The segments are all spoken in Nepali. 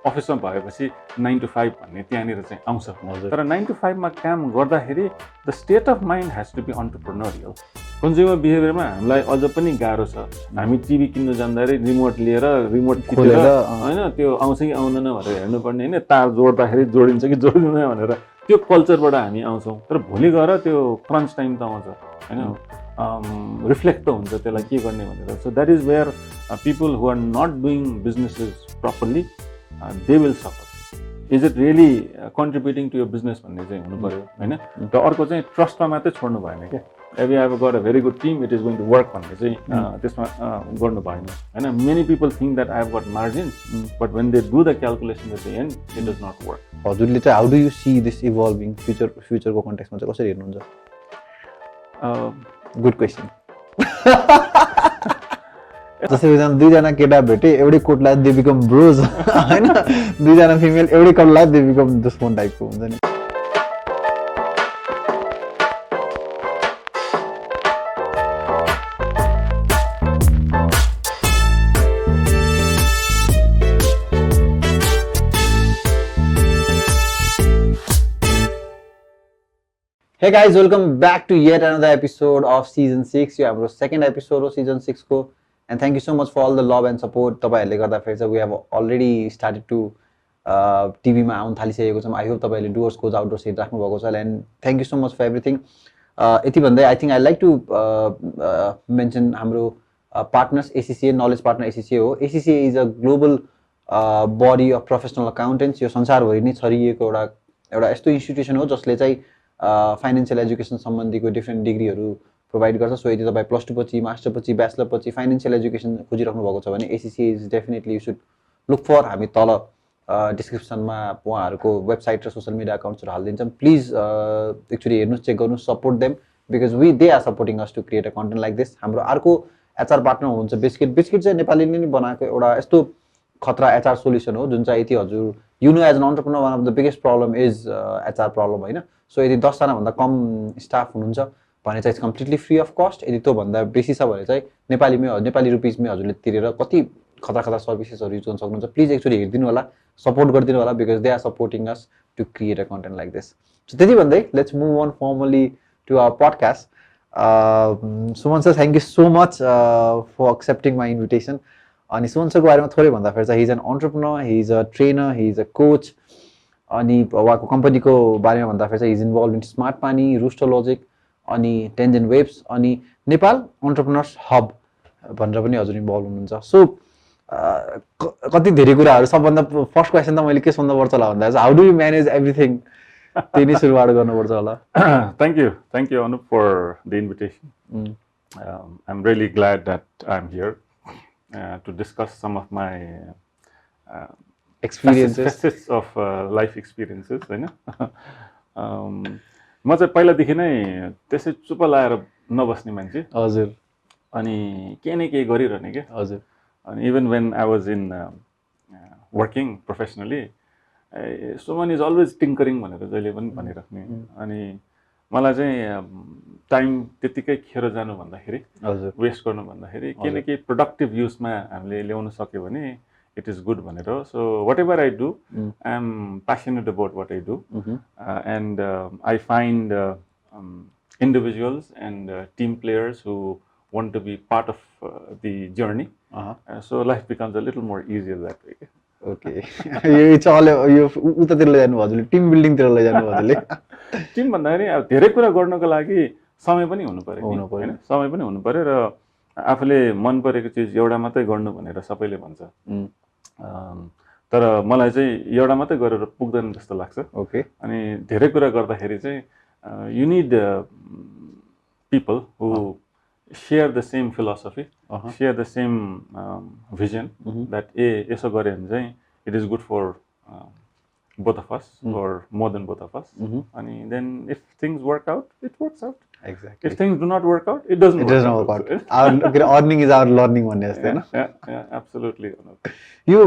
अफिसमा भएपछि 9 to 5 भन्ने त्यहाँनिर चाहिँ आउँछ तर 9 to 5 मा काम गर्दाखेरि the state of mind has to be entrepreneurial consumer बिहेभियरमा हामीलाई अझ पनि गाह्रो छ हामी टिभी किन्नु जाँदाखेरि रिमोट लिएर रिमोट खोलेर हैन त्यो आउँछ कि आउँदैन भनेर हेर्नुपर्ने हैन तार जोड्दाखेरि जोडिन्छ कि जोडिँदैन भनेर त्यो कल्चरबाट हामी आउँछौँ तर भोलि गएर त्यो क्रन्च टाइम त आउँछ हैन रिफ्लेक्ट त हुन्छ त्यसलाई के गर्ने भनेर so that is where people who are not doing businesses properly they will suffer is it really contributing to your business भन्ने चाहिँ हुनु पर्यो हैन र अर्को चाहिँ ट्रस्टमा मात्रै छोड्नु भएन क्या if you have got a very good team it is going to work भन्ने चाहिँ त्यसमा गर्नु भएन हैन many people think that I have got margins but when they do the calculation at the end it does not work हजुरले चाहिँ how do you see this evolving future को कन्टेक्स्टमा चाहिँ कसरी हेर्नुहुन्छ गुड क्वेशन जस्तै दुईजना केटा भेटे एउटै कोटलाई दे बिकम ब्रोज हैन दुईजना फिमेल एउटै कोटलाई दे बिकम दुश्मन टाइपको हुन्छ नि Hey guys, welcome back to yet another episode of season 6. You have our second episode of season 6 ko, and thank you so much for all the love and support. तपाईहरुले गर्दा फेरि चाहिँ we have already started to TV मा आउन थालिसकेको छौं. I hope तपाईहरुले Doers को आउटडोर सेट राख्नु भएको छ and thank you so much for everything. यति भन्दै I think I like to mention हाम्रो partners ACCA knowledge partner ACCA हो. ACCA is a global body of professional accountants. यो संसारभरि नै छरिएको एउटा यस्तो इन्स्टिट्युसन हो जसले चाहिँ फाइनान्शियल एजुकेसन सम्बन्धीको डिफ्रेन्ट डिग्रीहरू प्रोभाइड गर्छ सो यदि तपाईं प्लस 2 पछि मास्टर पछि ब्याचलर पछि फाइनान्शियल एजुकेसन खोजिराख्नु भएको छ भने ACC is definitely you should look for हामी तल डिस्क्रिप्सनमा उहाँहरूको वेबसाइट र सोशल मिडिया अकाउन्ट्सहरू हाल्दिन्छौँ प्लिज एक्चुअली हेर्नुस् चेक गर्नुस् support them because they are supporting us to create a content like this हाम्रो अर्को एचआर पार्टनर हुनुहुन्छ बिस्किट चाहिँ नेपालीले नै बनाएको एउटा यस्तो खतरा एचआर सोल्युसन हो जुन चाहिँ यति हजुर you know as an entrepreneur one of the biggest problem is HR problem हैन सो यदि 10 जना भन्दा कम स्टाफ हुनुहुन्छ भने चाहिँ कम्प्लिटली फ्री अफ कस्ट यदि त्यो भन्दा बेसी छ भने चाहिँ नेपाली रुपीजमै हजुरले तिरेर कति खतरा सर्भिसेसहरु युज गर्न सक्नुहुन्छ प्लिज एक्चुअली हेर्दिनु होला सपोर्ट गरिदिनु होला because they are supporting us to create a content like this so त्यति भन्दै let's move on formally to our podcast Suman sir thank you so much for accepting my invitation अनि सुमन सरको बारेमा थोरै भन्दा फेरि चाहिँ he is an entrepreneur he is a trainer he is a coach अनि उहाँको कम्पनीको बारेमा भन्दाखेरि चाहिँ is involve in SmartPaani Rooster Logic अनि टेन्जेन्ट वेब्स अनि नेपाल एन्टरप्रेन्योर्स हब भनेर पनि हजुर इन्भल्भ हुनुहुन्छ सो कति धेरै कुराहरू सबभन्दा फर्स्ट क्वेसन त मैले के सोध्नुपर्छ होला भन्दा चाहिँ how do you manage everything त्यही नै सुरुवात गर्नुपर्छ होला thank you Anup for the invitation I'm really glad that I'm here to discuss some of my facets of life experiences हैन म चाहिँ पहिलादेखि नै त्यसै चुप लाएर नबस्ने मान्छे हजुर अनि के न के गरिरहने के हजुर अनि even when I was in working professionally Suman is always tinkering भनेर जहिले पनि भनिराख्ने अनि मलाई चाहिँ टाइम त्यतिकै खेर जानु भन्दाखेरि हजुर वेस्ट गर्नु भन्दाखेरि के न के प्रोडक्टिभ युजमा हामीले ल्याउन सक्यो भने it is good bhanera so whatever I do I am passionate about what I do and I find individuals and team players who want to be part of the journey so life becomes a little more easier that way okay it's all you utaतिर लैजानु हजुरले टिम बिल्डिङ तिर लैजानु हजुरले टिम भन्दाखेरि अब धेरै कुरा गर्नको लागि समय पनि हुनु पर्यो हैन समय पनि हुनु पर्यो र आफूले मन परेको चीज एउटा मात्रै गर्नु भनेर सबैले भन्छ तर मलाई चाहिँ एउटा मात्रै गरेर पुग्दैन जस्तो लाग्छ ओके अनि धेरै कुरा गर्दाखेरि चाहिँ you need people who share the same philosophy share the same vision that यसो गरे भने चाहिँ it is good for both of us or more than both of us अनि then if things work out it works out exactly if things do not work out it doesn't work out our earning is our learning भन्ने जस्तै हैन yeah absolutely यो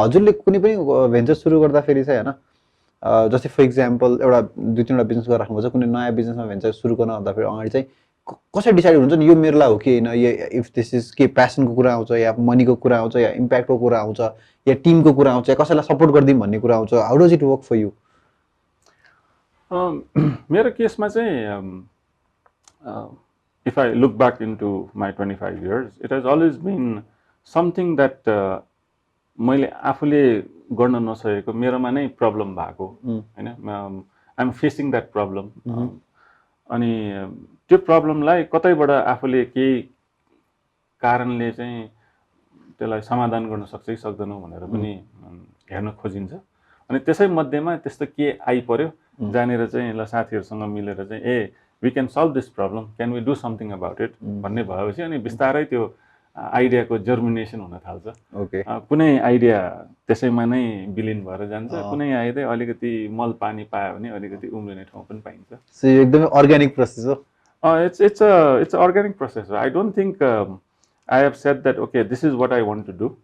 हजुरले कुनै पनि भेन्चर सुरु गर्दा फेरि चाहिँ हैन जस्तै फर एक्जाम्पल एउटा दुई तीनवटा बिजनेस गरेर राख्नु पर्छ कुनै नयाँ बिजनेसमा भेन्चर सुरु गर्न भन्दा फेरि अगाडि चाहिँ कसरी डिसाइड हुन्छ नि यो मेरो लागि हो कि होइन, इफ दिस इज के प्यासनको कुरा आउँछ या मनीको कुरा आउँछ या इम्प्याक्टको कुरा आउँछ या टिमको कुरा आउँछ या कसैलाई सपोर्ट गरिदिउँ भन्ने कुरा आउँछ, how does it work for you? मेरो केसमा चाहिँ if I look back into my 25 years, it has always been something that मैले आफूले गर्न नसकेको मेरोमा नै प्रब्लम भएको हैन, I'm facing that problem. अनि त्यो प्रब्लमलाई कतैबाट आफूले केही कारणले चाहिँ त्यसलाई समाधान गर्न सक्छ कि सक्दैनौ भनेर पनि हेर्न खोजिन्छ। अनि त्यसै मध्येमा त्यस्तो के आइपर्यो जानेर चाहिँ ल साथीहरुसँग मिलेर चाहिँ ए we can solve this problem, can we do something about it भन्ने भएपछि अनि बिस्तारै त्यो आइडियाको जर्मिनेसन हुन थाल्छ। ओके, कुनै आइडिया त्यसैमा नै विलीन भएर जान्छ, कुनै आइडिया अलिकति मल पानी पायो भने अलिकति उम्रिने ठाउँ पनि पाइन्छ। सो यो एकदमै अर्ग्यानिक प्रोसेस हो। It's a organic process. I don't think I have said that okay, this is what I want to do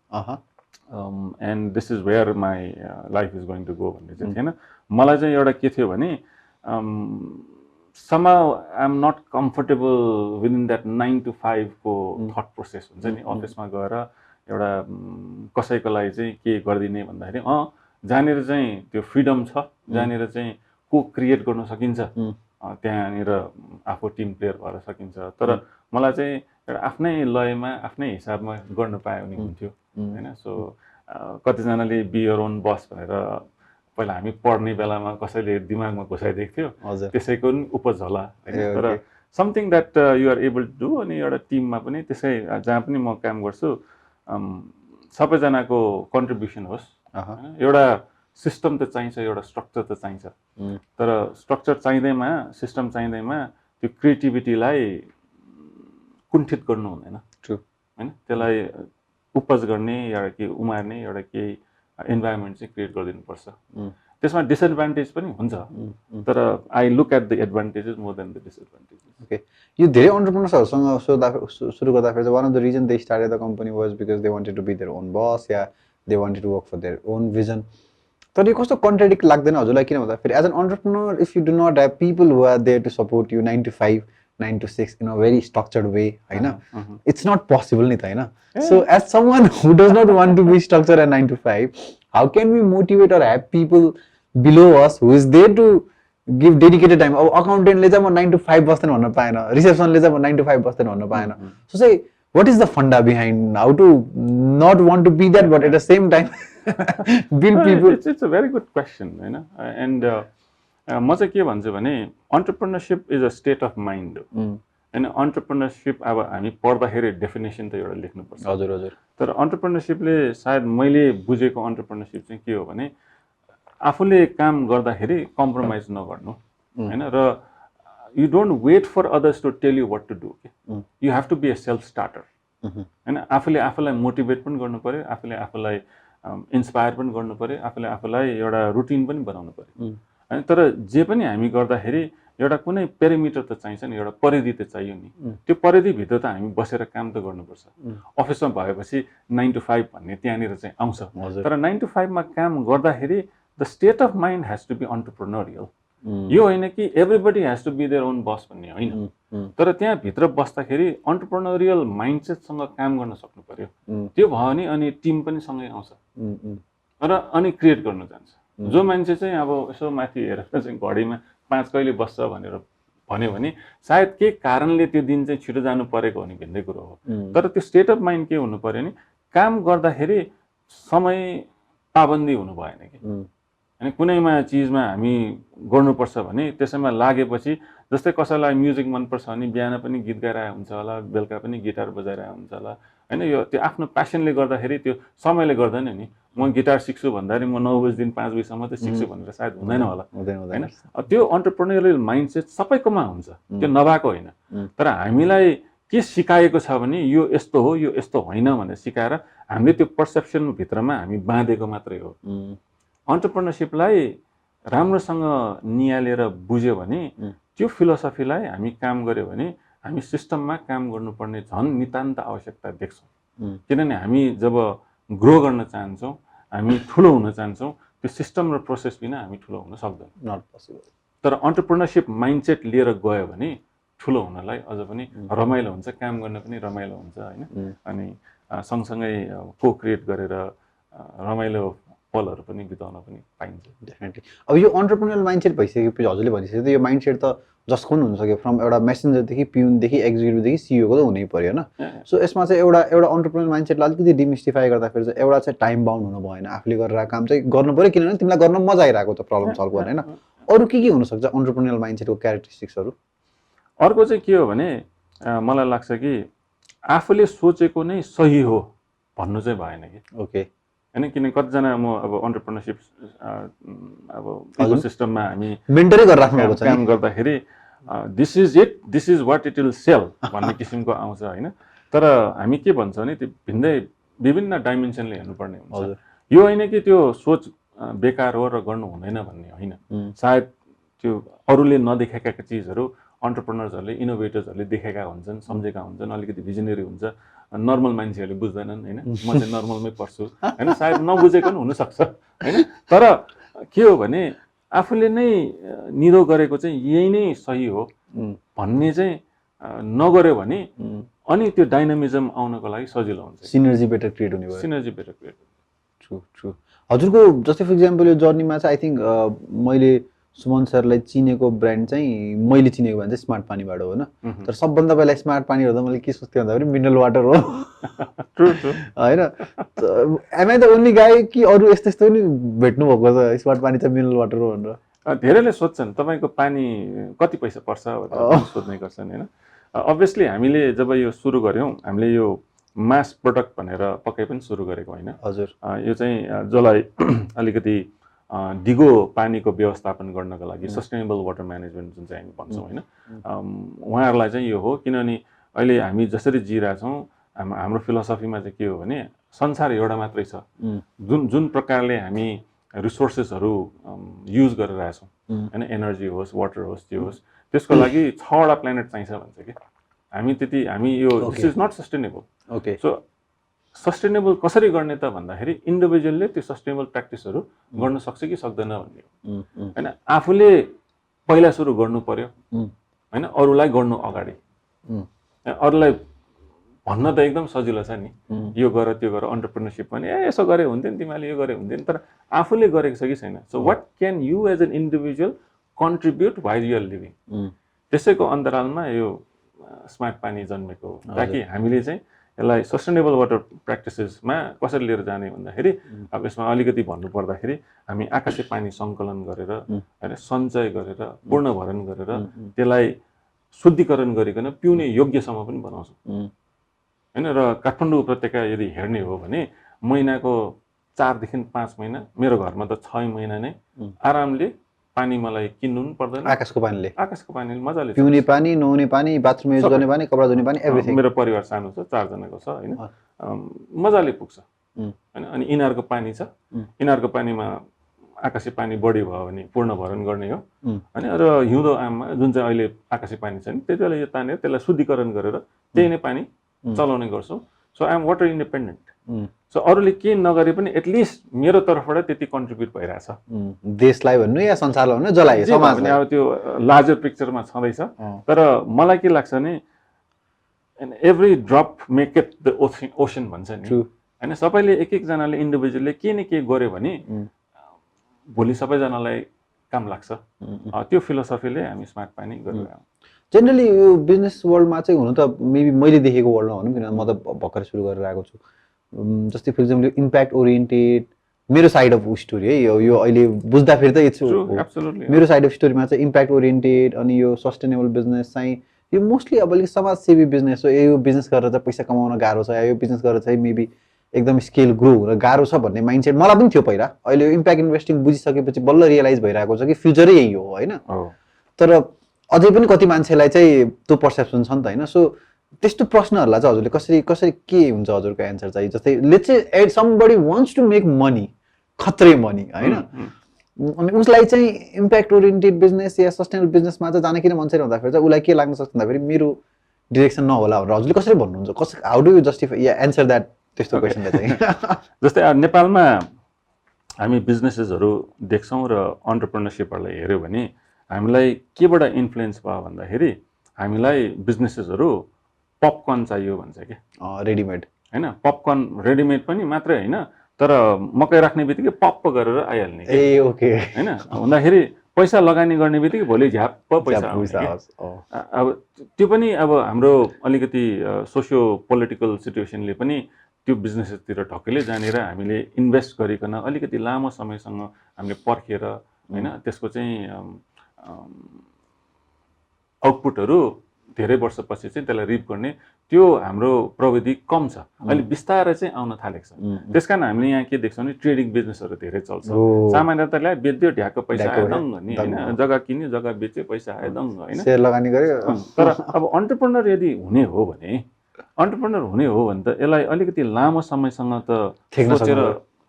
and this is where my life is going to go भन्ने चाहिँ थिएन। मलाई चाहिँ एउटा के थियो भने somehow I'm not comfortable within that 9 to 5 को thought process हुन्छ नि। अफिसमा गएर एउटा कसैको लागि चाहिँ के गर्दिने भन्दाखेरि जहाँनिर चाहिँ त्यो फ्रिडम छ, जहाँनिर चाहिँ को क्रिएट गर्न सकिन्छ, त्यहाँनिर आफू टिम प्लेयर भएर सकिन्छ। तर मलाई चाहिँ एउटा आफ्नै लयमा आफ्नै हिसाबमा गर्न पाए भने हुन्थ्यो हैन। सो कतिजनाले बी योर ओन बस भनेर पहिला हामी पढ्ने बेलामा कसैले दिमागमा घुसाइदिएको थियो, त्यसैको पनि उपज होला हैन। तर something that you are able to do. अनि एउटा टिममा पनि त्यसै जहाँ पनि म काम गर्छु सबैजनाको कन्ट्रिब्युसन होस्। एउटा सिस्टम त चाहिन्छ, एउटा स्ट्रक्चर त चाहिन्छ, तर स्ट्रक्चर चाहिँदैमा सिस्टम चाहिँदैमा त्यो क्रिएटिभिटीलाई कुण्ठित गर्नु हुँदैन हैन। त्यसलाई उपज गर्ने एउटा के उमार्ने एउटा केही इन्भाइरोमेन्ट चाहिँ क्रिएट गरिदिनुपर्छ। त्यसमा डिसएडभान्टेज पनि हुन्छ, तर I look at the advantages more than the disadvantages. Okay, यो धेरै एन्टरप्रेन्योर्सहरुसँग सुरु गर्दाखेरि one of the reason they started the company was because they wanted to be their own boss या they wanted to work for their own vision. तर यो कस्तो कन्ट्राडिक्ट लाग्दैन हजुरलाई? किन भन्दाखेरि as an entrepreneur if you do not have people who are there to support you 9 to 5 9 to 6 in a very structured way हैन, इट्स नट पोसिबल नि त हैन। So as someone who does not want to be structured at 9 to 5, how can we motivate or have people below us who is there to give dedicated time? अब अकाउन्टेन्टले चाहिँ म 9 to 5 बस्दैन भन्न पाएन, रिसेप्सनले चाहिँ म 9 to 5 बस्दैन भन्न पाएन। सो चाहिँ what is the funda behind how to not want to be that but at the same time build people? It's a very good question हैन। and म चाहिँ के भन्छु भने entrepreneurship is a state of mind हैन। एन्टरप्रेन्योरशिप अब हामी पढ्दाखेरि डेफिनेसन त एउटा लेख्नुपर्छ। हजुर हजुर। तर एन्टरप्रेन्योरशिपले सायद मैले बुझेको एन्टरप्रेन्योरशिप चाहिँ के हो भने आफूले काम गर्दाखेरि कम्प्रोमाइज नगर्नु हैन, र you don't wait for others to tell you what to do. You have to be a self starter हैन। आफूले आफूलाई मोटिभेट पनि गर्नु पर्यो, आफूले आफूलाई इन्स्पायर पनि गर्नु पर्यो, आफूले आफूलाई एउटा रुटिन पनि बनाउनु पर्यो हैन। तर जे पनि हामी गर्दाखेरि एउटा कुनै पेरिमिटर त चाहिन्छ नि, एउटा परिधि त चाहियो नि। त्यो परिधिभित्र त हामी बसेर काम त गर्नुपर्छ। अफिसमा भएपछि 9 to 5 भन्ने त्यहाँनिर चाहिँ आउँछ, तर 9 to 5 मा काम गर्दाखेरि the state of mind has to be entrepreneurial. यो होइन कि everybody has to be their own boss भन्ने होइन, तर त्यहाँ भित्र बस्दाखेरि एन्टरप्रेन्योरियल माइन्डसेटसँग काम गर्न सक्नु पर्यो। त्यो भयो भने अनि टिम पनि सँगै आउँछ र अनि क्रिएट गर्न जान्छ। जो मान्छे चाहिँ अब यसो माथि हेरेर चाहिँ घडीमा 5 कहिले बस्छ भनेर भन्यो भने सायद के कारणले त्यो दिन चाहिँ छिटो जानु परेको हो नि भन्ने कुरो हो। तर त्यो स्टेट अफ माइन्ड के हुनु पर्यो नि, काम गर्दाखेरि समय पाबन्दी हुनु भएन कि अनि कुनैमा चिजमा हामी गर्नुपर्छ भने त्यसैमा लागेपछि जस्तै कसैलाई म्युजिक मनपर्छ भने बिहान पनि गीत गाइरहेको हुन्छ होला, बेलुका पनि गिटार बजाइरहेको हुन्छ होला हैन। यो त्यो आफ्नो प्यासनले गर्दाखेरि त्यो समयले गर्दैन नि। म गिटार सिक्छु भन्दाखेरि म 9 बजेदेखि 5 बजेसम्म त सिक्छु भनेर सायद हुँदैन होला हैन। त्यो एन्टरप्रेन्योरियल माइन्डसेट सबैकोमा हुन्छ, त्यो नभएको होइन। तर हामीलाई के सिकाएको छ भने यो यस्तो हो यो यस्तो होइन भनेर सिकाएर हामीले त्यो पर्सेप्सन भित्रमा हामी बाँधेको मात्रै हो। एन्टरप्रेन्योरशिपलाई राम्रोसँग नियालेर बुझ्यो भने त्यो फिलोसफीलाई हामी काम गर्यो भने हामी सिस्टममा काम गर्नुपर्ने झन् नितान्त आवश्यकता देख्छौँ। किनभने हामी जब ग्रो गर्न चाहन्छौँ, हामी ठुलो हुन चाहन्छौँ, त्यो सिस्टम र प्रोसेस बिना हामी ठुलो हुन सक्दैनौँ, नट पोसिबल। तर एन्टरप्रेन्योरशिप माइन्डसेट लिएर गयो भने ठुलो हुनलाई अझ पनि रमाइलो हुन्छ, काम गर्न पनि रमाइलो हुन्छ होइन। अनि सँगसँगै को क्रिएट गरेर रमाइलो पलहरू पनि बिताउन पनि पाइन्छ। डेफिनेटली। अब यो एन्टरप्रेन्योरल माइन्डसेट भइसकेपछि हजुरले भनिसक्यो यो माइन्डसेट त जसको पनि हुनसक्यो, फ्रम एउटा मेसेन्जरदेखि पिउनदेखि एक्जिक्युटिभदेखि सिइओको त हुनै पर्यो होइन। सो यसमा चाहिँ एउटा एन्टरप्रेन्योरल माइन्डसेटलाई अलिकति डिमिस्टिफाई गर्दाखेरि चाहिँ एउटा चाहिँ टाइम बाउन्ड हुनु भएन, आफूले गरेर काम चाहिँ गर्नु पऱ्यो, किनभने तिमीलाई गर्न मजा आइरहेको छ प्रब्लम सल्भ गर्ने होइन। अरू के हुनसक्छ एन्टरप्रेन्योरल माइन्डसेटको क्यारेक्टरिस्टिक्सहरू? अर्को चाहिँ के हो भने मलाई लाग्छ कि आफूले सोचेको नै सही हो भन्नु चाहिँ भएन कि। ओके होइन, किन कतिजना म अब एन्टरप्रेन्योरसिप अब इकोसिस्टममा हामी मेन्टरै गरेर राख्नु काम गर्दाखेरि this is it, this is what it will sell भन्ने किसिमको आउँछ होइन। तर हामी के भन्छ भने त्यो भिन्दै विभिन्न डाइमेन्सनले हेर्नुपर्ने हुन्छ। यो होइन कि त्यो सोच बेकार हो र गर्नु हुँदैन भन्ने होइन। सायद त्यो अरूले नदेखेका चिजहरू एन्टरप्रेन्योर्सहरूले इनोभेटर्सहरूले देखेका हुन्छन्, सम्झेका हुन्छन्, अलिकति भिजनरी हुन्छ, नर्मल मान्छेहरूले बुझ्दैनन् होइन। म चाहिँ नर्मलमै पर्छु होइन, सायद नबुझेको पनि हुनसक्छ होइन। तर के हो भने आफूले नै निरो गरेको चाहिँ यही नै सही हो भन्ने चाहिँ नगर्यो भने अनि त्यो डाइनामिजम आउनको लागि सजिलो हुन्छ, सिनर्जी बेटर क्रिएट हुने भयो। Synergy better create. True true. हजुरको जस्तै फर इक्जाम्पल यो जर्नीमा चाहिँ आई थिङ्क मैले सुमन सरलाई चिनेको ब्रान्ड चाहिँ मैले चिनेको ब्रान्ड चाहिँ स्मार्ट पानीबाट हो होइन। तर सबभन्दा पहिला स्मार्ट पानी हेर्दा मैले के सोच्थेँ भन्दाखेरि मिनरल वाटर हो होइन। एम आई द ओन्ली गाई कि अरू यस्तो यस्तो पनि भेट्नु भएको छ स्मार्ट पानी चाहिँ मिनरल वाटर हो भनेर? धेरैले सोध्छन् तपाईँको पानी कति पैसा पर्छ भनेर सोध्ने गर्छन् होइन। अभियसली हामीले जब यो सुरु गऱ्यौँ हामीले यो मास प्रडक्ट भनेर पक्कै पनि सुरु गरेको होइन। हजुर। यो चाहिँ जसलाई अलिकति दिगो पानीको व्यवस्थापन गर्नको लागि सस्टेनेबल वाटर म्यानेजमेन्ट जुन चाहिँ हामी भन्छौँ होइन, उहाँहरूलाई चाहिँ यो हो। किनभने अहिले हामी जसरी जिरहेछौँ हाम्रो फिलोसफीमा चाहिँ के हो भने संसार एउटा मात्रै छ। जुन प्रकारले हामी रिसोर्सेसहरू युज गरिरहेछौँ होइन, एनर्जी होस्, वाटर होस्, त्यो होस्, त्यसको लागि 6वटा प्लानेट चाहिन्छ भन्छ कि हामी यो this is not sustainable. Okay. So sustainable कसरी गर्ने त भन्दाखेरि इन्डिभिजुअलले त्यो सस्टेनेबल प्र्याक्टिसहरू गर्न सक्छ कि सक्दैन भन्ने हो होइन। आफूले पहिला सुरु गर्नु पर्यो होइन, अरूलाई गर्नु अगाडि। अरूलाई भन्न त एकदम सजिलो छ नि, यो गर त्यो गर, एन्टरप्रेन्योरसिप पनि यसो गरे हुन्थ्यो नि, तिमीले यो गरे हुन्थ्यो नि, तर आफूले गरेको छ कि छैन। So what can you as an individual contribute while you are living, त्यसैको अन्तरालमा यो स्मार्ट पानी जन्मेको हो। ताकि हामीले चाहिँ यसलाई सस्टेनेबल वाटर प्र्याक्टिसेसमा कसरी लिएर जाने भन्दाखेरि अब यसमा अलिकति भन्नु पर्दाखेरि हामी आकाशे पानी सङ्कलन गरेर होइन, सञ्चय गरेर पूर्णभरण गरेर त्यसलाई शुद्धिकरण गरिकन पिउने योग्यसम्म पनि बनाउँछौँ होइन। र काठमाडौँ उपत्यका यदि हेर्ने हो भने महिनाको 4 देखि 5 महिना, मेरो घरमा त 6 महिना नै आरामले पानी मलाई किन्नु पनि पर्दैन। आकाशको पानीले मजाले पिउने पानी, नुहाउने पानी, बाथरुम युज गर्ने पानी, कपडा धुने पानी, एभ्रिथिङ। मेरो परिवार सानो छ, 4 जनाको छ होइन, मजाले पुग्छ होइन। अनि इनारको पानी छ, इनारको पानीमा आकाशे पानी बढी भयो भने पूर्णभरण गर्ने हो होइन। र हिउँदो आममा जुन चाहिँ अहिले आकाशे पानी छ नि त्यति बेला यो तानेर त्यसलाई शुद्धिकरण गरेर त्यही नै पानी चलाउने गर्छौँ। So I am water independent. So अरूले के नगरे पनि एटलिस्ट मेरो तर्फबाट त्यति कन्ट्रिब्युट भइरहेछ, देशलाई भन्नु या संसारलाई भन्नु, जसलाई समाजलाई। अब त्यो लार्जर पिक्चरमा छँदैछ। तर मलाई के लाग्छ भने every drop make it the ocean भन्छ नि होइन। सबैले एक एकजनाले इन्डिभिजुअलले के न के गर्यो भने भोलि सबैजनालाई काम लाग्छ। त्यो फिलोसफीले हामी स्मार्ट पानी गरिरहेछौँ। जेनरली यो बिजनेस वर्ल्डमा चाहिँ हुनु त मेबी मैले देखेको वर्ल्डमा भनौँ, किनभने म त भर्खरै सुरु गरेर आएको छु। जस्तै फर इक्जाम्पल इम्प्याक्ट ओरिएन्टेड मेरो साइड अफ स्टोरी है, यो अहिले बुझ्दाखेरि त इट्स मेरो साइड अफ स्टोरीमा चाहिँ इम्प्याक्ट ओरिएन्टेड अनि यो सस्टेनेबल बिजनेस चाहिँ यो मोस्टली अब अलिक समाजसेवी बिजनेस हो। यो बिजनेस गरेर चाहिँ पैसा कमाउन गाह्रो छ, या यो बिजनेस गरेर चाहिँ मेबी एकदम स्केल ग्रो हुन गाह्रो छ भन्ने माइन्डसेट मलाई पनि थियो पहिला। अहिले इम्प्याक्ट इन्भेस्टिङ बुझिसकेपछि बल्ल रियलाइज भइरहेको छ कि फ्युचरै यही हो होइन। तर अझै पनि कति मान्छेलाई चाहिँ त्यो पर्सेप्सन छ नि त होइन। सो त्यस्तो प्रश्नहरूलाई चाहिँ हजुरले कसरी के हुन्छ हजुरको एन्सर चाहिँ? जस्तै let's say somebody wants to make money, खत्रै मनी होइन, अनि उसलाई चाहिँ इम्प्याक्ट ओरिएन्टेड बिजनेस या सस्टेनेबल बिजनेसमा चाहिँ जान किन मन छैन भन्दाखेरि चाहिँ उसलाई के लाग्न सक्छ भन्दाखेरि मेरो डिरेक्सन नहोला भनेर हजुरले कसरी भन्नुहुन्छ? How do you justify yeah answer that त्यस्तो क्वेसनलाई चाहिँ? जस्तै नेपालमा हामी बिजनेसेसहरू देख्छौँ र एन्टरप्रेन्योरसिपहरूलाई हेऱ्यो भने हामीलाई केबाट इन्फ्लुएन्स भयो भन्दाखेरि हामीलाई बिजनेसेसहरू पपकर्न चाहियो भन्छ कि रेडिमेड हैन पपकर्न रेडिमेड पनि मात्रै हैन तर मकै राख्ने बित्तिकै पप गरेर आइहाल्ने ए ओके हैन हुँदाखेरि पैसा लगानी गर्ने बित्तिकै भोलि झ्याप्प पैसा आउने अब त्यो पनि अब हाम्रो अलिकति सोसियो पोलिटिकल सिचुएसनले पनि त्यो बिजनेसतिर ढकेले जानेर हामीले इन्भेस्ट गरिकन अलिकति लामो समयसँग हामीले पर्खेर हैन त्यसको चाहिँ आउटपुटहरू धेरै वर्षपछि चाहिँ त्यसलाई रिप गर्ने त्यो हाम्रो प्रविधि कम छ अहिले बिस्तारै चाहिँ आउन थालेको छ त्यसकारण हामीले यहाँ के देख्छौँ भने ट्रेडिङ बिजनेसहरू धेरै चल्छ सामान्यतया बेच्यो ढ्याक्क पैसा आयो दङ्ग नि हैन जग्गा किन्यो जग्गा बेच्यो पैसा आयो दङ्ग हैन शेयर लगानी गर्यो तर अब एन्टरप्रेन्योर यदि हुने हो भने त यसलाई अलिकति लामो समयसँग त सोचेर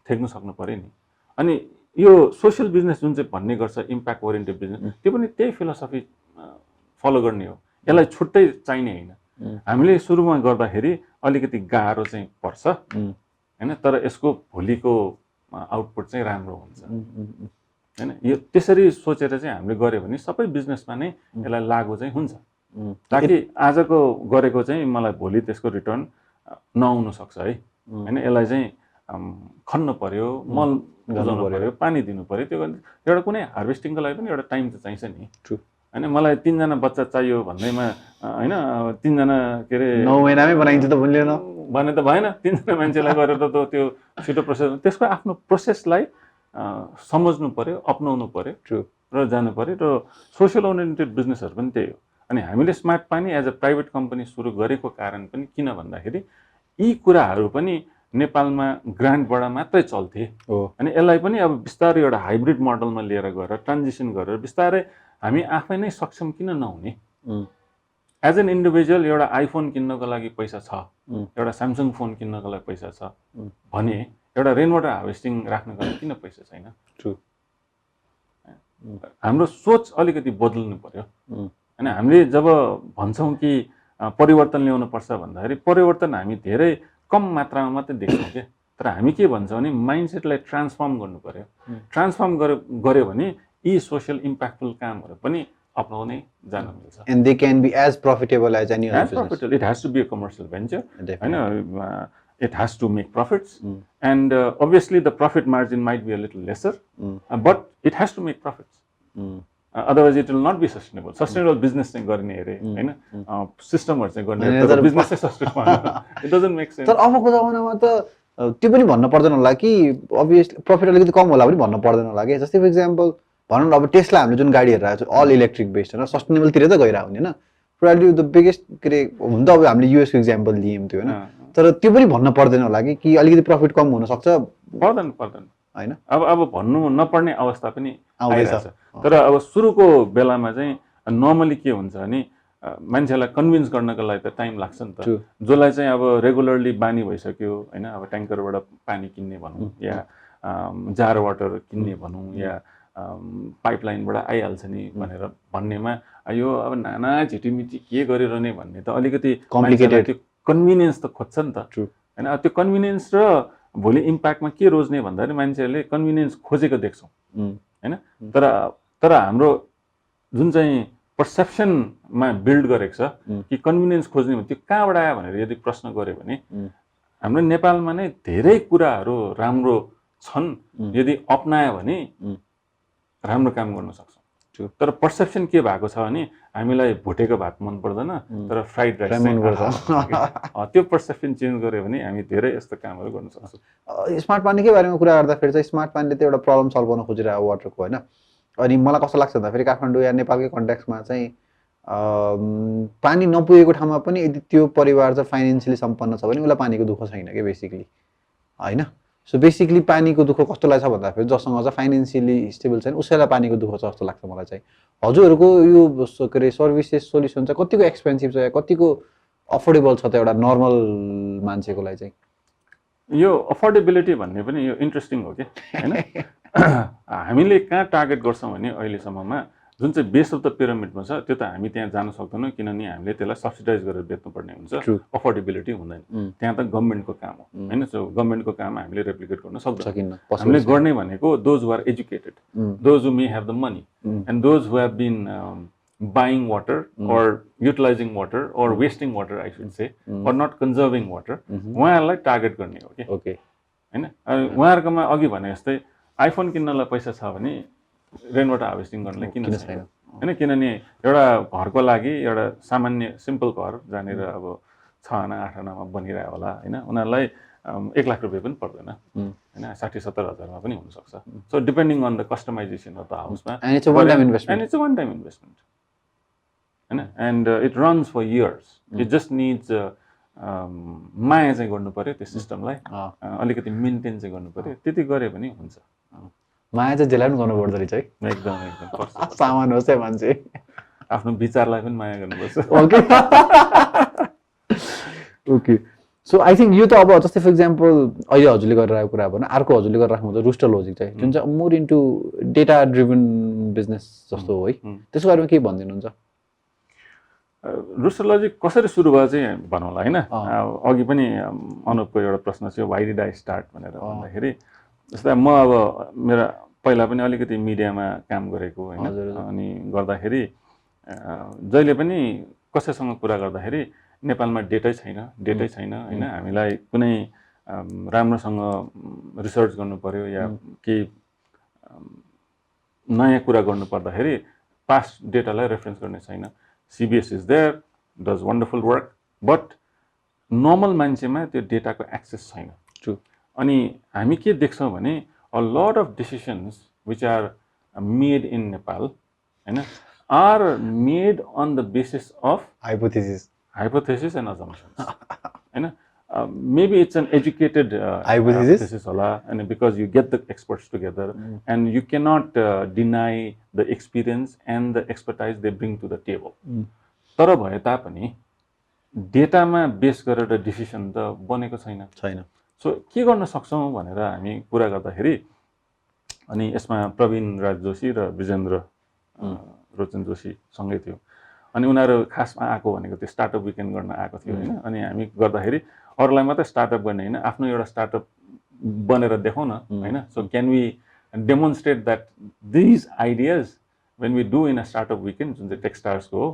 थेक्न सक्नु पर्यो नि अनि यो सोशल बिजनेस जुन चाहिँ भन्ने गर्छ इम्प्याक्ट ओरिएन्टेड बिजनेस त्यो पनि त्यही फिलोसफी फलो गर्ने हो यसलाई छुट्टै चाहिने होइन हामीले सुरुमा गर्दाखेरि अलिकति गाह्रो चाहिँ पर्छ हैन तर यसको भोलिको आउटपुट चाहिँ राम्रो हुन्छ हैन यो त्यसरी सोचेर चाहिँ हामीले गर्यो भने सबै बिजनेसमा नै यसलाई लागू चाहिँ हुन्छ ताकि आजको गरेको चाहिँ मलाई भोलि त्यसको रिटर्न नआउन सक्छ है हैन यसलाई चाहिँ खन्न पर्यो मल बुझाउनु पर्यो पानी दिनु पर्यो त्यो एउटा कुनै हार्भेस्टिङको लागि पनि एउटा टाइम त चाहिन्छ नि ट्रु हैन मलाई 3 जना बच्चा चाहियो भन्दैमा हैन 3 जना के रे 9 महिनामै बनाइन्छ त भनिलेन भने त भएन 3 जना मान्छेलाई गरेर त त्यो छिटो प्रोसेस त्यसको आफ्नो प्रोसेसलाई समझ्नु पर्यो अपनाउनु पर्यो ट्रु र जानु पर्यो र सोशल ओरिएन्टेड बिजनेसहरु पनि त्यही हो अनि हामीले स्मार्ट पानी एज अ प्राइभेट कम्पनी सुरु गरेको कारण पनि किन भन्दाखेरि यी कुराहरु पनि नेपालमा ग्रान्टबाट मात्रै चल्थे हो अनि यसलाई पनि अब बिस्तारै एउटा हाइब्रिड मोडलमा लिएर गएर ट्रान्जिसन गरेर बिस्तारै हामी आफै नै सक्षम किन नहुने एज एन इन्डिभिजुअल एउटा आइफोन किन्नको लागि पैसा छ एउटा स्यामसङ फोन किन्नको लागि पैसा छ भने एउटा रेन वाटर हार्भेस्टिङ राख्नको लागि किन पैसा छैन ट्रु हाम्रो सोच अलिकति बदल्नु पर्यो अनि हामीले जब भन्छौं कि परिवर्तन ल्याउनु पर्छ भन्दाखेरि परिवर्तन हामी धेरै कम मात्रामा मात्रै देख्छौं के तर हामी के भन्छौं भने माइन्डसेटलाई ट्रान्सफर्म गर्नु पर्यो ट्रान्सफर्म गर्यो भने यी सोशल इम्प्याक्टफुल कामहरु पनि अपनाउने जान मिल्छ and they can be as profitable as any other business profitable. It has to be a commercial venture it has to make profits and obviously the profit margin might be a little lesser but it has to make profits otherwise it will not be sustainable business चाहिँ गर्ने हेरे हैन सिस्टमहरु चाहिँ गर्ने तर बिजनेस चाहिँ sustainable it doesn't make sense तर अबको जमानामा त त्यो पनि भन्न पर्दैन होला कि obviously profit अलिकति कम होला पनि भन्न पर्दैन होला के जस्तै फर एक्जाम्पल भनौं न अब टेस्ला हामीले जुन गाडी हेरेर आएको छ अल इलेक्ट्रिक बेस्ड हैन सस्टेनेबल तिर त गइरा हुने हैन प्रोबब्ली द बिगेस्ट के हुन्छ अब हामीले युएस को एक्जाम्पल लियौं त्यो हैन तर त्यो पनि भन्न पर्दैन होला कि अलिकति प्रफिट कम हुन सक्छ पर्दैन हैन अब भन्नु नपर्ने अवस्था पनि आउँदैछ तर अब सुरुको बेलामा चाहिँ नर्मली के हुन्छ भने मान्छेलाई कन्भिन्स गर्नको लागि त टाइम लाग्छ नि त जसलाई चाहिँ अब रेगुलरली बानी भइसक्यो हैन अब ट्याङ्करबाट पानी किन्ने भनौं या जार वाटर किन्ने भनौं या पाइपलाइनबाट आइहाल्छ नि भनेर भन्नेमा यो अब नाना झिटिमिटी के गरिरहने भन्ने त अलिकति कम्प्लिकेटेड कन्भिनियन्स त खोज्छ नि त हैन त्यो कन्भिनियन्स र भोलि इम्प्याक्टमा के रोज्ने भन्दाखेरि मान्छेहरूले कन्भिनियन्स खोजेको देख्छौं हैन तर हाम्रो जुन चाहिँ पर्सेप्सनमा बिल्ड गरेको छ कि कन्भिनियन्स खोज्ने भने त्यो कहाँबाट आयो भनेर यदि प्रश्न गर्यो भने हाम्रो नेपालमा नै धेरै कुराहरू राम्रो छन् यदि अपनायो भने राम्रो काम गर्न सक्छौं तर पर्सेप्सन के भएको छ भने हामीलाई भुटेको भात मन पर्दैन तर फ्राइड राइस मन पर्छ त्यो पर्सेप्सन चेन्ज गर्यो भने हामी धेरै यस्तो कामहरू गर्न सक्छौं स्मार्ट पानीकै बारेमा कुरा गर्दा फेरि चाहिँ स्मार्ट पानीले त एउटा प्रब्लम सल्भ गर्न खोजिरहेको वाटरको हैन अनि मलाई कस्तो लाग्छ भन्दा फेरि काठमाडौँ या नेपालकै कन्टेक्स्टमा चाहिँ पानी नपुगेको ठाउँमा पनि यदि त्यो परिवार चाहिँ फाइनान्शियली सम्पन्न छ भने उलाई पानीको दुःख छैन के बेसिकली हैन सो बेसिकली पानीको दुःख कस्तो लाग्छ भन्दा फेरि जसँग चाहिँ फाइनान्शियली स्टेबल छैन उसैलाई पानीको दुःख छ जस्तो लाग्छ मलाई चाहिँ हजुरहरुको यो के रे सर्भिसेस सोल्युसन चाहिँ कतिको एक्सपेन्सिभ छ या कतिको अफोर्डेबल छ त एउटा नर्मल मान्छेको लागि चाहिँ यो अफोर्डेबिलिटी भन्ने पनि यो इन्ट्रेस्टिङ हो के हैन हामीले कहाँ टार्गेट गर्छौं भने अहिले सम्ममा जुन चाहिँ बेस अफ द पिरामिडमा छ त्यो त हामी त्यहाँ जान सक्दैनौं किनभने हामीले त्यसलाई सब्सिडाइज गरेर बेच्नु पर्ने हुन्छ अफोर्डेबिलिटी हुँदैन त्यहाँ त गभर्नमेन्टको काम हो हैन सो गभर्नमेन्टको काम हामीले रेप्लिकेट गर्न सक्दैनौं हामीले गर्ने भनेको those who are educated those who may have the money and those who have been buying water or utilizing water or wasting water I should say or not conserving water उहाँहरूलाई टार्गेट गर्ने हो के ओके हैन उहाँहरुकोमा अघि भने जस्तै आइफोन किन्नलाई पैसा छ भने रेन वाटर हार्भेस्टिङ गर्नलाई किन छैन हैन किनभने एउटा घरको लागि एउटा सामान्य सिम्पल घर जहाँनिर अब 6 आना 8 आनामा बनिरहेको होला हैन उनीहरुलाई 1 लाख रुपैयाँ पनि पर्दैन हैन 60-70 हजारमा पनि हुन सक्छ so depending on the customization of the हाउसमा and it's a one time investment and it's a one time investment and it runs for years it just needs माया चाहिँ गर्नु पर्यो त्यो सिस्टमलाई अलिकति मेन्टेन चाहिँ गर्नु पर्यो त्यति गरे पनि हुन्छ माया चाहिँ जेला पनि गर्नु पर्दो रहेछ है एकदम एकदम सामान होस् है मान्छे आफ्नो विचारलाई पनि माया गर्नुपर्छ okay okay so I think यो त अब जस्तै फर एक्जाम्पल अहिले हजुरले गरिरहेको कुरा भने अर्को हजुरले गरिराख्नु हुन्छ रुस्टर लजिक चाहिँ जुन चाहिँ more into data driven business जस्तो हो है त्यसको बारेमा के भनिदिनुहुन्छ रुस्टर लजिक कसरी सुरु भयो चाहिँ भनौँला हैन अघि पनि अनुपको एउटा प्रश्न थियो व्हाई डिड आई स्टार्ट भनेर भन्दाखेरि जस्तै म अब मेरो पहिला पनि अलिकति मिडियामा काम गरेको हैन अनि गर्दाखेरि जहिले पनि कसैसँग कुरा गर्दाखेरि नेपालमा डेटै छैन हैन हामीलाई कुनै राम्रोसँग रिसर्च गर्नु पर्यो या के नयाँ कुरा गर्नु पर्दाखेरि पास्ट डेटालाई रेफरेन्स गर्ने छैन CBS is there does wonderful work but normal मान्छेमा त्यो डेटाको एक्सेस छैन ट्रु अनि हामी के देख्छौं भने a lot of decisions which are made in Nepal हैन are made on the basis of hypothesis and assumptions हैन maybe it's an educated hypothesis होला and because you get the experts together and you cannot deny the experience and the expertise they bring to the table तर भए तापनि डेटामा बेस गरेर डिसिजन त बनेको छैन सो के गर्न सक्छौं भनेर हामी कुरा गर्दाखेरि अनि यसमा प्रवीण राज जोशी र विजेन्द्र रोचन जोशी सँगै थियो अनि उनीहरु खासमा आको भनेको त्यो स्टार्टअप विकेन्ड गर्न आको थियो हैन अनि हामी गर्दाखेरि अरूलाई मात्र स्टार्टअप गर्ने हैन आफ्नो एउटा स्टार्टअप बनेर देखाउन हैन so can we demonstrate that these ideas when we do in a startup weekend जुन चाहिँ टेक्स्टार्स को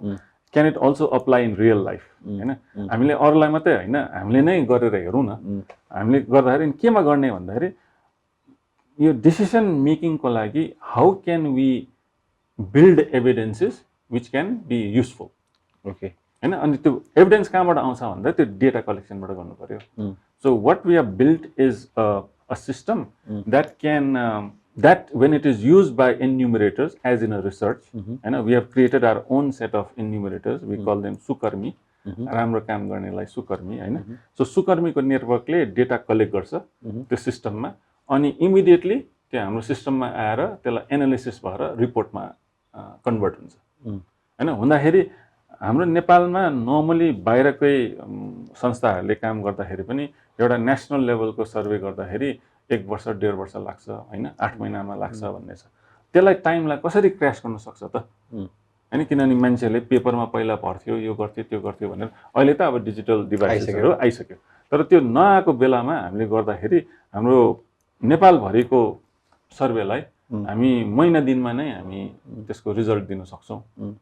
can it also apply in real life हैन हामीले अरूलाई मात्रै हैन हामीले नै गरेर हेरौं न हामीले गर्दाखेरि केमा गर्ने भन्दाखेरि यो डिसिजन मेकिङ को लागि how can we build evidences which can be useful okay हैन अनि त्यो एभिडेन्स कहाँबाट आउँछ भन्दा त्यो डेटा कलेक्सनबाट गर्नु पर्यो so what we have built is a system that can that when it is used by enumerators as in a research and we have created our own set of enumerators we call them sukarmi राम्रो काम गर्नेलाई सुकर्मी हैन सो सुकर्मीको नेटवर्कले डेटा कलेक्ट गर्छ त्यो सिस्टममा अनि इमिडिएटली त्यो हाम्रो सिस्टममा आएर त्यसलाई एनालिसिस भएर रिपोर्टमा कन्भर्ट हुन्छ हैन हुँदाखेरि हाम्रो नेपालमा नर्मली बाहिरकै संस्थाहरूले काम गर्दाखेरि पनि एउटा नेशनल लेभलको सर्वे गर्दाखेरि 1 वर्ष 1.5 वर्ष लाग्छ हैन 8 महिनामा लाग्छ भन्ने छ त्यसलाई टाइमलाई कसरी क्र्याश गर्न सक्छ त हैन किनभने मान्छेले पेपरमा पहिला भर्थ्यो यो गर्थ्यो त्यो गर्थ्यो भनेर अहिले त अब डिजिटल डिभाइसहरु आइसक्यो तर त्यो नआएको बेलामा हामीले गर्दाखेरि हाम्रो नेपाल भरिको सर्वेलाई हामी महिना दिनमा नै हामी त्यसको रिजल्ट दिन सक्छौं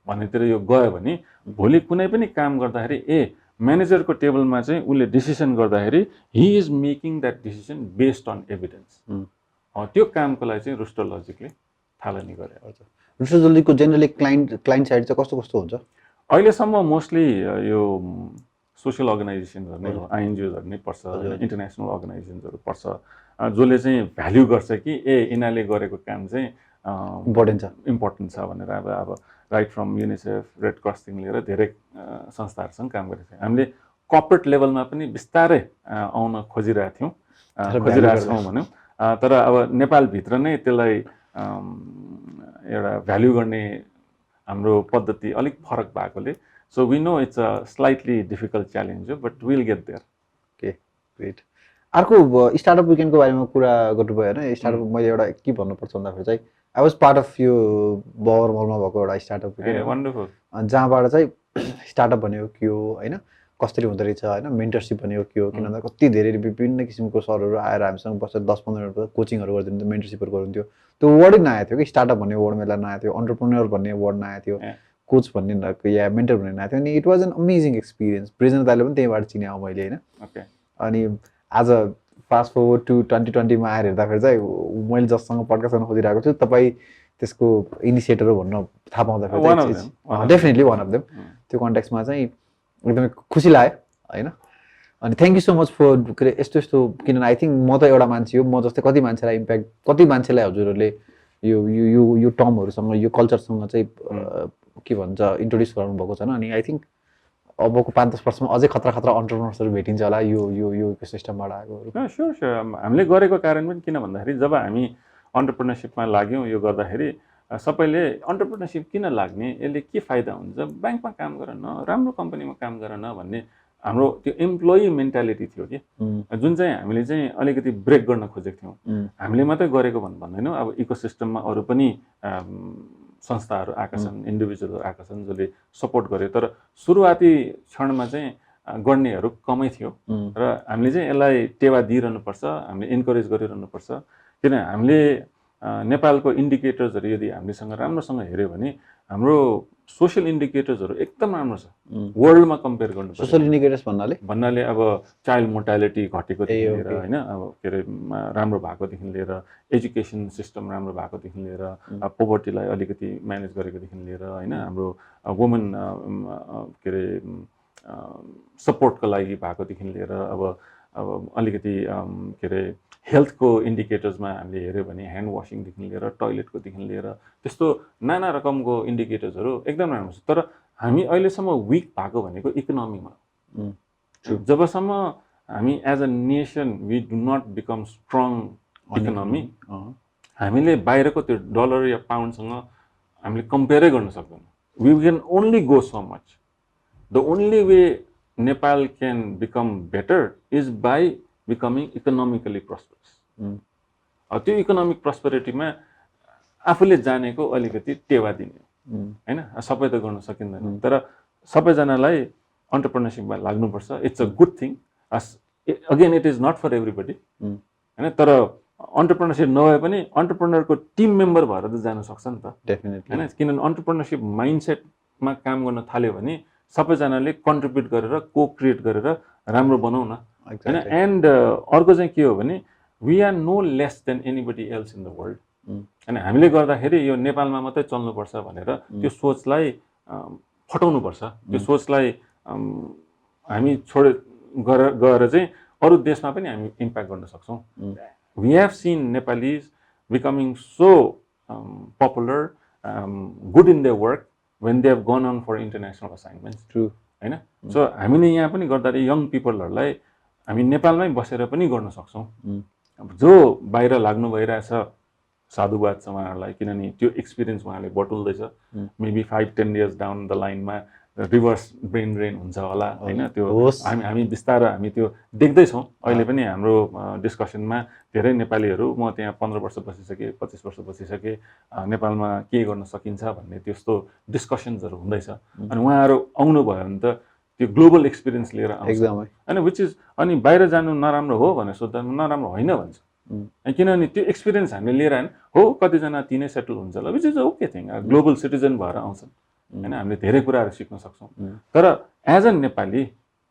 भन्नेतिर यो गयो भने भोलि कुनै पनि काम गर्दाखेरि म्यानेजरको टेबलमा चाहिँ उले डिसिजन गर्दाखेरि he is making that decision based on evidence त्यो कामको लागि चाहिँ रुस्टर लजिकले थालनी गरे रुस्टर लजिकको जनरली क्लाइन्ट साइड चाहिँ कस्तो हुन्छ अहिले सम्म मोस्टली यो सोशल अर्गनाइजेसनहरु नै हो आइएनजिओहरु नै पर्छ इन्टरनेशनल अर्गनाइजेसनहरु पर्छ जसले चाहिँ भ्याल्यु गर्छ कि इनाले गरेको काम चाहिँ इम्पोर्टेन्ट छ भनेर अब राइट फ्रम युनिसेफ रेड क्रसदेखि लिएर धेरै संस्थाहरुसँग काम गरेको छ हामीले कर्पोरेट लेभलमा पनि बिस्तारै आउन खोजिरहेका छौं भनौं तर अब नेपाल भित्र नै त्यसलाई एउटा भ्याल्यु गर्ने हाम्रो पद्धति अलिक फरक भएकोले so we know it's a slightly difficult challenge but we'll get there okay great अर्को स्टार्टअप विकेन्डको बारेमा कुरा गर्नुभयो हैन स्टार्टअप मैले एउटा के भन्नु पर्छ भन्दाखेरि चाहिँ आई वाज पार्ट अफ यो बगर मलमा भएको एउटा स्टार्टअप विकेन्ड वन्डरफुल जहाँबाट चाहिँ स्टार्टअप भनेको के हो हैन कसरी हुँदै रहेछ हैन मेन्टरशिप भनेको के हो किनभने कति धेरै विभिन्न किसिमको सरहरु आएर हामीसँग बसेर 10-15 मिनेट कोचिङहरु गरिदिनुहुन्थ्यो मेन्टरशिपहरु गरिदिनुहुन्थ्यो त्यो वर्ड नै नआएको थियो कि स्टार्टअप भन्ने वर्ड मेला नआएको थियो एन्टरप्रेन्योर भन्ने वर्ड नआएको थियो कोच भन्ने या मेन्टर भन्ने आएको थियो अनि it was an amazing experience Brijendra दाइले पनि त्यहीँबाट चिने मैले होइन ओके अनि आज फास्ट फरवर्ड टु 2020मा आएर हेर्दाखेरि चाहिँ मैले जससँग पडकास्ट गर्न खोजिरहेको छु तपाईँ त्यसको इनिसिएटर हो भन्न थाहा पाउँदाखेरि चाहिँ डेफिनेटली वान अफ देम त्यो कन्टेक्समा चाहिँ एकदमै खुसी लाग्यो होइन अनि thank you so much for के अरे यस्तो यस्तो किनभने आई थिङ्क म त एउटा मान्छे हो म जस्तै कति मान्छेलाई इम्प्याक्ट कति मान्छेलाई हजुरहरूले यो यो यो यो टर्महरूसँग यो कल्चरसँग चाहिँ के भन्छ इन्ट्रोड्युस गराउनु भएको छ अनि आई थिङ्क अबको 5-10 वर्षमा अझै खतरा खतरा अन्टरप्रेनर्सहरू भेटिन्छ होला यो इकोसिस्टमबाट आएकोहरू स्योर स्योर हामीले गरेको कारण पनि किन भन्दाखेरि जब हामी अन्टरप्रेनरसिपमा लाग्यौँ यो गर्दाखेरि सबैले अन्टरप्रेनरसिप किन लाग्ने यसले के फाइदा हुन्छ ब्याङ्कमा काम गर न राम्रो कम्पनीमा काम गर न भन्ने हाम्रो त्यो इम्प्लोइ मेन्टालिटी थियो कि जुन चाहिँ हामीले चाहिँ अलिकति ब्रेक गर्न खोजेको थियौँ हामीले मात्रै गरेको भन्दैनौँ अब इकोसिस्टममा अरू पनि संस्थाहरू आएका छन् इन्डिभिजुअलहरू आएका छन् जसले सपोर्ट गर्यो तर सुरुवाती क्षणमा चाहिँ गर्नेहरू कमै थियो र हामीले चाहिँ यसलाई टेवा दिइरहनुपर्छ हामीले इन्करेज गरिरहनुपर्छ किन हामीले नेपालको इन्डिकेटर्सहरू यदि हामीसँग राम्रोसँग हेऱ्यो भने हाम्रो सोसियल इन्डिकेटर्सहरू एकदम राम्रो छ वर्ल्डमा कम्पेयर गर्नुपर्छ सोसियल इन्डिकेटर्स भन्नाले अब चाइल्ड मोर्टालिटी घटेकोदेखि लिएर होइन अब के अरे राम्रो भएकोदेखि लिएर एजुकेसन सिस्टम राम्रो भएकोदेखि लिएर पोभर्टीलाई अलिकति म्यानेज गरेकोदेखि लिएर होइन हाम्रो वुमेन के अरे सपोर्टको लागि भएकोदेखि लिएर अब अलिकति के अरे हेल्थको इन्डिकेटर्समा हामीले हेऱ्यो भने ह्यान्ड वासिङदेखि लिएर टोयलेटकोदेखि लिएर त्यस्तो नाना रकमको इन्डिकेटर्सहरू एकदम राम्रो छ तर हामी अहिलेसम्म विक भएको भनेको इकोनोमीमा जबसम्म हामी as a nation we do not become strong economy हामीले बाहिरको त्यो डलर या पाउन्डसँग हामीले कम्पेयरै गर्न सक्दैन we can only go so much the only way Nepal can become better is by becoming economically prosperous त्यो इकोनोमिक प्रस्पेरिटीमा आफूले जानेको अलिकति टेवा दिने होइन सबै त गर्न सकिँदैन तर सबैजनालाई अन्टरप्रेनरसिपमा लाग्नुपर्छ it's a good thing again it is not for everybody होइन तर अन्टरप्रेनरसिप नभए पनि अन्टरप्रेनरको टिम मेम्बर भएर त जान सक्छ नि त डेफिनेटली होइन किनभने अन्टरप्रेनरसिप माइन्डसेटमा काम गर्न थाल्यो भने सबैजनाले कन्ट्रिब्युट गरेर को क्रिएट गरेर राम्रो बनाऊ न होइन एन्ड अर्को चाहिँ के हो भने we are no less than anybody else in the world होइन हामीले गर्दाखेरि यो नेपालमा मात्रै चल्नुपर्छ भनेर त्यो सोचलाई फटाउनुपर्छ त्यो सोचलाई हामी गएर चाहिँ अरू देशमा पनि हामी इम्प्याक्ट गर्न सक्छौँ we have seen Nepalese becoming so popular good in the work when they have gone on for international assignments true हैन सो हामीले यहाँ पनि गर्दाखेरि यङ पिपलहरूलाई हामी नेपालमै बसेर पनि गर्न सक्छौँ अब जो बाहिर लाग्नु भइरहेछ साधुवाद छ उहाँहरूलाई किनभने त्यो एक्सपिरियन्स उहाँले बटुल्दैछ मेबी 5-10 years डाउन द लाइनमा रिभर्स ब्रेन ड्रेन हुन्छ होला होइन त्यो हामी बिस्तारै हामी त्यो देख्दैछौँ अहिले पनि हाम्रो डिस्कसनमा धेरै नेपालीहरू म त्यहाँ 15 वर्ष बसिसकेँ 25 वर्ष बसिसकेँ नेपालमा के गर्न सकिन्छ भन्ने त्यस्तो डिस्कसन्सहरू हुँदैछ अनि उहाँहरू आउनुभयो भने त त्यो ग्लोबल एक्सपिरियन्स लिएर आउँछ होइन विच इज अनि बाहिर जानु नराम्रो हो भनेर सोध्दा नराम्रो होइन भन्छ किनभने त्यो एक्सपिरियन्स हामीले लिएर आएन हो कतिजना तिनै सेटल हुन्छ होला which is okay thing global citizen भएर आउँछन् होइन हामीले धेरै कुराहरू सिक्न सक्छौँ तर एज अ नेपाली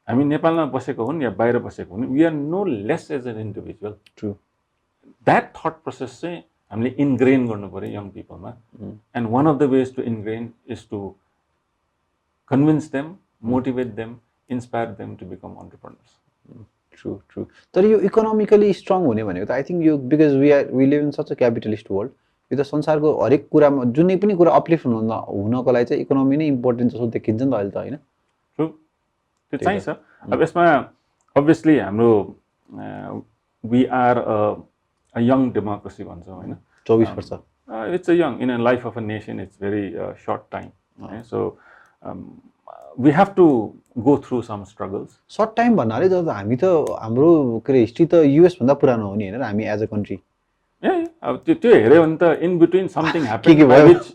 हामी नेपालमा बसेको हुन् या बाहिर बसेको हुन् we are no less as an individual true that thought process चाहिँ हामीले इन्ग्रेन गर्नु पऱ्यो यङ पिपलमा and one of the ways to ingrain is to convince them motivate them inspire them to become entrepreneurs true true तर यो इकोनोमिकली स्ट्रङ हुने भनेको त आई थिङ्क यो because we live in such a capitalist world यो त संसारको हरेक कुरामा जुनै पनि कुरा अप्लिफ्ट हुनको लागि चाहिँ इकोनोमी नै इम्पोर्टेन्ट जस्तो देखिन्छ नि त अहिले त होइन ट्रु त्यो चाहिन्छ अब यसमा अभियसली हाम्रो we are a young democracy भन्छौँ होइन 24 वर्ष it's a young in a life of a nation it's very short time so we have to go through some struggles short time भन्नाले जब हामी त हाम्रो के अरे हिस्ट्री त युएस भन्दा पुरानो हो नि होइन हामी एज अ कन्ट्री अब त्यो हेऱ्यो भने त in between something happen which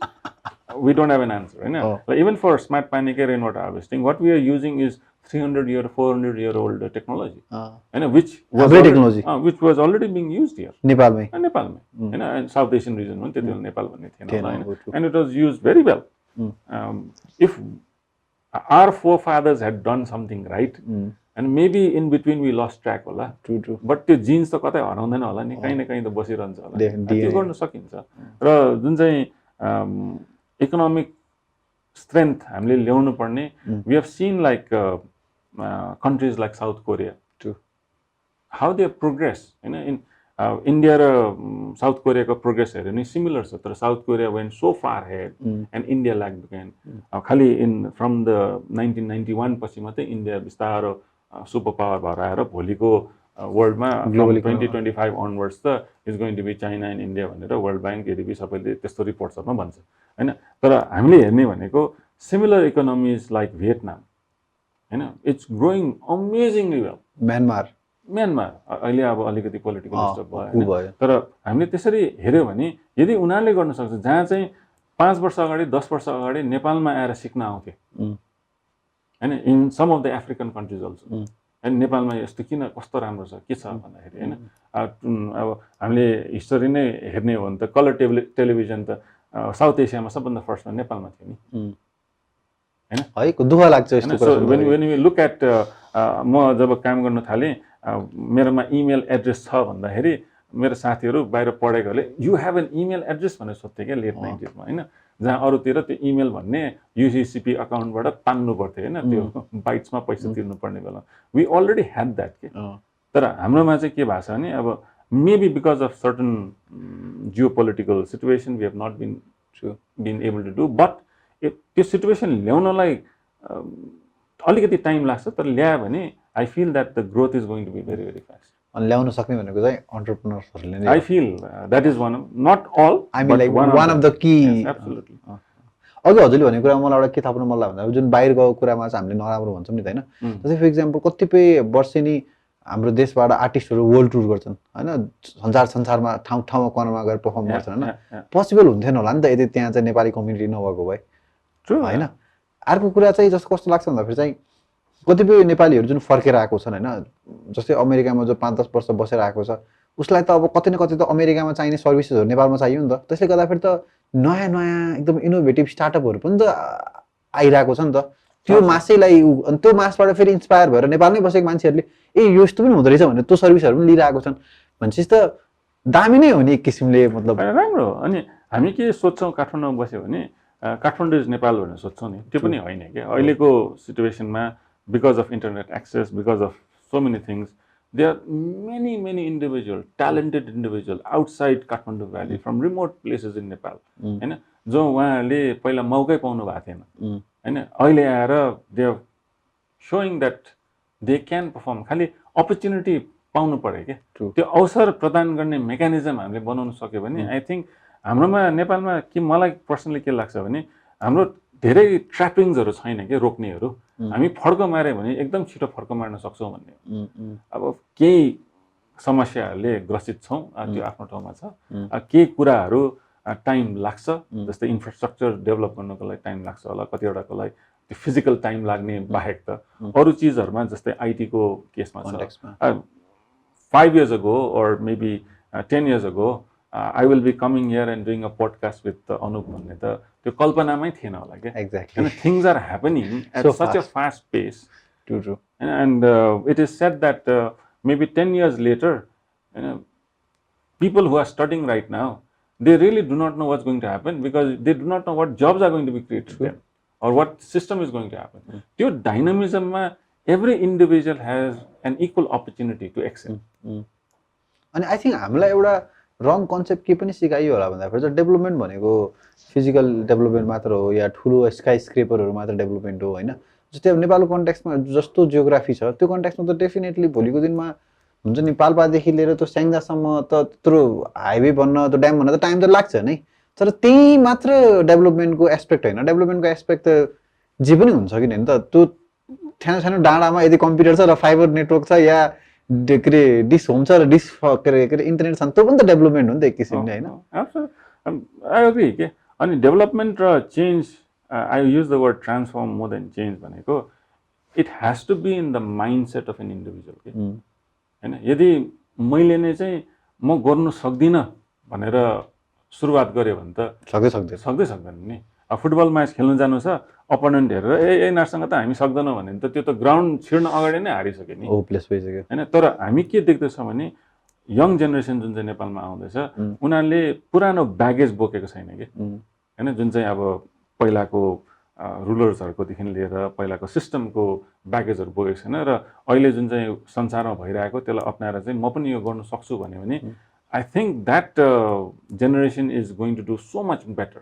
we don't have an answer होइन even for SmartPaani rain water harvesting what we are using is 300 year 400 year old technology होइन which was already being used here नेपालमै होइन साउथ एसियन रिजन हो त्यति बेला नेपाल भन्ने थिएन होइन and it was used very well if our forefathers had done something right and maybe in between we lost track होला true but त्यो जिन्स त कतै हराउँदैन होला नि कहीँ न कहीँ त बसिरहन्छ होला त्यो गर्न सकिन्छ र जुन चाहिँ इकोनोमिक स्ट्रेन्थ हामीले ल्याउनु पर्ने we have seen like countries like South Korea how they progress in India र South Korea को progress हेर्यो नि similar छ तर South Korea went so far ahead and India lagged behind खाली from the 1991 पछि मात्रै India बिस्तारो सुपर पावर भएर आएर भोलिको वर्ल्डमा 2025 onwards त is going to be China and India भनेर वर्ल्ड ब्याङ्क एडिबी सबैले त्यस्तो रिपोर्ट्सहरुमा भन्छ हैन तर हामीले हेर्ने भनेको सिमिलर इकोनोमिज लाइक भियतनाम हैन it's growing amazingly well Myanmar अहिले अब अलिकति पोलिटिकल डिस्टर्ब भयो तर हामीले त्यसरी हेर्यो भने यदि उनीहरूले गर्न सक्छ जहाँ चाहिँ 5 वर्ष अगाडि 10 वर्ष अगाडि नेपालमा आएर सिक्न आउँथे हैन in some of the African countries also हैन नेपालमा यस्तो किन कस्तो राम्रो छ के छ भन्दाखेरि हैन अब हामीले हिस्ट्री नै हेर्ने हो भने त कलर टेलिभिजन त साउथ एसियामा सबभन्दा फर्स्टमा नेपालमा थियो नि हैन है दुःख लाग्छ यस्तो कुरा when we look at म जब काम गर्न थाले मेरोमा इमेल एड्रेस छ भन्दाखेरि मेरो साथीहरु बाहिर पढेकोले you have an email address भनेर सोध्थे के लेट 90s मा हैन जहाँ अरूतिर त्यो इमेल भन्ने युसीसीपी अकाउन्टबाट तान्नु पर्थ्यो हैन त्यो बाइट्समा पैसा तिर्नु पर्ने बेला वी अलरेडी ह्याड दैट के तर हाम्रोमा चाहिँ के भएको छ भने अब maybe because of certain geopolitical situation we have not been able to do but त्यो सिचुएसन ल्याउनलाई अलिकति टाइम लाग्छ तर ल्यायो भने I feel that the growth is going to be very very fast. अनि ल्याउन सक्ने भनेको चाहिँ एन्टरप्रेन्योर्सहरुले नै I feel that is one of not all I mean like one of the key absolutely. अघि हजुरले भनेको कुरा मलाई एउटा के थाहा पाउन मन लाग्यो भन्दा जुन बाहिर गएको कुरामा चाहिँ हामीले नराम्रो भन्छौँ नि त हैन जस्तै फर एक्जाम्पल कतिपय वर्ष नि हाम्रो देशबाट आर्टिस्टहरु वर्ल्ड टुर गर्छन् हैन संसारमा ठाउँमा कोनामा गएर परफर्म गर्छन् हैन पोसिबल हुन्थेन होला नि त यदि त्यहाँ चाहिँ नेपाली कम्युनिटी नभएको भए ट्रु हैन अर्को कुरा चाहिँ जस्तो कस्तो लाग्छ भन्दा फेरि चाहिँ कतिपय नेपालीहरु जुन फर्केर आएको छन् हैन जस्तै अमेरिकामा जो 5-10 वर्ष बसेर आएको छ उसलाई त अब कतै न कतै त अमेरिकामा चाहिने सर्भिसेसहरु नेपालमा चाहियो नि त त्यसले गर्दा फेरि त नयाँ एकदम इनोभेटिभ स्टार्टअपहरु पनि त आइराको छ नि त त्यो मासैलाई अनि त्यो मासबाट फेरि इन्स्पायर भएर नेपालमै बसेको मान्छेहरुले ए यो यस्तो पनि हुँदै रहेछ भने त्यो सर्भिसहरु पनि लिइराको छन् भनेपछि त दामी नै हो नि एक किसिमले मतलब राम्रो अनि हामी के सोच्छौं काठमाडौँमा बस्यो भने काठमाडौँ इज नेपाल भनेर सोच्छौं नि त्यो पनि होइन के अहिलेको सिचुएसनमा because of internet access because of so many things there are many individual talented individual outside Kathmandu Valley from remote places in Nepal हैन जो उहाँले पहिला मौकै पाउनु भएको थिएन हैन अहिले आएर they are showing that they can perform खाली अपर्च्युनिटी पाउनु पर्यो के त्यो अवसर प्रदान गर्ने मेकानिजम हामीले बनाउन सक्यो भने आई थिंक हाम्रोमा नेपालमा के मलाई पर्सनली के लाग्छ भने हाम्रो धेरै ट्र्यापिङ्सहरु छैन के रोक्नेहरु हामी फड्को मार्यो भने एकदम छिटो फड्को मार्न सक्छौं भन्ने अब केही समस्याहरुले ग्रसित छौं त्यो आफ्नो ठाउँमा छ केही कुराहरु टाइम लाग्छ जस्तै इन्फ्रास्ट्रक्चर डेभलप गर्नको लागि टाइम लाग्छ होला कतिवटाको लागि त्यो फिजिकल टाइम लाग्ने बाहेक त अरु चीजहरुमा जस्तै आईटी को केसमा छ 5 years ago or maybe 10 years ago I will be coming here and doing a podcast with Anup भन्ने त त्यो कल्पनामै थिएन होला के exactly and things are happening at so such fast. a fast pace true and it is said that maybe 10 years later people who are studying right now they really do not know what's going to happen because they do not know what jobs are going to be created then or what system is going to happen त्यो dynamism ma every individual has an equal opportunity to excel अनि आई थिंक हामीलाई एउटा रङ कन्सेप्ट के पनि सिकाइयो होला भन्दा फेरि डेभलपमेन्ट भनेको फिजिकल डेभलपमेन्ट मात्र हो या ठुलो स्काई स्क्रेपरहरु मात्र डेभलपमेन्ट हो हैन जस्तै अब नेपालको कन्टेक्स्टमा जस्तो जियोग्राफी छ त्यो कन्टेक्स्टमा त डेफिनेटली भोलिको दिनमा हुन्छ नि पाल्पादेखि लिएर त्यो स्याङ्जासम्म त त्यत्रो हाइवे बन्न त्यो ड्याम बन्न त टाइम त लाग्छ नै तर त्यही मात्र डेभलपमेन्टको एस्पेक्ट हैन डेभलपमेन्टको एस्पेक्ट त जे पनि हुन्छ कि हैन त त्यो सानो डाँडामा यदि कम्प्युटर छ र फाइबर नेटवर्क छ या डिस होम छ र डिस इन्टरनेट छ त्यो पनि त डेभलपमेन्ट हो नि त एक किसिमले हैन आई एग्री के अनि डेभलपमेन्ट र change I use the word transform more than change भनेको it has to be in the mindset of an individual के हैन यदि मैले नै चाहिँ म गर्न सक्दिन भनेर सुरुवात गरे भने त सक्दैन नि फुटबल म्याच खेल्न जानु छ अपोनेन्ट हेरेर यिनीहरूसँग त हामी सक्दैनौँ भने त त्यो त ग्राउन्ड छिर्न अगाडि नै हारिसक्यो नि होपलेस भइसक्यो हैन तर हामी के देख्दैछौँ भने यङ जेनेरेसन जुन चाहिँ नेपालमा आउँदैछ उनीहरूले पुरानो ब्यागेज बोकेको छैन कि हैन जुन चाहिँ अब पहिलाको रुलर्सहरूकोदेखि लिएर पहिलाको सिस्टमको ब्यागेजहरू बोकेको छैन र अहिले जुन चाहिँ संसारमा भइरहेको त्यसलाई अप्नाएर चाहिँ म पनि यो गर्न सक्छु भन्यो भने I think that generation is going to do so much better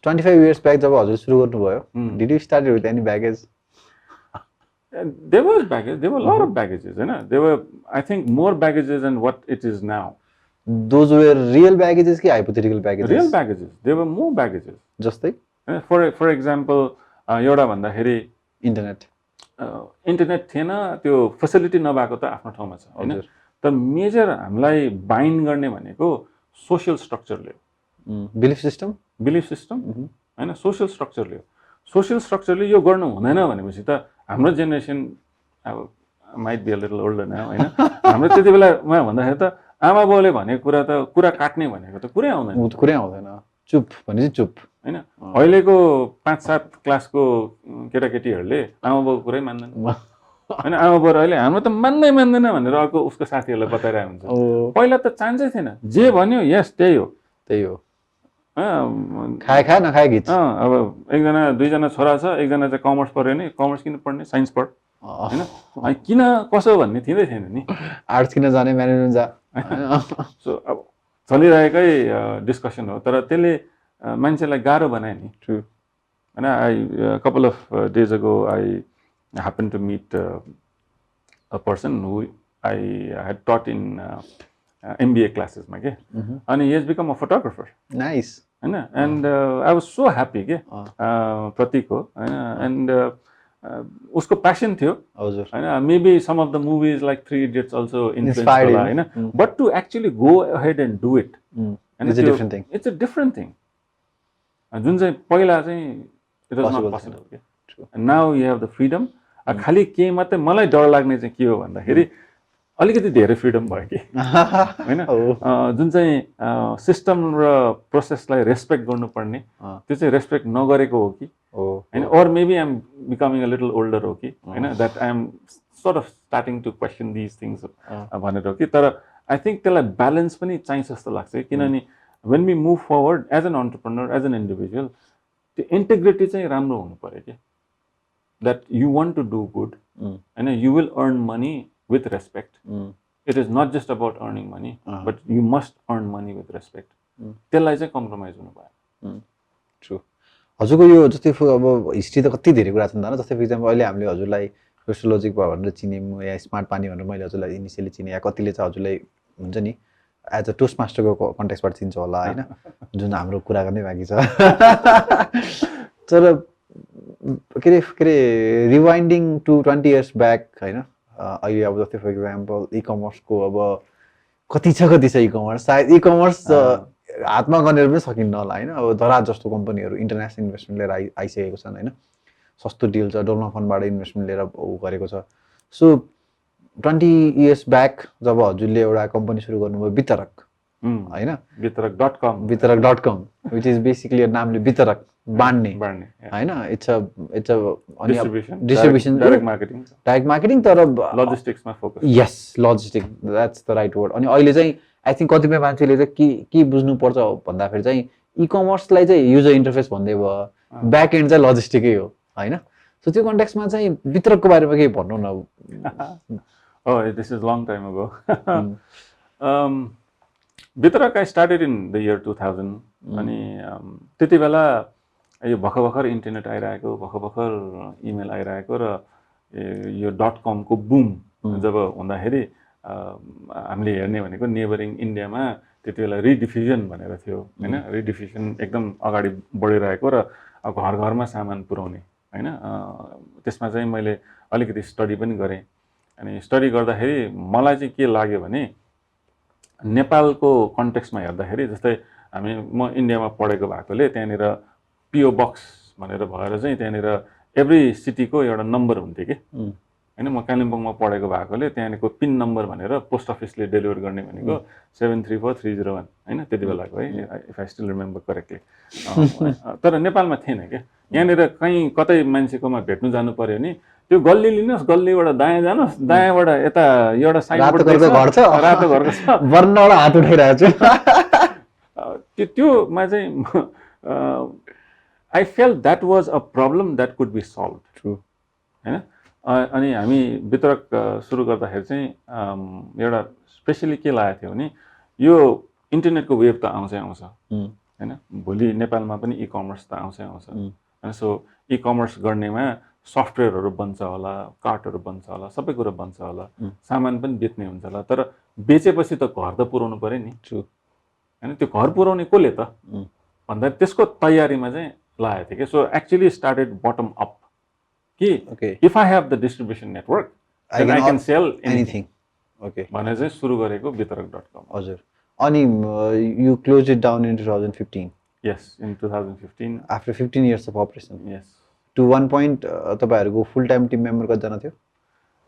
25 years back जब हजुर सुरु गर्नुभयो did you start with any baggage there was baggage, there were a lot of baggages, there were, I think, more baggages than what it is now. Those were real baggages कि hypothetical baggages? Real baggages, there were more baggages. जस्तै? For example, एउटा भन्दाखेरि इन्टरनेट थिएन त्यो फेसिलिटी नभएको त आफ्नो ठाउँमा छ हैन तर मेजर हामीलाई बाइन्ड गर्ने भनेको सोशल स्ट्रक्चरले बिलिफ सिस्टम हैन सोशल स्ट्रक्चरले यो गर्नु हुँदैन भनेपछि त हाम्रो जेनेरेसन अब might be a little older now हैन हाम्रो त्यति बेलामा भन्दाखेरि त आमा बाउले भनेको कुरा काट्ने भनेको त कुरै आउँदैन चुप भनेपछि चुप हैन अहिलेको 5-7 क्लासको केटाकेटीहरूले आमा बाउको कुरै मान्दैन हैन आमा बाउ अहिले हाम्रो त मान्दैन भनेर अर्को उसको साथीहरूलाई बताइरहेको हुन्छ पहिला त चान्सै थिएन जे भन्यो यस त्यही हो खाए नखाए गीत अब एकजना दुईजना छोरा छ एकजना चाहिँ कमर्स पढ्यो नि कमर्स किन पढ्ने साइन्स पढ हैन किन कसो भन्ने थिएन नि आर्ट्स किन जाने म्यानेजमेन्ट जा सो अब चलिरहेकै डिस्कसन हो तर त्यसले मान्छेलाई गाह्रो बनायो नि ट्रु हैन I couple of days ago I happen to meet a person who I had taught in MBA क्लासेसमा के अनि he has become a photographer nice हैन and I was so happy के प्रतीक हो हैन एन्ड उसको प्यासन थियो हजुर हैन maybe some of the movies like 3 idiots also influence होला हैन but to actually go ahead and do it it's a different thing जुन चाहिँ पहिला चाहिँ इट वाज नट पोसिबल के now you have the freedom खालि के मात्रै मलाई डर लाग्ने चाहिँ के हो भन्दाखेरि अलिकति धेरै फ्रिडम भयो कि हैन जुन चाहिँ सिस्टम र प्रोसेसलाई रेस्पेक्ट गर्नुपर्ने त्यो चाहिँ रेस्पेक्ट नगरेको हो कि हैन or maybe I am becoming a little older हो कि हैन द्याट आई एम सort of starting to question these things भनेर हो कि तर आई थिङ्क त्यसलाई ब्यालेन्स पनि चाहिन्छ जस्तो लाग्छ किनभने when we move forward as an entrepreneur as an individual त्यो इन्टिग्रिटी चाहिँ राम्रो हुनु पर्यो कि that you want to do good and you will earn money with respect. It is not just about earning money, but you must earn money with respect. त्यसलाई चाहिँ कम्प्रोमाइज हुनु भयो ट्रु हजुरको यो जस्तै अब हिस्ट्री त कति धेरै कुरा छ नि त जस्तै फर इक्जाम्पल अहिले हामीले हजुरलाई रोस्टर लोजिक भनेर चिन्यौँ या स्मार्ट पानी भनेर मैले हजुरलाई इनिसियली चिने या कतिले चाहिँ हजुरलाई हुन्छ नि एज अ टोस्टमास्टरको कन्टेक्स्टबाट चिन्छ होला हैन जुन हाम्रो कुरा गर्नै बाँकी छ तर के अरे रिवाइन्डिङ टु 20 years ब्याक हैन अहिले अब जस्तै फर इक्जाम्पल इ कमर्सको अब कति छ इ कमर्स सायद इ कमर्स हातमा गनेर पनि सकिन्न होला हैन अब दराज जस्तो कम्पनीहरू इन्टरनेसनल इन्भेस्टमेन्ट लिएर आइसकेको छन् हैन सस्तो डिल छ डोलमा फन्डबाट इन्भेस्टमेन्ट लिएर गरेको छ सो 20 years ब्याक जब हजुरले एउटा कम्पनी सुरु गर्नुभयो bitarak हैन bitarak.com which is basically नामले bitarak बाँड्ने हैन it's a distribution direct marketing तर लजिस्टिक्समा focus yes logistic that's the right word अनि अहिले चाहिँ आई थिङ्क कतिपय मान्छेले चाहिँ के बुझ्नुपर्छ भन्दाखेरि चाहिँ इ कमर्सलाई चाहिँ युजर इन्टरफेस भन्दै भयो ब्याक एन्ड चाहिँ लजिस्टिकै हो हैन सो त्यो कन्टेक्स्टमा चाहिँ भित्रको बारेमा केही भन्नु न Oh, this is long time ago. Bitarak I started in the year 2000. अनि त्यति बेला यो भर्खर इन्टरनेट आइरहेको भर्खर इमेल आइरहेको र यो .com को बुम जब हुँदाखेरि हामीले हेर्ने भनेको नेबरिङ इन्डियामा त्यति बेला रिडिफ्युजन भनेर थियो हैन रिडिफ्युजन एकदम अगाडि बढिरहेको र घर घरमा सामान पुर्याउने हैन त्यसमा चाहिँ मैले अलिकति स्टडी पनि गरेँ अनि स्टडी गर्दाखेरि मलाई चाहिँ के लाग्यो भने नेपालको कन्टेक्स्टमा हेर्दाखेरि जस्तै म इन्डियामा पढेको भएकोले त्यहाँनिर पिओ बक्स भनेर भएर चाहिँ त्यहाँनिर एभ्री सिटीको एउटा नम्बर हुन्थ्यो कि हैन म कालिम्पोङमा पढेको भएकोले त्यहाँको पिन नम्बर भनेर पोस्ट अफिसले डेलिभर गर्ने भनेको 734301 हैन त्यति बेलाको है if I still remember correctly तर नेपालमा थिएन के यहाँनिर कहीँ कतै मान्छेकोमा भेट्नु जानु पर्यो नि त्यो गल्ली लिनुहोस् गल्लीबाट दायाँ जानुहोस् दायाँबाट यता एउटा साइनबोर्ड देख्छ रातो घरको छ वर्णबाट हात उठाइरहेको छु त्योमा चाहिँ I felt that was a problem that could be solve through हैन अनि हामी वितरक सुरु गर्दाखेरि चाहिँ एउटा स्पेसली के लागेको थियो भने यो इन्टरनेटको वेब त आउँछै आउँछ हैन भोलि नेपालमा पनि इ कमर्स त आउँछै आउँछ हैन सो इ कमर्स गर्नेमा सफ्टवेयरहरू बन्छ होला कार्टहरू बन्छ होला सबै कुरा बन्छ होला सामान पनि बेच्ने हुन्छ होला तर बेचेपछि त घर त पुर्याउनु पर्यो नि ट्रु हैन त्यो घर पुर्याउने कसले त भन्दा त्यसको तयारीमा चाहिँ लागेको थियो कि so actually started bottom up कि if I have the distribution network then I can sell anything. Okay. भने चाहिँ सुरु गरेको bitarak.com. हजुर अनि you closed it down in 2015. Yes, in 2015. After 15 years of operation. Yes. To one point तपाईहरुको फुल टाइम टिम मेम्बर कति जना थियो?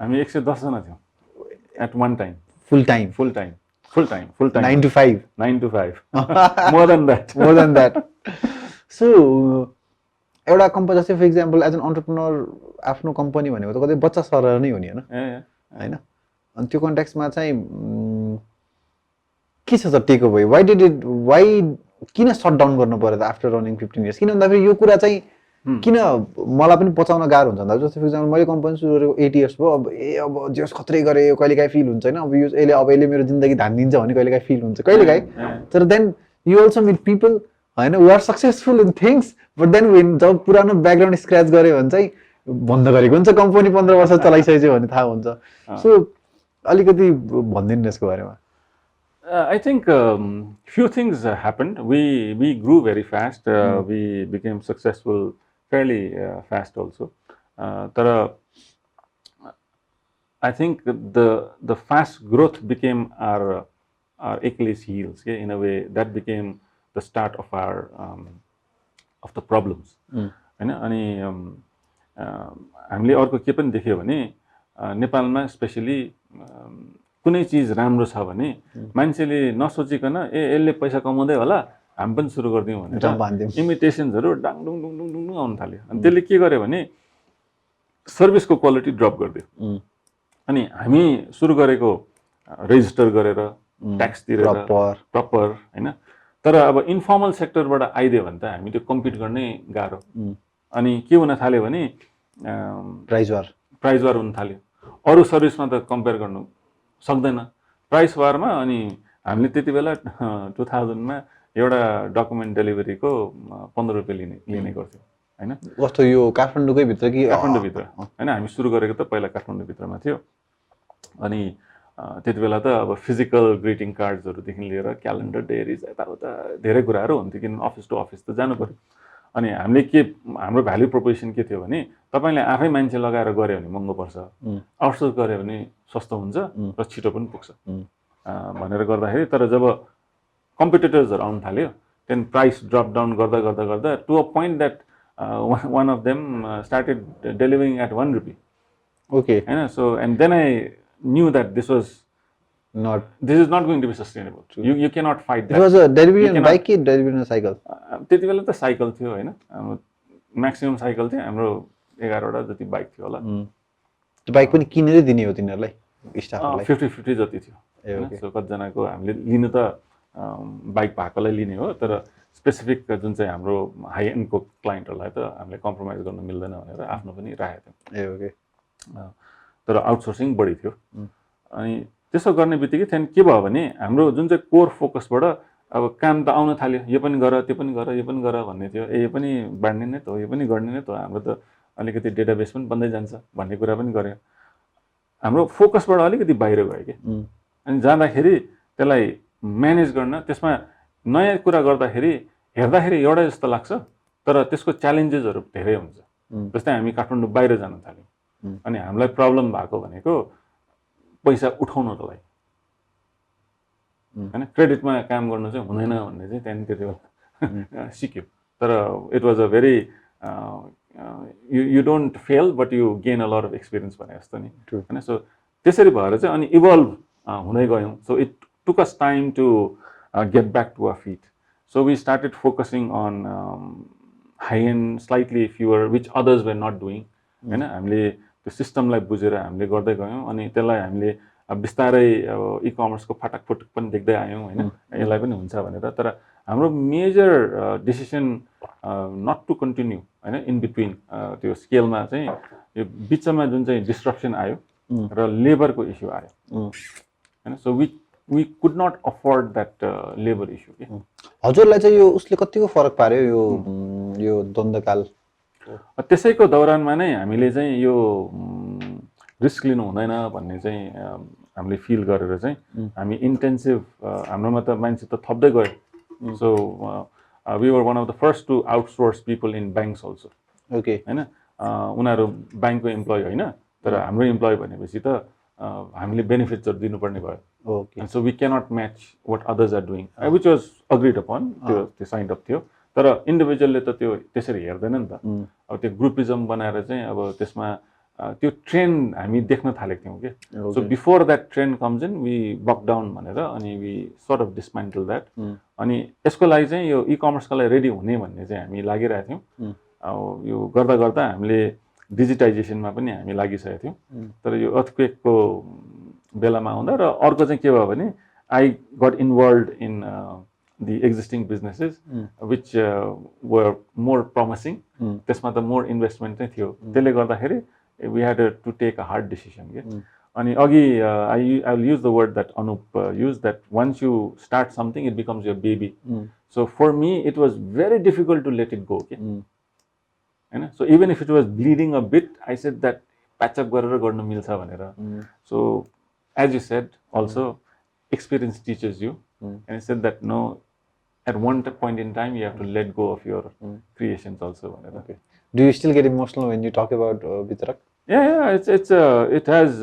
हामी 110 जना थियौ at one time. Full time. 9 to 5. 9 to 5. More than that. So एउटा कम्पनी जस्तै for example as an entrepreneur आफ्नो कम्पनी भनेको त कतै बच्चा सरह नै हो नि हैन अनि त्यो कन्टेक्स्टमा चाहिँ के छ त टेक अवे वाइ किन सट डाउन गर्नु पर्यो त आफ्टर रनिङ 15 इयर्स किन भन्दाखेरि यो कुरा चाहिँ किन मलाई पनि पचाउन गाह्रो हुन्छ भन्दा जस्तै फर एक्जाम्पल मैले कम्पनी सुरु गरेको 8 इयर्स भयो अब जस खत्रै गरे यो कहिलेकाहीँ फिल हुन्छ हैन अब यसले मेरो जिन्दगी धान्दिन्छ भने कहिलेकाहीँ फिल हुन्छ कहिलेकाहीँ तर then you also meet people हैन we are successful in things but then when जब पुरानो ब्याकग्राउन्ड स्क्रैच गरे भने चाहिँ बन्द गरेको हुन्छ कम्पनी 15 वर्ष चलाइसकेछ भने थाहा हुन्छ सो अलिकति भन्दिनु यसको बारेमा I think few things happened. We grew very fast. We became successful fairly fast also. I think the fast growth became our Achilles heels. Okay? In a way, that became the start of our of the problems. हैन अनि हामीले अर्को के पनि देख्यो भने नेपालमा स्पेशली कुनै चीज राम्रो छ भने मान्छेले नसोचिकन यसले पैसा कमाउँदै होला हामी पनि सुरु गर्दियौँ भनेर इमिटेसन्सहरु डाङडुङ आउन थाल्यो अनि त्यसले के गर्यो भने सर्भिसको क्वालिटी ड्रप गर्दियो अनि हामी सुरु गरेको रेजिस्टर गरेर ट्याक्स तिरेर प्रपर हैन तर अब इन्फर्मल सेक्टरबाट आइदियो भने त हामी त्यो कम्पिट गर्ने गाह्रो अनि के हुन थाल्यो भने प्राइस वार हुन थाल्यो अरु सर्भिसमा त कम्पेयर गर्नु सक्दैन प्राइस वारमा अनि हामीले त्यति बेला 2000 मा एउटा डकुमेन्ट डेलिभरीको 15 रुपैयाँ लिने गर्थ्यौ हैन कस्तो यो काठमाडौँकै भित्र कि काठमाडौँ भित्र हैन हामी सुरु गरेको त पहिला काठमाडौँ भित्रमा थियो अनि त्यति बेला त अब फिजिकल ग्रिटिङ कार्ड्सहरु देखि लिएर क्यालेन्डर डायरीज यताउता धेरै कुराहरु हुन्थ्यो किन अफिस टु अफिस त जानु पर्यो अनि हामीले हाम्रो भ्यालु प्रोपोजिसन के थियो भने तपाईले आफै मान्छे लगाएर गरे भने महँगो पर्छ आउटसोर्स गरे भने सस्तो हुन्छ र छिटो पनि पुग्छ भनेर गर्दाखेरि तर जब कम्पिटिटर्सहरु आउन थाल्यो देन प्राइस ड्रप डाउन गर्दा to a point that one of them started delivering at 1 rupee. Okay. And so and then I knew that this is not going to be sustainable. You cannot fight that. It was a delivery on bike, delivery on cycle. त्यति बेला त साइकल थियो हैन हाम्रो म्याक्सिमम साइकल थियो हाम्रो 11 वटा जति बाइक थियो होला त्यो बाइक पनि किनेरै दिने हो तिनीहरुलाई स्टाफहरुलाई 50-50 जति थियो सो कति जनाको हामीले लिनु त बाइक भएकोलाई लिने हो तर स्पेसिफिक जुन चाहिँ हाम्रो हाई एन्डको क्लाइन्टहरुलाई त हामीले कम्प्रोमाइज गर्न मिल्दैन भनेर आफ्नो पनि राखेको थियो ओके तर आउटसोर्सिङ बढी थियो अनि त्यसो गर्ने बित्तिकै त्यहाँ के भयो भने हाम्रो जुन चाहिँ कोर फोकसबाट अब काम त आउन थाल्यो यो पनि गर त्यो पनि गर यो पनि गर भन्ने थियो यो पनि बाड्ने नै त हो यो पनि गर्ने नै त हो हाम्रो त अलिकति डेटाबेस पनि बन्दै जान्छ भन्ने कुरा पनि गर्यो हाम्रो फोकसबाट अलिकति बाहिर गयो के अनि जाँदाखेरि त्यसलाई म्यानेज गर्न त्यसमा नयाँ कुरा गर्दाखेरि हेर्दाखेरि एउटा जस्तो लाग्छ तर त्यसको च्यालेन्जेसहरु धेरै हुन्छ जस्तै हामी काठमाडौँ बाहिर जान थाल्यौं अनि हामीलाई प्रब्लम भएको भनेको पैसा उठाउनलाई हैन क्रेडिटमा काम गर्न चाहिँ हुँदैन भन्ने चाहिँ त्यहाँ त्यति बेला सिक्यो तर it was a very you don't fail but you gain a lot of experience भने जस्तो नि True. हैन सो त्यसरी भएर चाहिँ अनि इभल्भ हुँदै गयौँ so it took us time to get back to our feet so we started focusing on high end slightly fewer which others were not doing हैन हामीले त्यो सिस्टमलाई बुझेर हामीले गर्दै गयौँ अनि त्यसलाई हामीले बिस्तारै ई-कमर्स को फाटक फुटक पनि देख्दै आयौँ हैन यसलाई पनि हुन्छ भनेर तर हाम्रो major decision not to continue हैन इन बिट्विन त्यो स्केलमा चाहिँ यो बिचमा जुन चाहिँ डिस्ट्रप्सन आयो र लेबरको इस्यु आयो हैन so we could not afford that labor issue के हजुरलाई चाहिँ यो उसले कतिको फरक पार्यो यो द्वन्द्वकाल त्यसैको दौरानमा नै हामीले चाहिँ यो रिस्क लिनु हुँदैन भन्ने चाहिँ हामीले फिल गरेर चाहिँ हामी इन्टेन्सिभ हाम्रोमा त मान्छे त थप्दै गयो so we were one of the first to outsource people in banks also okay हैन उनीहरु बैंकको एम्प्लोइ हैन तर हाम्रो एम्प्लोइ भनेपछि त हामीले बेनिफिट्सहरु दिनुपर्ने भयो okay so we cannot match what others are doing which was agreed upon त्यो साइन्ड अप थियो तर इन्डिभिजुअलले त त्यो त्यसरी हेर्दैन नि त अब त्यो ग्रुपिजम बनाएर चाहिँ अब त्यसमा त्यो ट्रेन्ड हामी देख्न थालेको थियौं के so before that trend comes in we buck down भनेर अनि we sort of dismantle that अनि यसको लागि चाहिँ यो ई-कमर्सको लागि रेडी हुने भन्ने चाहिँ हामी लागिरहेको थियौं अब यो गर्दा गर्दा हामीले डिजिटाइजेसनमा पनि हामी लागिसकेको थियौं तर यो अर्थक्वेकको बेलामा आउँदा र अर्को चाहिँ के भयो भने I got involved in the existing businesses which were more promising त्यसमा त more investment नै थियो त्यसले गर्दाखेरि we had to take a hard decision के अनि अघि I will use the word that Anup used that once you start something it becomes your baby so for me it was very difficult to let it go के हैन so even if it was bleeding a bit I said that patch up गरेर गर्न मिल्छ भनेर so as you said also experience teaches you and I said that no at one point in time you have to let go of your creations also okay. Do you still get emotional when you talk about bitarak? Yeah it has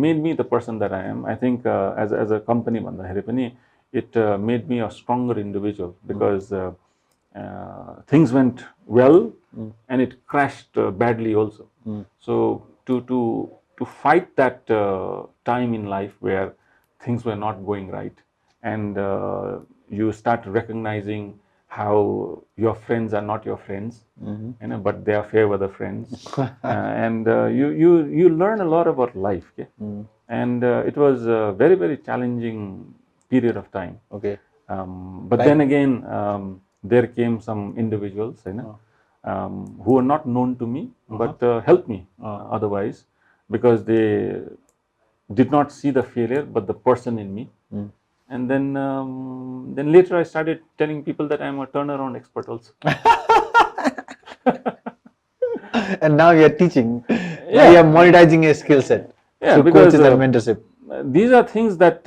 made me the person that I am I think as a company bhandahari pani it made me a stronger individual because things went well and it crashed badly also so to fight that time in life where things were not going right and you start recognizing how your friends are not your friends you know but they are fair weather friends and you learn a lot about life okay? And it was a very very challenging period of time okay but then again there came some individuals you know who were not known to me but helped me otherwise because they did not see the failure but the person in me and then later I started telling people that I'm a turnaround expert also. And now you're teaching. Yeah. You're monetizing your skill set. Yeah, so because coaches and mentorship. These are things that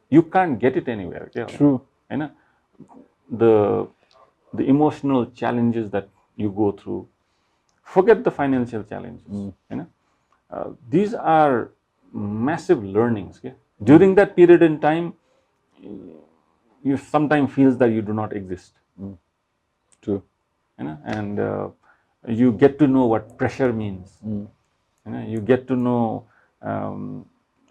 you can't get it anywhere. Yeah. True. You know, the emotional challenges that you go through. Forget the financial challenges. You know, these are massive learnings. Okay? During that period in time, you sometimes feels that you do not exist. True. You know, and you get to know what pressure means. You know, you get to know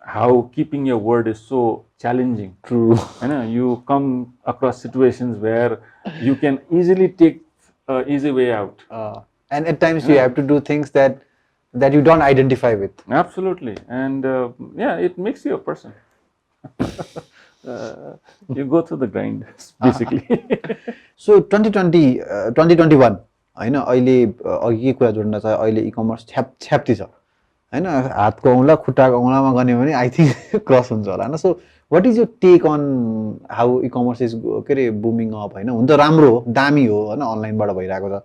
how keeping your word is so challenging. True. You know, you come across situations where you can easily take an easy way out. And at times you have to do things that you don't identify with. Absolutely, and yeah, it makes you a person. You go through the grind, basically. So 2021 हैन अहिले अघि कुरा जोड्न छ अहिले ई-कमर्स छ्याप्ती छ हैन हातको औँला खुट्टाको औँलामा गर्ने भने आई थिंक क्रस हुन्छ होला हैन so what is your take on how e-commerce is के रे बुमिङ अप हैन हुन्छ राम्रो हो दामी हो हैन अनलाइनबाट भइराको छ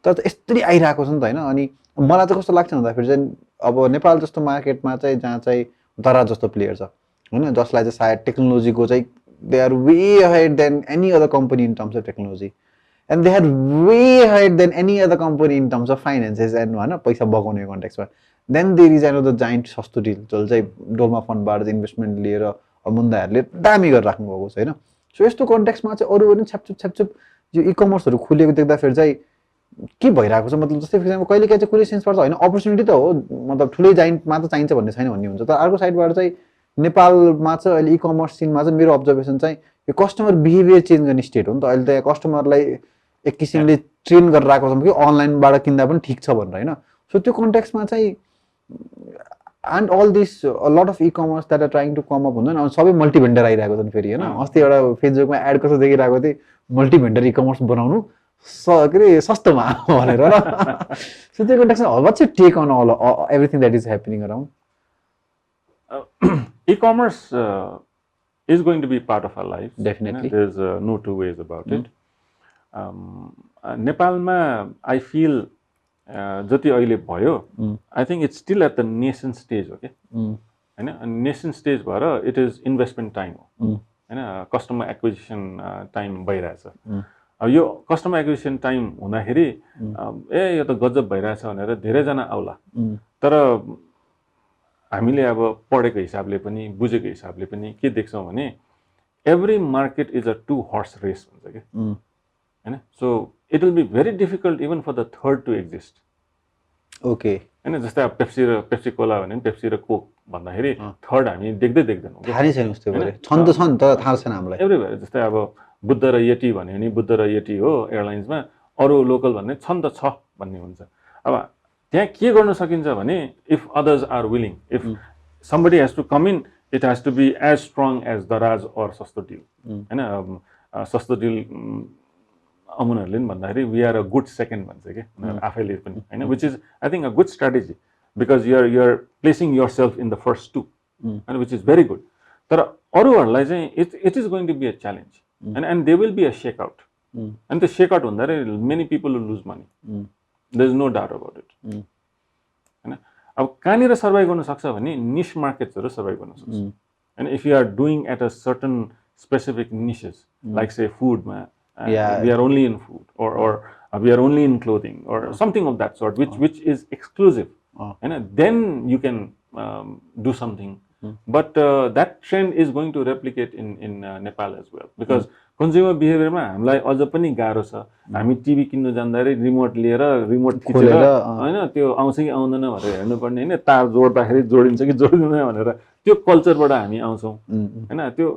तर यस्तरी आइराको छ नि त हैन अनि मलाई चाहिँ कस्तो लाग्छ भन्दा फेरि चाहिँ अब नेपाल जस्तो मार्केटमा चाहिँ जहाँ चाहिँ दरा जस्तो प्लेयर छ हैन जसलाई चाहिँ सायद टेक्नोलोजीको चाहिँ they are way ahead than any other company in terms of technology and they had way ahead than any other company in terms of finances and हैन पैसा बगाउने कन्टेक्स्टमा then there is another giant सस्तो डिल जल चाहिँ डोलमा फन्डबाट इन्भेस्टमेन्ट लिएर मुन्दाहरूले दामी गरेर राख्नु भएको छ हैन सो यस्तो कन्टेक्स्टमा चाहिँ अरु पनि छ्यापछुप यो ई-कमर्सहरु खुलेको देख्दा फेरि चाहिँ के भइरहेको छ मतलब जस्तै फर इक्जाम्पल कहिलेकाहीँ चाहिँ कुनै सेन्सबाट होइन अपर्च्युनिटी त हो मतलब ठुलै जाइन्ट मात्र चाहिन्छ भन्ने छैन भन्ने हुन्छ तर अर्को साइडबाट चाहिँ नेपालमा चाहिँ अहिले इकमर्स सिनमा चाहिँ मेरो अब्जर्भेसन चाहिँ यो कस्टमर बिहेभियर चेन्ज गर्ने स्टेट हो नि त अहिले त कस्टमरलाई एक किसिमले ट्रेन गरेर राखेको छ कि अनलाइनबाट किन्दा पनि ठिक छ भनेर होइन सो त्यो कन्टेक्स्टमा चाहिँ and all this lot of ecommerce that are trying to come up हुन्छ नि सबै मल्टिभेन्डर आइरहेको छ नि फेरि होइन अस्ति एउटा फेसबुकमा एड कस्तो देखिरहेको थिएँ मल्टिभेन्डर इकमर्स बनाउनु के अरे सस्तोमा भनेर सो त्यो कन्टेक्स्टमा what's your take on all everything that is happening around E-commerce is going to be part of our lives. Definitely. There's no two ways about it. Nepalma, I feel जति अहिले भयो I think it's still at the nascent stage, okay? हैन nascent stage भएर it is investment time हो हैन customer acquisition time भइरहेछ अब यो customer acquisition time हुँदाखेरि ए यो त गजब भइरहेछ भनेर धेरै जना आउला तर हामीले अब पढेको हिसाबले पनि बुझेको हिसाबले पनि के देख्छौं भने every market is a two horse race भन्छ के हैन so it will be very difficult even for the third to exist. Okay. हैन जस्तै अब पेप्सी कोला भने पेप्सी र कोक भन्दाखेरि थर्ड हामी देख्दैनौं के थाहै छैन उस्तो गरे छन् त छन् तर थाहा छैन हामीलाई एभ्रीवेयर जस्तै अब बुद्ध र यति भन्यो भने बुद्ध र यति हो एयरलाइन्समा अरु लोकल भन्ने छन् त छ भन्ने हुन्छ अब त्यहाँ के गर्न सकिन्छ भने if others are willing if somebody has to come in it has to be as strong as Daraz or सस्तो डिल हैन सस्तो डिल अमुनहरुले पनि भन्दाखेरि we are a good second भन्छ के आफैले पनि हैन which is I think a good strategy because you're placing yourself in the first two and which is very good तर अरुहरुलाई चाहिँ it is going to be a challenge and there will be a shakeout and the shakeout हुँदाखेरि many people will lose money there is no doubt about it हैन अब कहाँनिर सर्भाइभ गर्न सक्छ भने niche marketsहरु सर्भाइभ गर्न सक्छ and if you are doing at a certain specific niches like say food ma we are only in food or we are only in clothing or something of that sort which is exclusive and then you can do something but that trend is going to replicate in Nepal as well because consumer behavior मा हामीलाई अझ पनि गाह्रो छ हामी टिभी किन्न जाँदाखेरि रिमोट लिएर रिमोट खिचेर हैन त्यो आउँछ कि आउँदैन भनेर हेर्नु पर्ने हैन तार जोड्दाखेरि जोडिन्छ कि जोडिँदैन भनेर त्यो कल्चरबाट हामी आउँछौं हैन त्यो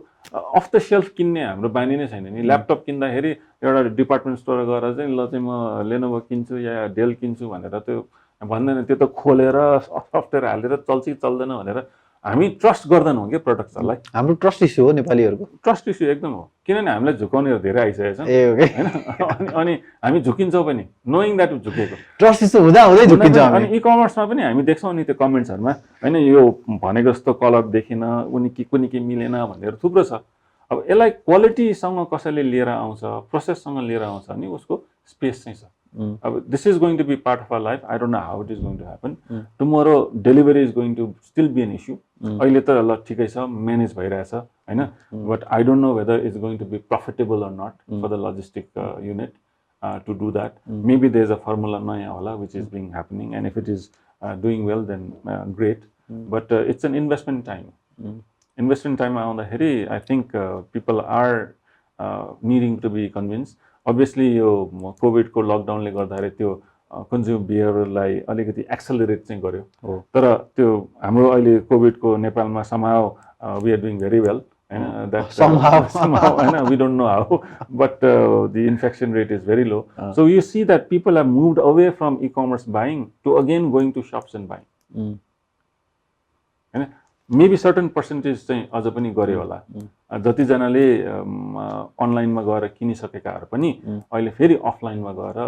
अफ द सेल्फ किन्ने हाम्रो बानी नै छैन नि ल्यापटप किन्दाखेरि एउटा डिपार्टमेन्ट स्टोर गएर चाहिँ ल चाहिँ म लेनोभो किन्छु या डेल किन्छु भनेर त्यो भन्दैन त्यो त खोलेर सफ्टवेयर हालेर चल्छ कि चल्दैन भनेर हामी ट्रस्ट गर्दैनौं के प्रोडक्ट्सहरुलाई हाम्रो ट्रस्ट इस्यु हो नेपालीहरुको ट्रस्ट इस्यु एकदम हो किनभने हामीलाई झुकाउनेहरु धेरै आइसकेको छ हैन अनि हामी झुकिन्छौं पनि नोइङ दैट झुकेको ट्रस्ट इस्यु हुँदा हुँदै झुकिन्छ अनि ई-कमर्समा पनि हामी देख्छौं नि त्यो कमेन्ट्सहरुमा हैन यो भनेको जस्तो कलर देखिन उनी के मिलेन भनेर थुप्रो छ अब यसलाई क्वालिटी सँग कसैले लिएर आउँछ प्रोसेस सँग लिएर आउँछ नि उसको स्पेस चाहिँ छ अब this is going to be part of our life I don't know how it is going to happen tomorrow delivery is going to still be an issue अहिले त ल ठिकै छ म्यानेज भइरहेछ हैन but I don't know whether it's going to be profitable or not for the logistic unit to do that maybe there's a formula naya wala which is being happening and if it is doing well then great but it's an investment time around the heri I think people are needing to be convinced obviously यो कोभिड को लकडाउनले गर्दाखेरि त्यो कन्ज्युमर बिहेभियरलाई अलिकति एक्सेलरेट चाहिँ गर्यो तर त्यो हाम्रो अहिले कोभिड को नेपालमा somehow we are doing very well and that somehow and we don't know how but the infection rate is very low so you see that people have moved away from e-commerce buying to again going to shops and buying and maybe certain percentage चाहिँ अझ पनि गर्यो होला जति जनाले अनलाइनमा गएर किनिसकेकाहरु पनि अहिले फेरि अफलाइनमा गएर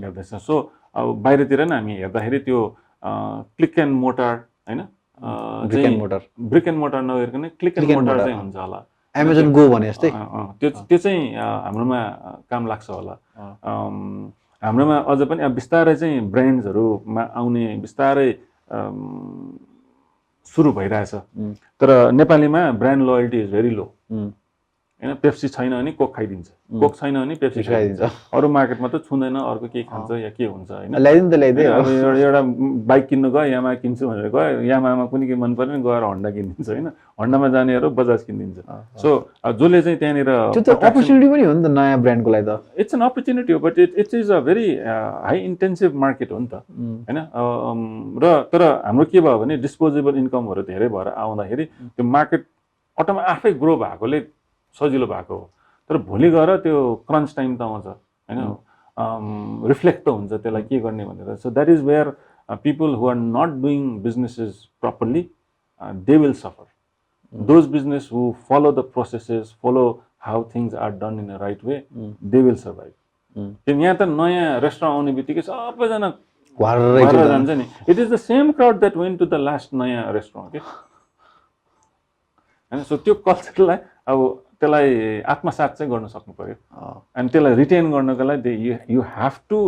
हेर्दैछ सो अब बाहिरतिर नि हामी हेर्दाखेरि त्यो क्लिक एन्ड मोटर हैन ब्रिक एन्ड मोटर नगरिकन क्लिक एन्ड मोटर चाहिँ हुन्छ होला अमेजन गो भने जस्तै त्यो चाहिँ हाम्रोमा काम लाग्छ होला हाम्रोमा अझ पनि अब बिस्तारै चाहिँ ब्रान्ड्सहरुमा आउने बिस्तारै सुरु भइरहेछ तर नेपालीमा ब्रान्ड लोयल्टी इज भेरी लो हैन पेप्सी छैन भने कोक खाइदिन्छ कोक छैन भने पेप्सी खाइदिन्छ अरु मार्केटमा त छुँदैन अर्को के खान्छ या के हुन्छ हैन ल्याइदिन त ल्याइदे अब एउटा बाइक किन्नु गयो यामा किन्छु भनेर गयो यामामा कुनै के मन पर्दैन गएर होन्डा किनिदिन्छ हैन होन्डामा जानेहरु बजाज किनिदिन्छ सो जसले चाहिँ त्यहाँनिर त्यो त अपर्च्युनिटी पनि हो नि त नयाँ ब्रान्डको लागि त इट्स एन अपर्च्युनिटी हो but it is a very high intensive market हो नि त हैन र तर हाम्रो के भयो भने डिस्पोजेबल इन्कमहरु धेरै भएर आउँदाखेरि त्यो मार्केट अटोमा आफै ग्रो भएकोले सजिलो भएको हो तर भोलि गएर त्यो क्रन्च टाइम त आउँछ हैन रिफ्लेक्ट त हुन्छ त्यसलाई के गर्ने भनेर so that is where people who are not doing businesses properly they will suffer those business who follow the processes follow how things are done in a right way they will survive then यहाँ त नयाँ रेस्टुरेन्ट आउने बित्तिकै सबैजना भरेर जान्छ नि it is the same crowd that went to the last नयाँ रेस्टुरेन्ट के हैन सो त्यो कल्चरलाई अब त्यसलाई आत्मसात चाहिँ गर्न सक्नु पर्यो अनि त्यसलाई रिटेन गर्नको लागि you have to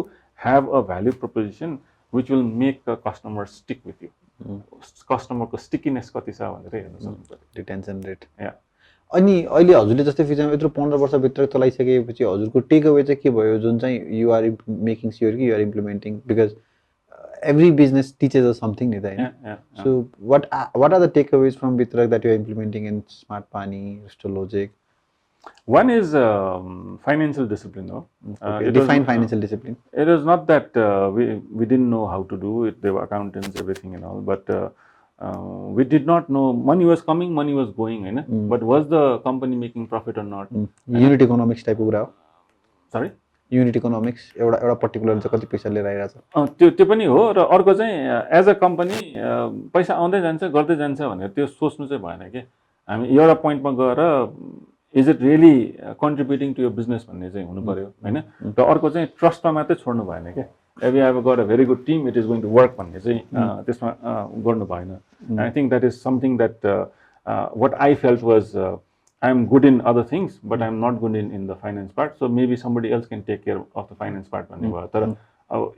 have a value proposition which will make the customer stick with you. Customer को stickiness कति छ भनेर हेर्न सक्नुपर्छ रिटेन्सन रेट या अनि अहिले हजुरले जस्तै फ्युचरमा यत्रो 15 वर्ष भित्र चलाइसकेपछि हजुरको टेक अवे चाहिँ के भयो जुन चाहिँ यु आर मेकिङ स्योर कि you are implementing because every business teaches us something ni right so what are the takeaways from bitarak that you are implementing in SmartPaani Rooster Logic one is financial discipline no define financial discipline it is not that we didn't know how to do it they were accountants everything and all but we did not know money was coming money was going right? But was the company making profit or not unit economics type कुरा हो sorry युनिट इकोनोमिक्स एउटा पर्टिकुलर चाहिँ कति पैसा लिएर आइरहेछ त्यो पनि हो र अर्को चाहिँ एज अ कम्पनी पैसा आउँदै जान्छ गर्दै जान्छ भनेर त्यो सोच्नु चाहिँ भएन के हामी एउटा पोइन्टमा गएर is it really contributing to your business भन्ने चाहिँ हुनु पर्यो हैन र अर्को चाहिँ ट्रस्टमा मात्रै छोड्नु भएन के if you have got a very good team it is going to work भन्ने चाहिँ त्यसमा गर्नु भएन I think that is something that what I felt was I'm good in other things but I'm not good in the finance part so maybe somebody else can take care of the finance part भन्ने भयो तर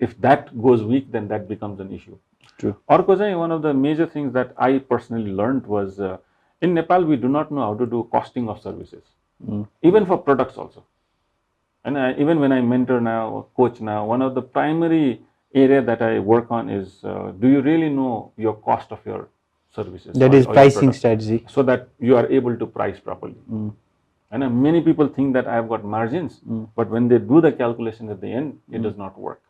if that goes weak then that becomes an issue true अर्को चाहिँ one of the major things that I personally learned was in Nepal we do not know how to do costing of services even for products also and even when I mentor now or coach now one of the primary area that I work on is do you really know your cost of your services that is pricing strategy so that you are able to price properly and many people think that I have got margins but when they do the calculation at the end it does not work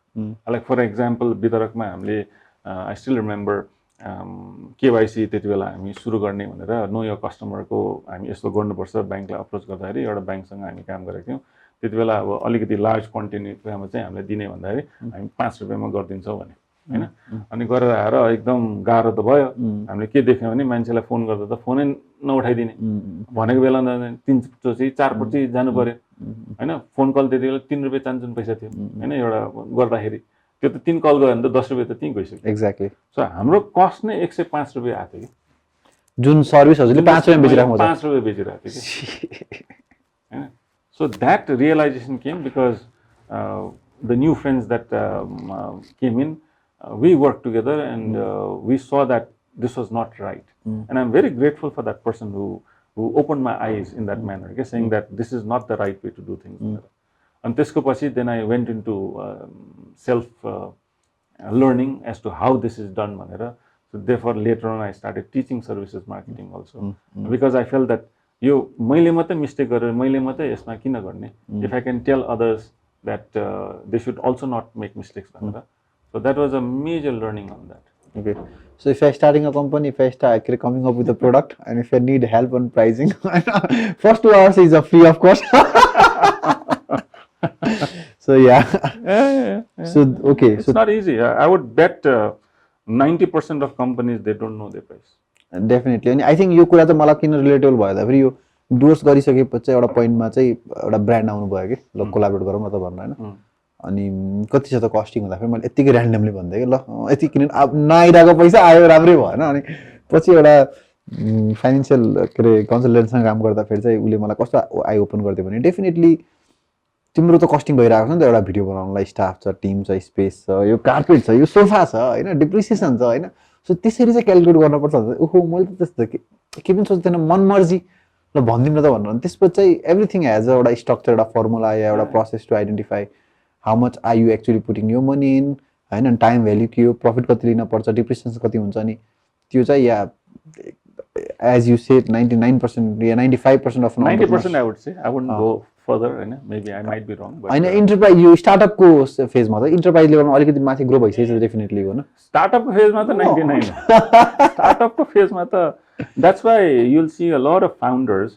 like for example bitarak ma hamle I still remember KYC त्यति बेला हामी सुरु गर्ने भनेर नो योर कस्टमर को हामी यस्तो गर्नुपर्छ बैंकलाई अप्रोच गर्दाखेरि एउटा बैंकसँग हामी काम गरेका थियौं त्यति बेला अब अलिकति लार्ज क्वान्टिटीमा चाहिँ हामीले दिने भन्दाखेरि हामी 5 रुपैयाँमा गरिदिन्छौँ भने हैन अनि गरेर आएर एकदम गाह्रो त भयो हामीले के देख्यौं भने मान्छेलाई फोन गर्दा त फोनै नउठाइदिने भनेको बेलामा 3 चोटि 4 चोटि जानु पर्यो हैन फोन कल त्यति बेला 3 रुपैयाँ चान्चुन पैसा थियो हैन एउटा गर्दाखेरि त्यो त 3 कल गयो भने त 10 रुपैयाँ त त्यही गइसक्यो एक्ज्याक्टली सो हाम्रो कस्ट नै 105 रुपैयाँ आथ्यो कि जुन सर्भिस हजुरले 5 रुपैयाँ बेचिराख्नु हुन्छ 5 रुपैयाँ बेचिराख्थ्यो कि हैन so that realization came because the new friends that came in we worked together and we saw that this was not right and I'm very grateful for that person who opened my eyes in that manner okay, saying that this is not the right way to do things and त्यसको पछि then I went into self learning as to how this is done भनेर so therefore later on I started teaching services marketing also because I felt that यो मैले मात्रै मिस्टेक गरेर मैले मात्रै यसमा किन गर्ने if I can tell others that they should also not make mistakes भनेर so that was a major learning on that okay so if I starting a company if I start coming up with a product and if I need help on pricing first 2 hours is a free of course so yeah. So okay it's not easy I would bet 90% of companies they don't know their price definitely अनि आई थिंक यो कुरा त मलाई किन रिलेटेबल भयो त फेरि यो डुवर्स गरिसकेपछि एउटा पोइन्टमा चाहिँ एउटा ब्रान्ड आउनु भयो कि ल कोलाबोरेट गरौँ न त भन्नु हैन अनि कति छ त कस्टिङ हुँदा फेरि मैले यतिकै र्यान्डमली भन्दै के ल यति किन नआइरहेको पैसा आयो राम्रै भएन अनि पछि एउटा फाइनान्शियल के रे कन्सल्टेन्टसँग काम गर्दा फेरि चाहिँ उले मलाई कस्तो आई ओपन गर्दियो भने डेफिनेटली तिम्रो त कस्टिङ भइरहेको छ नि त एउटा भिडियो बनाउनलाई स्टाफ छ टिम छ स्पेस छ यो कार्पेट छ यो सोफा छ हैन डिप्रिसिएसन छ हैन सो त्यसरी चाहिँ क्याल्कुलेट गर्नुपर्छ ओहो मैले त त्यस्तो के पनि सोच्दैन मनमर्जी ल भन्दिउँ न त भनेर त्यसपछि चाहिँ एभ्रिथिङ हेज एउटा स्ट्रक्चर एउटा फर्मुला या एउटा process to identify how much are you actually putting यो मनी इन होइन टाइम भ्याल्यु के हो प्रफिट कति लिन पर्छ डिप्रेसन कति हुन्छ नि त्यो चाहिँ या एज यु सेड 99% या 95% of 90% I would say. I wouldn't go further, maybe I might be wrong. But होइन इन्टरप्राइज यो स्टार्टअपको फेजमा त इन्टरप्राइज लेभलमा अलिकति माथि ग्रो भइसकेको छ डेफिनेटली हो न स्टार्टअपको फेजमा त 99 हो स्टार्टअपको फेजमा त that's why you'll see a lot of founders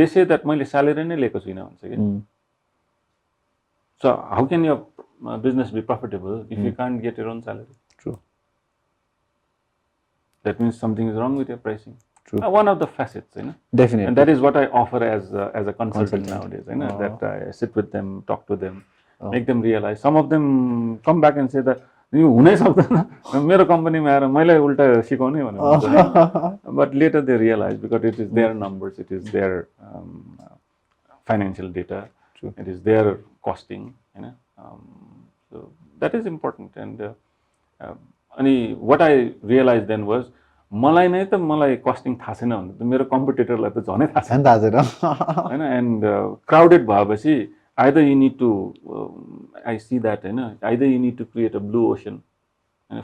they say that मैले salary नै लिएको छुइनँ भन्छ के so how can your business be profitable if you can't get your own salary? True. That means something is wrong with your pricing. True. One of the facets, Definitely. And that is what I offer as a consultant nowadays, that I sit with them, talk to them, make them realize. Some of them come back and say that you हुनै सक्दैन मेरो कम्पनीमा आएर मैले उल्टा सिकाउने भनेर but later they realize because it is their numbers, it is their financial data, it is their costing, so that is important. And what I realized then was मलाई नै त मलाई कस्टिङ थाहा छैन भने त मेरो कम्पिटिटरलाई त झनै थाहा छैन हैन एन्ड क्राउडेड भएपछि either you need to I see that either you need to create a blue ocean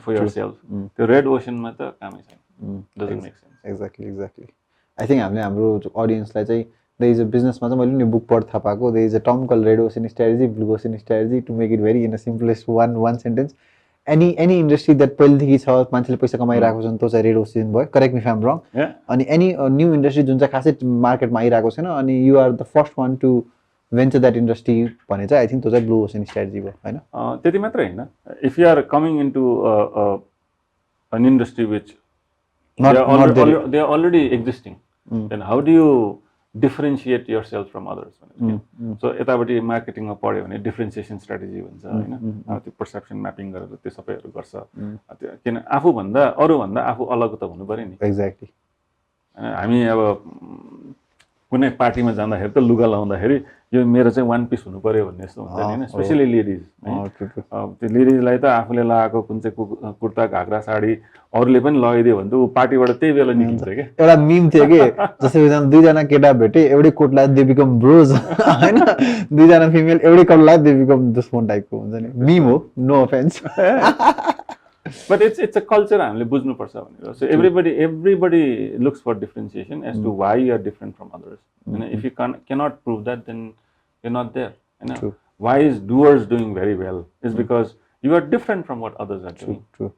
for yourself त्यो रेड ओशनमा त कामै छैन doesn't make sense. Exactly. I think हामीले हाम्रो अडियन्सलाई चाहिँ there is a businessमा चाहिँ मैले नि बुक पढ्न थाहा पाएको there is a term called red ocean strategy, blue ocean strategy to make it very in a simplest one sentence. any industry that पहिलेदेखि छ मान्छेले पैसा कमाइरहेको छ त्यो चाहिँ रेड ओसन भयो correct me if I am wrong अनि एनी न्यू इन्डस्ट्री जुन चाहिँ खासै मार्केटमा आइरहेको छैन अनि you are the first one to venture that industry भने चाहिँ आई थिङ्क त्यो चाहिँ ब्लू ओसन स्ट्राटेजी भयो होइन त्यति मात्रै होइन if you are coming into an industry which they are already existing then how do you differentiate yourself from others? So यतापट्टि मार्केटिङमा पढ्यो भने डिफरेन्सिएसन स्ट्राटेजी भन्छ होइन त्यो पर्सेप्सन म्यापिङ गरेर त्यो सबैहरू गर्छ त्यो किन आफूभन्दा अरूभन्दा आफू अलग त हुनु पर्यो नि एक्ज्याक्टली हामी अब कुनै पार्टीमा जाँदाखेरि त लुगा लाउँदाखेरि यो मेरो चाहिँ वान पिस हुनु पर्यो भन्ने जस्तो हुन्छ नि होइन स्पेसली लेडिज त्यो लेडिजलाई त आफूले लगाएको कुन चाहिँ कुर्ता घाग्रा साडी अरूले पनि लगाइदियो भने त ऊ पार्टीबाट त्यही बेला निक्लिन्छ क्या एउटा मिम थियो कि जस्तै दुईजना केटा भेटे एउटै कोट लगाए दे बिकम ब्रोज होइन दुईजना फिमेल एउटै कोट लगाए दे बिकम दुश्मन टाइपको हुन्छ नि मिम हो no offence but it's a culture हामीले बुझ्नुपर्छ भनेर so everybody looks for differentiation as to why you are different from others if you cannot prove that then you're not there why is Doers doing very well is because you are different from what others are doing true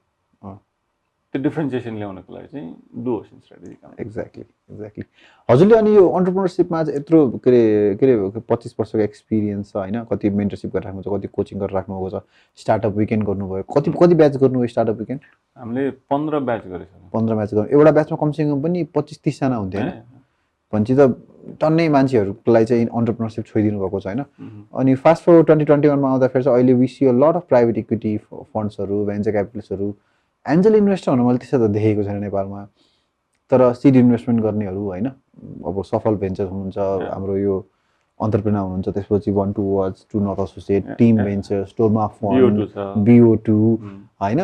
त्यो डिफरेन्सिएसन ल्याउनको लागि चाहिँ ब्लू ओसन स्ट्राटेजी काम एक्ज्याक्टली हजुरले अनि यो एन्टरप्रेन्योरशिपमा चाहिँ यत्रो के अरे 25 वर्षको एक्सपिरियन्स छ होइन कति मेन्टरशिप गरेर राख्नु छ कति कोचिङ गरेर राख्नुभएको छ स्टार्टअप विकेन्ड गर्नुभयो कति ब्याच गर्नुभयो स्टार्टअप विकेन्ड हामीले 15 ब्याच गरेछौँ 15 ब्याच गर्नु एउटा ब्याचमा कमसेकम पनि 25-30 जना हुन्थ्यो होइन भन्छ त टन्नै मान्छेहरूलाई चाहिँ एन्टरप्रेन्योरशिप छोइदिनु भएको छ होइन अनि फास्ट फरवर्ड 2021 मा आउँदाखेरि चाहिँ अहिले we see a lot of private equity फन्ड्सहरू भेन्चर क्यापिटलिस्टहरू एन्जल इन्भेस्टरहरू मैले त्यसो त देखेको छैन नेपालमा तर सिड इन्भेस्टमेन्ट गर्नेहरू होइन अब सफल भेन्चर हुनुहुन्छ हाम्रो यो एन्टरप्रेन्योर हुनुहुन्छ त्यसपछि 1 towards to not associate team venture स्टोरमा फन्ड BO2 होइन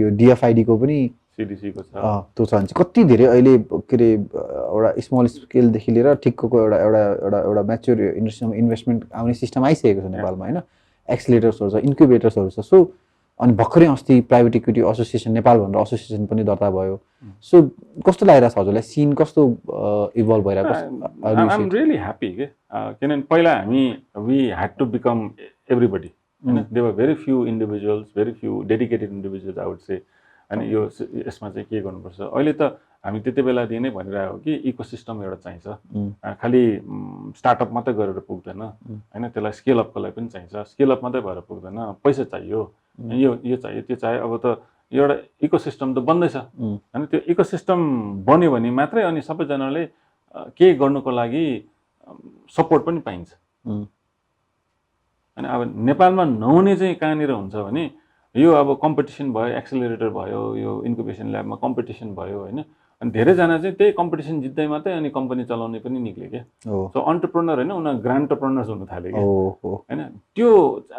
यो DFID को पनि CDC को छ त्यो छ भने कति धेरै अहिले के अरे एउटा स्मल स्केलदेखि लिएर ठिक्कको एउटा म्याच्योर इन्डस्ट्रीमा इन्भेस्टमेन्ट आउने सिस्टम आइसकेको छ नेपालमा होइन एक्सिलेटर्सहरू छ इन्क्युबेटर्सहरू छ सो अनि भर्खरै अस्ति प्राइभेट इक्विटी एसोसिएसन नेपाल भनेर एसोसिएसन पनि दर्ता भयो सो कस्तो लागिरहेको छ हजुरलाई सिन कस्तो इभल्भ भइरहेको छ आई एम रियली ह्याप्पी के किनभने पहिला हामी we had to become everybody हैन there were very few individuals very few dedicated individuals I would say अनि यो यसमा चाहिँ के गर्नुपर्छ अहिले त हामी त्यति बेलादेखि नै भनिरहेको हो कि इकोसिस्टम एउटा चाहिन्छ खालि स्टार्टअप मात्रै गरेर पुग्दैन हैन त्यसलाई स्केल अपको लागि पनि चाहिन्छ स्केल अप मात्रै भएर पुग्दैन पैसा चाहियो यो चाहियो त्यो चाहियो अब त एउटा इकोसिस्टम त बन्दैछ हैन त्यो इकोसिस्टम बन्यो भने मात्रै अनि सबैजनाले के गर्नुको लागि सपोर्ट पनि पाइन्छ अनि अब नेपालमा नहुने चाहिँ कहाँनिर हुन्छ भने यो अब कम्पिटिसन भयो एक्सेलरेटर भयो यो इन्क्युबेसन ल्याबमा कम्पिटिसन भयो हैन अनि धेरैजना चाहिँ त्यही कम्पिटिसन जित्दै मात्रै अनि कम्पनी चलाउने पनि निक्ले क्या सो अन्टरप्रेनर होइन उनीहरू ग्रान्टरप्रेनर्स हुन थाल्यो क्या होइन त्यो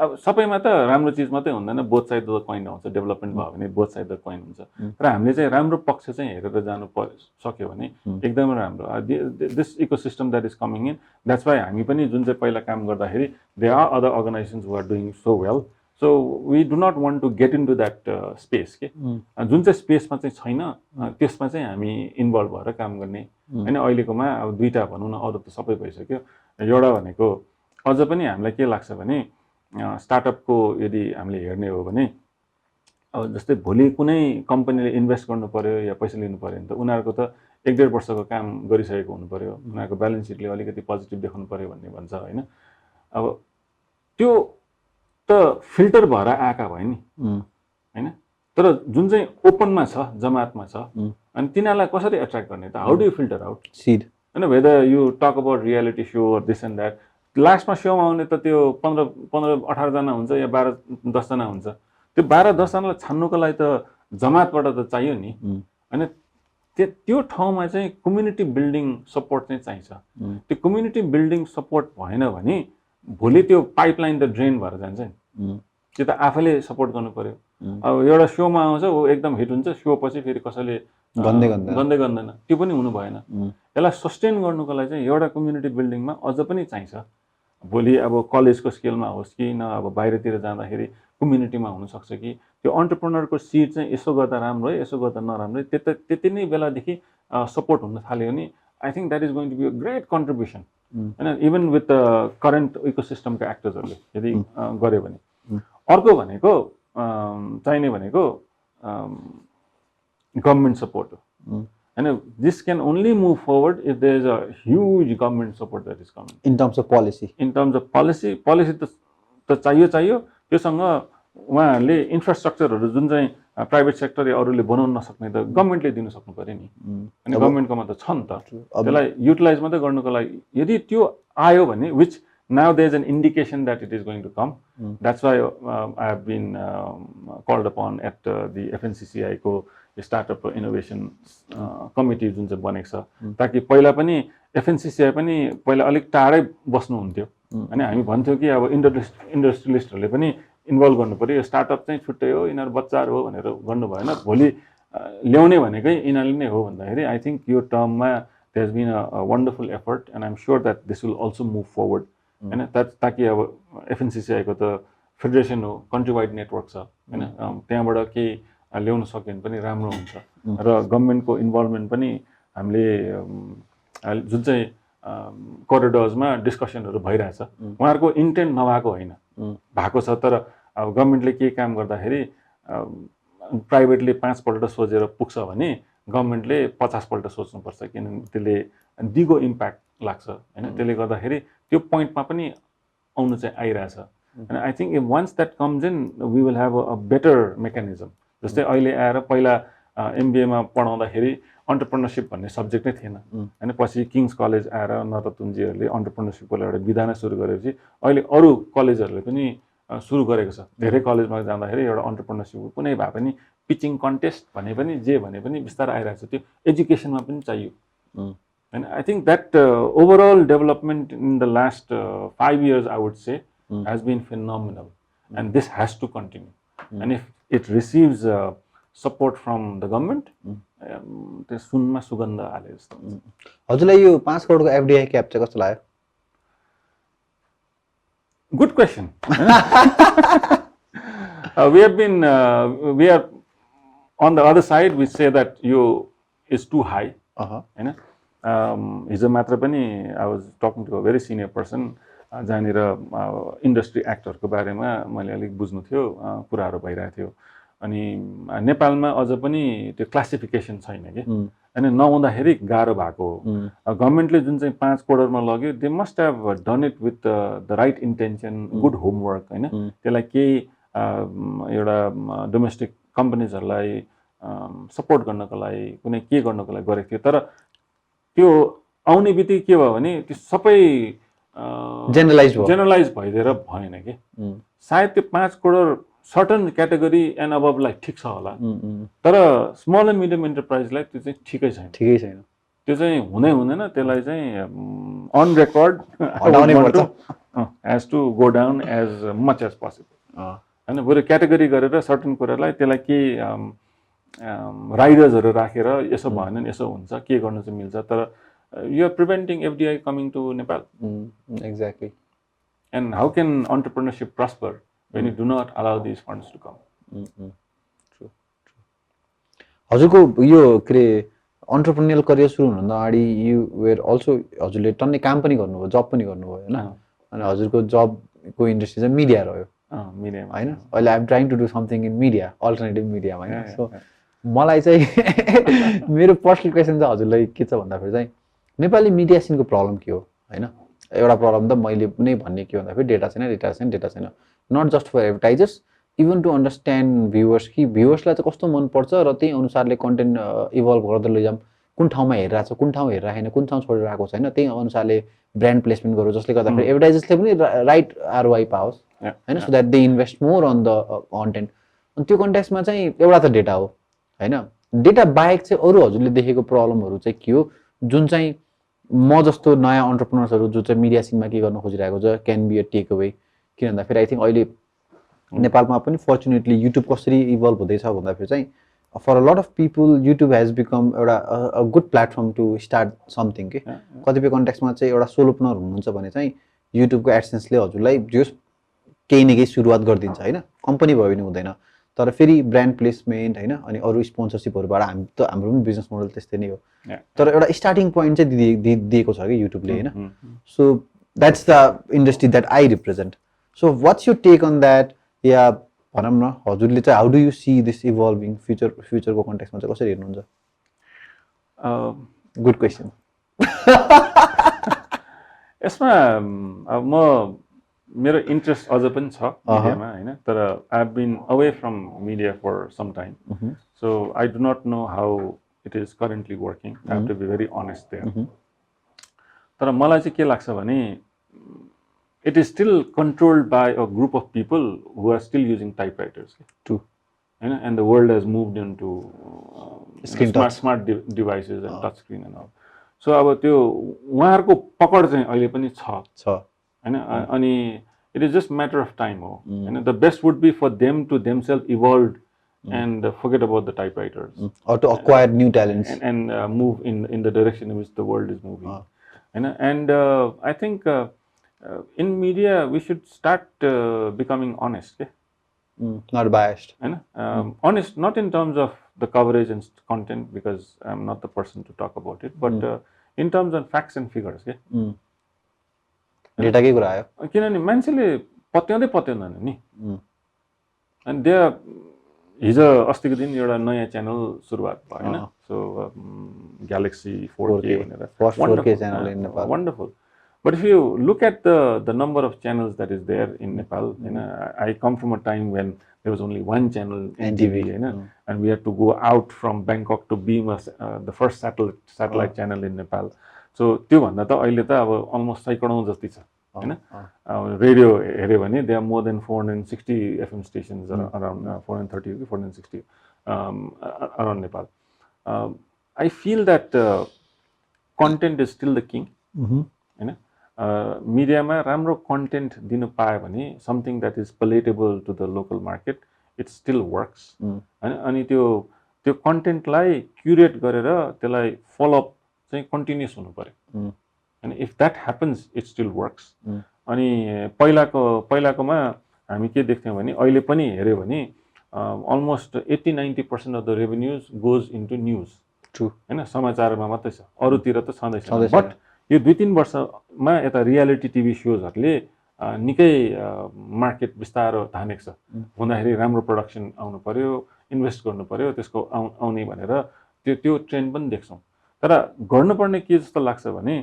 अब सबैमा त राम्रो चिज मात्रै हुँदैन बोथ साइड द कोइन आउँछ डेभलपमेन्ट भयो भने बोथ साइड द कोइन हुन्छ तर हामीले चाहिँ राम्रो पक्ष चाहिँ हेरेर जानु सक्यो भने एकदमै राम्रो this ecosystem that is coming in that's why हामी पनि जुन चाहिँ पहिला काम गर्दाखेरि they are other organisations who are doing so well so we do not want to get into that space के जुन चाहिँ स्पेसमा चाहिँ छैन त्यसमा चाहिँ हामी इन्भल्भ भएर काम गर्ने होइन अहिलेकोमा अब दुईवटा भनौँ न अरू त सबै भइसक्यो एउटा भनेको अझ पनि हामीलाई के लाग्छ भने स्टार्टअपको यदि हामीले हेर्ने हो भने अब जस्तै भोलि कुनै कम्पनीले इन्भेस्ट गर्नु पर्यो या पैसा लिनु पर्यो भने त उनीहरूको त 1-1.5 वर्षको काम गरिसकेको हुनु पर्यो उनीहरूको ब्यालेन्स सिटले अलिकति पोजिटिभ देखाउनु पर्यो भन्ने भन्छ होइन अब त्यो त फिल्टर भएर आएका भयो नि होइन तर जुन चाहिँ ओपनमा छ जमातमा छ अनि तिनीहरूलाई कसरी एट्र्याक्ट गर्ने त how do you filter out सिड होइन whether you talk about reality so or this and that लास्टमा सोमा आउने त त्यो 15-18 जना हुन्छ या 12-10 जना हुन्छ त्यो 12-10 जनालाई छान्नुको लागि त जमातबाट त चाहियो नि होइन त्यो ठाउँमा चाहिँ कम्युनिटी बिल्डिङ सपोर्ट चाहिँ चाहिन्छ त्यो कम्युनिटी बिल्डिङ सपोर्ट भएन भने भोलि त्यो पाइपलाइन त ड्रेन भएर जान्छ नि त्यो त आफैले सपोर्ट गर्नु पर्यो अब एउटा सोमा आउँछ ऊ एकदम हिट हुन्छ सो पछि फेरि कसैले गन्दै गर्दैन त्यो पनि हुनु भएन यसलाई सस्टेन गर्नुको लागि चाहिँ एउटा कम्युनिटी बिल्डिङमा अझ पनि चाहिन्छ भोलि अब कलेजको स्केलमा होस् कि न अब बाहिरतिर जाँदाखेरि कम्युनिटीमा हुनसक्छ कि त्यो अन्टरप्रेनरको सिड चाहिँ यसो गर्दा राम्रो है यसो गर्दा नराम्रो त्यति नै बेलादेखि सपोर्ट हुन थाल्यो भने I think that is going to be a great contribution होइन इभन विथ द करेन्ट इकोसिस्टमका एक्टर्सहरूले यदि गऱ्यो भने अर्को भनेको चाहिने भनेको गभर्मेन्ट सपोर्ट हो होइन this can only move forward if there is a huge government support that is coming in terms of policy policy त चाहियो त्योसँग उहाँहरूले इन्फ्रास्ट्रक्चरहरू जुन चाहिँ प्राइभेट सेक्टर या अरूले बनाउन नसक्ने त गभर्मेन्टले दिन सक्नु पऱ्यो नि अनि गभर्मेन्टकोमा त छ नि त त्यसलाई युटिलाइज मात्रै गर्नुको लागि यदि त्यो आयो भने which now there is an indication that it is going to come that's why I have been called upon at the FNCCI को startup innovation committee जुन चाहिँ बनेको छ ताकि पहिला पनि FNCCI पनि पहिला अलिक टाढै बस्नु हुन्थ्यो हैन हामी भन्थ्यौ कि अब इन्डस्ट्रियलिस्टहरूले पनि इन्भल्भ गर्नु पर्यो स्टार्टअप चाहिँ छुट्टै हो यिनीहरू बच्चाहरू हो भनेर गर्नु भएन भोलि ल्याउने भनेकै यिनीहरूले नै हो भन्दाखेरि आई थिङ्क यो टर्ममा there has been a wonderful effort and I am sure that this will also move forward होइन ताकि अब FNCCI को त फेडरेसन हो कन्ट्री वाइड नेटवर्क छ होइन त्यहाँबाट केही ल्याउन सक्यो भने पनि राम्रो हुन्छ र गभर्मेन्टको इन्भल्भमेन्ट पनि हामीले जुन चाहिँ कोरिडोर्समा डिस्कसनहरू भइरहेछ उहाँहरूको इन्टेन्ट नभएको होइन भएको छ तर अब गभर्मेन्टले के काम गर्दाखेरि प्राइभेटले 5 पल्ट सोचेर पुग्छ भने गभर्मेन्टले 50 पल्ट सोच्नुपर्छ किनभने त्यसले दिगो इम्प्याक्ट लाग्छ होइन त्यसले गर्दाखेरि त्यो पोइन्टमा पनि आउनु चाहिँ आइरहेछ and I think if once that comes in we will have a better mechanism जस्तै अहिले आएर पहिला MBA मा पढाउँदाखेरि अन्टरप्रेन्योरशिप भन्ने सब्जेक्ट नै थिएन हैन पछि किङ्स कलेज आएर नरतुनजीहरूले अन्टरप्रेन्योरशिपको एउटा विधा नै सुरु गरेपछि अहिले अरू कलेजहरूले पनि सुरु गरेको छ धेरै कलेजमा जाँदाखेरि एउटा अन्टरप्रेन्योरशिप कुनै भए पनि पिचिङ कन्टेस्ट भने पनि बिस्तारै आइरहेको छ त्यो एजुकेसनमा पनि चाहियो and I think that overall development in the last 5 years I would say has been phenomenal and this has to continue and if it receives support from the government त्यो सुनमा सुगन्ध आले जस्तो हजुरलाई यो 5 करोडको FDI क्याप चाहिँ कस्तो लाग्यो good question we are on the other side we say that you is too high हैन हिजो मात्र पनि I was talking to a very senior person जहाँनिर इन्डस्ट्री एक्टरको बारेमा मैले अलिक बुझ्नु थियो कुराहरू भइरहेको थियो अनि नेपालमा अझ पनि त्यो क्लासिफिकेसन छैन के अनि नहुँदाखेरि गाह्रो भएको हो गभर्मेन्टले जुन चाहिँ 5 करोडमा लग्यो they must have done it with the right intention good homework हैन त्यसलाई केही एउटा डोमेस्टिक कम्पनीजहरूलाई सपोर्ट गर्नको लागि कुनै के गर्नको लागि गरेको थियो तर त्यो आउने बित्तिकै के भयो भने त्यो सबै जेनरलाइज भइदिएर भएन के सायद त्यो 5 करोड सर्टन क्याटेगोरी एन्ड अबभलाई ठिक छ होला, तर स्मल एन्ड मिडियम एन्टरप्राइजलाई त्यो चाहिँ ठिकै छैन। त्यो चाहिँ हुँदैन, त्यसलाई चाहिँ on record has to go down as much as possible होइन। बरु क्याटेगोरी गरेर सर्टन कुरालाई त्यसलाई के राइडर्सहरू राखेर यसो भएन नि यसो हुन्छ के गर्नु चाहिँ मिल्छ, तर you are preventing FDI coming to Nepal. Exactly. And how can entrepreneurship prosper when you do not allow these funds to come? True. हजुरको यो के अन्टरप्रेन्योरल करियर सुरु हुनुभन्दा अगाडि यु वेयर अल्सो हजुरले टन्नै काम पनि गर्नुभयो, जब पनि गर्नुभयो होइन। अनि हजुरको जबको इन्डस्ट्री चाहिँ मिडिया रह्यो मिडियामा होइन। अहिले I am trying to do something in media, alternative मिडियामा होइन। सो मलाई चाहिँ मेरो पर्सनल क्वेसन चाहिँ हजुरलाई के छ भन्दाखेरि चाहिँ नेपाली मिडिया सिनको प्रब्लम के हो होइन। एउटा प्रब्लम त मैले नै भन्ने के भन्दाखेरि डेटा छैन, not just for advertisers, even to understand viewers कि भ्युवर्सलाई चाहिँ कस्तो मनपर्छ र त्यही अनुसारले कन्टेन्ट इभल्भ गर्दै लैजाऊँ, कुन ठाउँमा हेरिरहेको छ, कुन ठाउँ हेरिरहेको छैन, कुन ठाउँ छोडेर आएको छैन, त्यही अनुसारले ब्रान्ड प्लेसमेन्ट गरौँ जसले गर्दाखेरि एडभर्टाइजर्सले पनि राइट आरओआई पाओस् होइन, so that they invest more on the content. अनि त्यो कन्टेक्समा चाहिँ एउटा त डेटा हो होइन। डेटा बाहेक चाहिँ अरू हजुरले देखेको प्रब्लमहरू चाहिँ के हो जुन चाहिँ म जस्तो नयाँ अन्टरप्रेनर्सहरू जो चाहिँ मिडिया सिनमा के गर्न खोजिरहेको छ can be a take away. किन भन्दाखेरि आई थिङ्क अहिले नेपालमा पनि फर्चुनेटली युट्युब कसरी इभल्भ हुँदैछ भन्दाखेरि चाहिँ for a lot of people YouTube has become एउटा good platform to start something के। कतिपय कन्टेक्समा चाहिँ एउटा सोलोप्नर हुनुहुन्छ भने चाहिँ युट्युबको एडसेन्सले हजुरलाई जो केही न केही सुरुवात गरिदिन्छ होइन, कम्पनी भयो भने हुँदैन, तर फेरि ब्रान्ड प्लेसमेन्ट होइन अनि अरू स्पोन्सरसिपहरूबाट हाम्रो पनि बिजनेस मोडल त्यस्तै नै हो, तर एउटा स्टार्टिङ पोइन्ट चाहिँ दिएको छ कि युट्युबले होइन। So that's the industry that I represent. So what's your take on that, या भनौँ न हजुरले चाहिँ how do you see this evolving फ्युचरको कन्टेक्समा चाहिँ कसरी हेर्नुहुन्छ? Good question. यसमा म मेरो इन्ट्रेस्ट अझ पनि छ मिडियामा होइन, तर I have been away from media for some time, so I do not know how it is currently working, I have to be very honest there. तर मलाई चाहिँ के लाग्छ भने it is still controlled by a group of people who are still using typewriters. True. And the world has moved into smart devices and touch screen and all. So अब त्यो उहाँहरूको पकड चाहिँ अहिले पनि छ हैन। अनि it is just matter of time हो हैन। The best would be for them to themselves evolve and forget about the typewriters or to acquire new talents and move in the direction in which the world is moving. And I think in media we should start becoming honest, not biased, honest not in terms of the coverage and content because I'm not the person to talk about it, but in terms of facts and figures के डेटा के कुरा आयो किनभने मान्छेले पत्याउँदैन नि। अनि त्यहाँ हिजो अस्तिको दिन एउटा नयाँ च्यानल सुरुवात भयो हैन, सो ग्यालेक्सी 4K भनेर first 4K channel in Nepal, wonderful. But if you look at the number of channels that is there in Nepal, you know, I come from a time when there was only one channel NTV, you know, and we had to go out from Bangkok to beam the first satellite channel in Nepal. So त्यो भन्दा त अहिले त अब almost सैकडौं जति छ हैन। रेडियो हेर्यो भने there are more than 460 FM stations around 430 or 460 around Nepal. I feel that content is still the king, हैन। मिडियामा राम्रो कन्टेन्ट दिनु पायो भने something that is palatable to the local market, it still works हैन। अनि त्यो कन्टेन्टलाई क्युरेट गरेर त्यसलाई फलोअप चाहिँ कन्टिन्युस हुनु पर्यो हैन। If that happens it still works. अनि पहिलाकोमा हामी के देख्थ्यौँ भने अहिले पनि हेऱ्यो भने almost 80-90% of the revenues goes into news, true हैन, समाचारमा मात्रै छ, अरूतिर त छँदैछ। बट यो 2-3 वर्षमा यता रियालिटी टिभी सोजहरूले निकै मार्केट बिस्तारो धानेको छ। हुँदाखेरि राम्रो प्रोडक्सन आउनु पर्यो, इन्भेस्ट गर्नु पर्यो, त्यसको आउने भनेर त्यो ट्रेन्ड पनि देख्छौँ। तर गर्नुपर्ने के जस्तो लाग्छ भने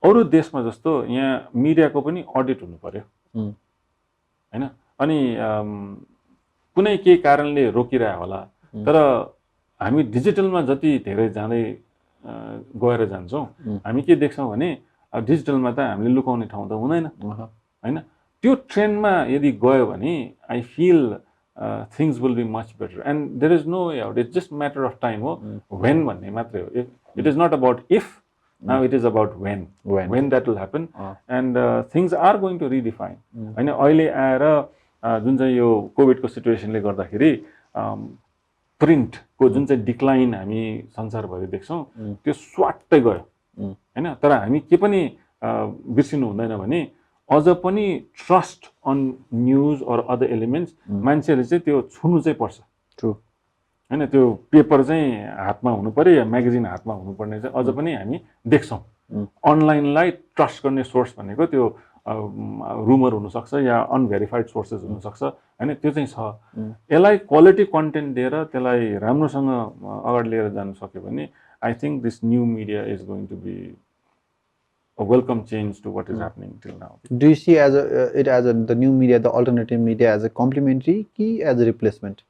अरू देशमा जस्तो यहाँ मिडियाको पनि अडिट हुनु पर्यो हैन। अनि कुनै केही कारणले रोकिरह्यो होला, तर हामी डिजिटलमा जति धेरै जाँदै गएर जान्छौँ हामी के देख्छौँ भने डिजिटलमा त हामीले लुकाउने ठाउँ त हुँदैन हैन। त्यो ट्रेन्डमा यदि गयो भने I feel things will be much better and there is no way out it's just matter of time हो वेन भन्ने मात्रै हो it is not about if now it is about when that will happen and things are going to redefine होइन अहिले आएर जुन चाहिँ यो कोभिडको सिचुएसनले गर्दाखेरि प्रिन्टको जुन चाहिँ डिक्लाइन हामी संसारभरि देख्छौँ त्यो स्वाट्टै गयो होइन तर हामी के पनि बिर्सिनु हुँदैन भने अझ पनि trust on news or other elements मान्छेहरूले चाहिँ त्यो छुनु चाहिँ पर्छ ट्रु होइन त्यो पेपर चाहिँ हातमा हुनु पर्यो या म्यागजिन हातमा हुनुपर्ने चाहिँ अझ पनि हामी देख्छौँ अनलाइनलाई ट्रस्ट गर्ने सोर्स भनेको त्यो रुमर हुनसक्छ या अनभेरिफाइड सोर्सेस हुनसक्छ होइन त्यो चाहिँ छ यसलाई क्वालिटी कन्टेन्ट दिएर त्यसलाई राम्रोसँग अगाडि लिएर जान सक्यो भने I think this new media is going to be a welcome change to what is happening till now. Do you see it as the new media, the alternative media, as a complementary key, as a replacement?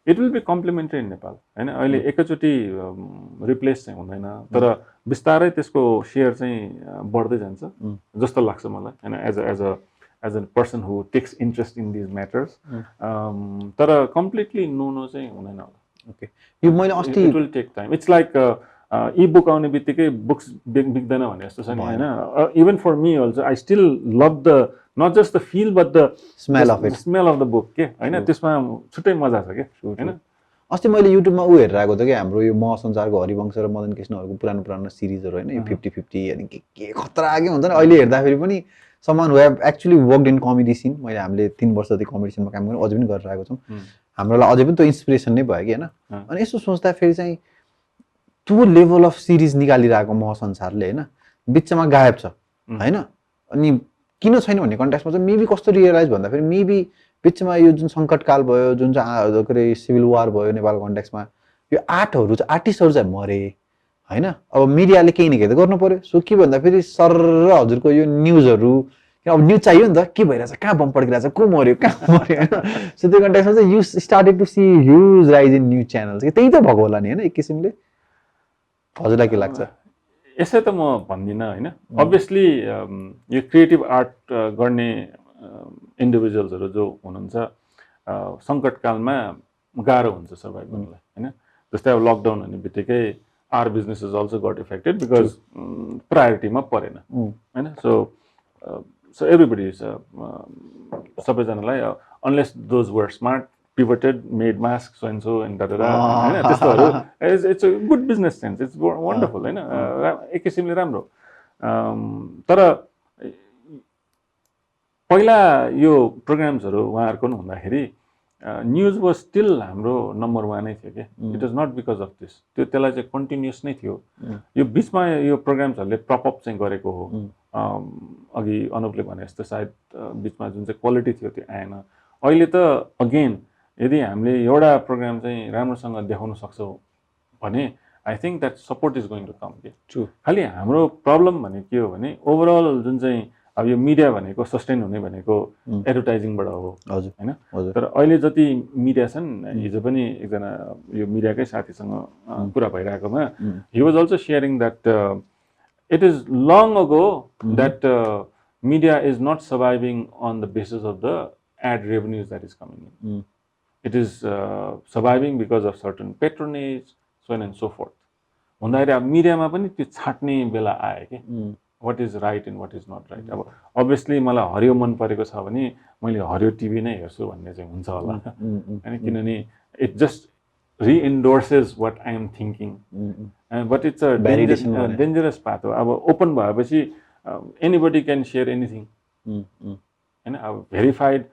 It will be complementary in Nepal. हैन अहिले एकैचोटि रिप्लेस चाहिँ हुँदैन तर बिस्तारै त्यसको शेयर चाहिँ बढ्दै जान्छ जस्तो लाग्छ मलाई हैन as a person who takes interest in these matters. तर completely no चाहिँ हुँदैन होला. Okay. You मैले अस्ति it will take time. It's like e-book आउने बित्तिकै बुक्स बिग्दैन भने जस्तो छ नि हैन even for me also I still love the not just the feel but the smell of the book के हैन त्यसमा छुट्टै मजा छ के हैन अस्ति मैले युट्युबमा हेरेर आएको थियो कि हाम्रो यो महासञ्चारको हरिवंश र मदन कृष्णहरूको पुरानो सिरिजहरू हैन यो 50-50 अनि के खतरा के हुन्छ नि अहिले हेर्दाखेरि पनि someone who have actually worked in comedy scene मैले हामीले 3 वर्षदेखि कमेडी सिनमा काम गर्नु अझै पनि गरेर आएको छौं हाम्रोलाई अझै पनि त्यो इन्स्पिरेसन नै भयो कि हैन अनि यसो सोच्दा फेरि चाहिँ त्यो लेभल अफ सिरिज निकालिरहेको महासञ्चारले हैन बिचमा गायब छ हैन अनि किन छैन भन्ने कन्टेक्स्टमा चाहिँ मेबी कस्तो रियलाइज भन्दा फेरि मेबी बिचमा यो जुन संकटकाल भयो जुन चाहिँ सिभिल वार भयो नेपालको कन्टेक्स्टमा यो आर्टिस्टहरु चाहिँ मरे हैन अब मिडियाले केही न केही त गर्नु पर्यो सो के भन्दा फेरि सर हजुरको यो न्यूजहरु अब न्यूज चाहियो नि त के भइरहेछ कहाँ बम पड्किरहेछ को मर्यो कहाँ मर्यो हैन सो त्यो कन्टेक्स्टमा चाहिँ you started to see huge rise in news channels के त्यही त भएको होला नि हैन एक किसिमले हजुरलाई के लाग्छ यसै त म भन्दिन हैन अभियसली यो क्रिएटिभ आर्ट गर्ने इन्डिभिजुअल्सहरु जो हुनुहुन्छ संकटकालमा गाह्रो हुन्छ सर्भाइभ गर्नलाई हैन जस्तै अब लकडाउन हुने बित्तिकै our businesses also got affected because प्रायोरिटीमा परेन हैन सो एभ्रीबडी इज सबैजनालाई unless those were smart pivoted, made masks, so and so, and da da da. It's a good business sense. It's wonderful, हैन एक किसिमले राम्रो तर पहिला यो प्रोग्राम्सहरु उहाँहरुको हुँदाखेरि न्यूज वाज स्टिल हाम्रो नम्बर 1 नै थियो के it was not because of this त्यो त्यसलाई चाहिँ कन्टिन्युअस नै थियो यो बीचमा यो प्रोग्राम्सहरुले प्रप अप चाहिँ गरेको हो अघि अनुपले भने जस्तो सायद बीचमा जुन चाहिँ क्वालिटी थियो त्यो आएन अहिले त अगेन यदि हामीले एउटा प्रोग्राम चाहिँ राम्रोसँग देखाउन सक्छौं भने I think that support is going to come के ट्रु खाली हाम्रो प्रब्लम भने के हो भने ओभरअल जुन चाहिँ अब यो मिडिया भनेको सस्टेन हुने भनेको एडभर्टाइजिङबाट हो हजुर हैन तर अहिले जति मिडिया छन् हिजो पनि एकजना यो मिडियाकै साथीसँग कुरा भइराकोमा he was also sharing that it is long ago that media is not surviving on the basis of the ad revenues that is coming in. It is surviving because of certain patronage, so on and so forth. भन्दाखेरि अब मिडियामा पनि त्यो छाट्ने बेला आयो के what is right and what is not right. अब obviously मलाई हरियो मन परेको छ भने मैले हरियो टिभी नै हेर्छु भन्ने चाहिँ हुन्छ होला हैन किनभने it just re-endorses what I am thinking. But it's a dangerous path. अब open भएपछि anybody can share anything. हैन अब भेरिफाइड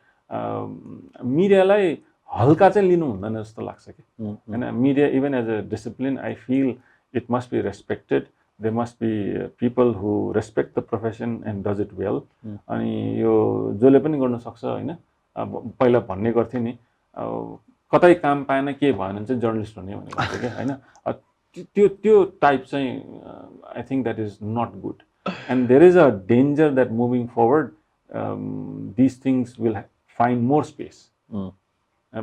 मिडियालाई हल्का चाहिँ लिनु हुँदैन जस्तो लाग्छ के हैन media even as a discipline I feel it must be respected there must be people who respect the profession and does it well अनि यो जसले पनि गर्न सक्छ हैन अब पहिला भन्ने गर्थे नि कतै काम पाएन के भएन चाहिँ जर्नलिस्ट हुने भनेको लाग्छ के हैन त्यो टाइप चाहिँ I think that is not good and there is a danger that moving forward these things will find more space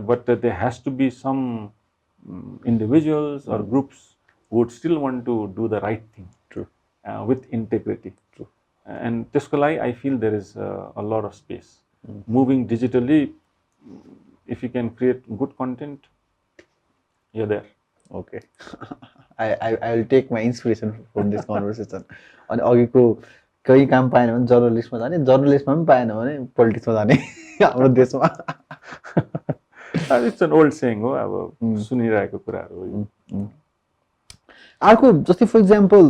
but there has to be some individuals or groups who would still want to do the right thing true with integrity true and त्यसको लागि I feel there is a lot of space. Moving digitally, if you can create good content, you're there. Okay. I will take my inspiration from this conversation. अनि अघिको केही काम पाएन भने जर्नलिस्टमा जाने, जर्नलिस्टमा पनि पाएन भने पोलिटिक्समा जाने हाम्रो देशमा. It's an old saying हो, अब सुनिरहेको कुराहरू हो. अर्को जस्तै फर इक्जाम्पल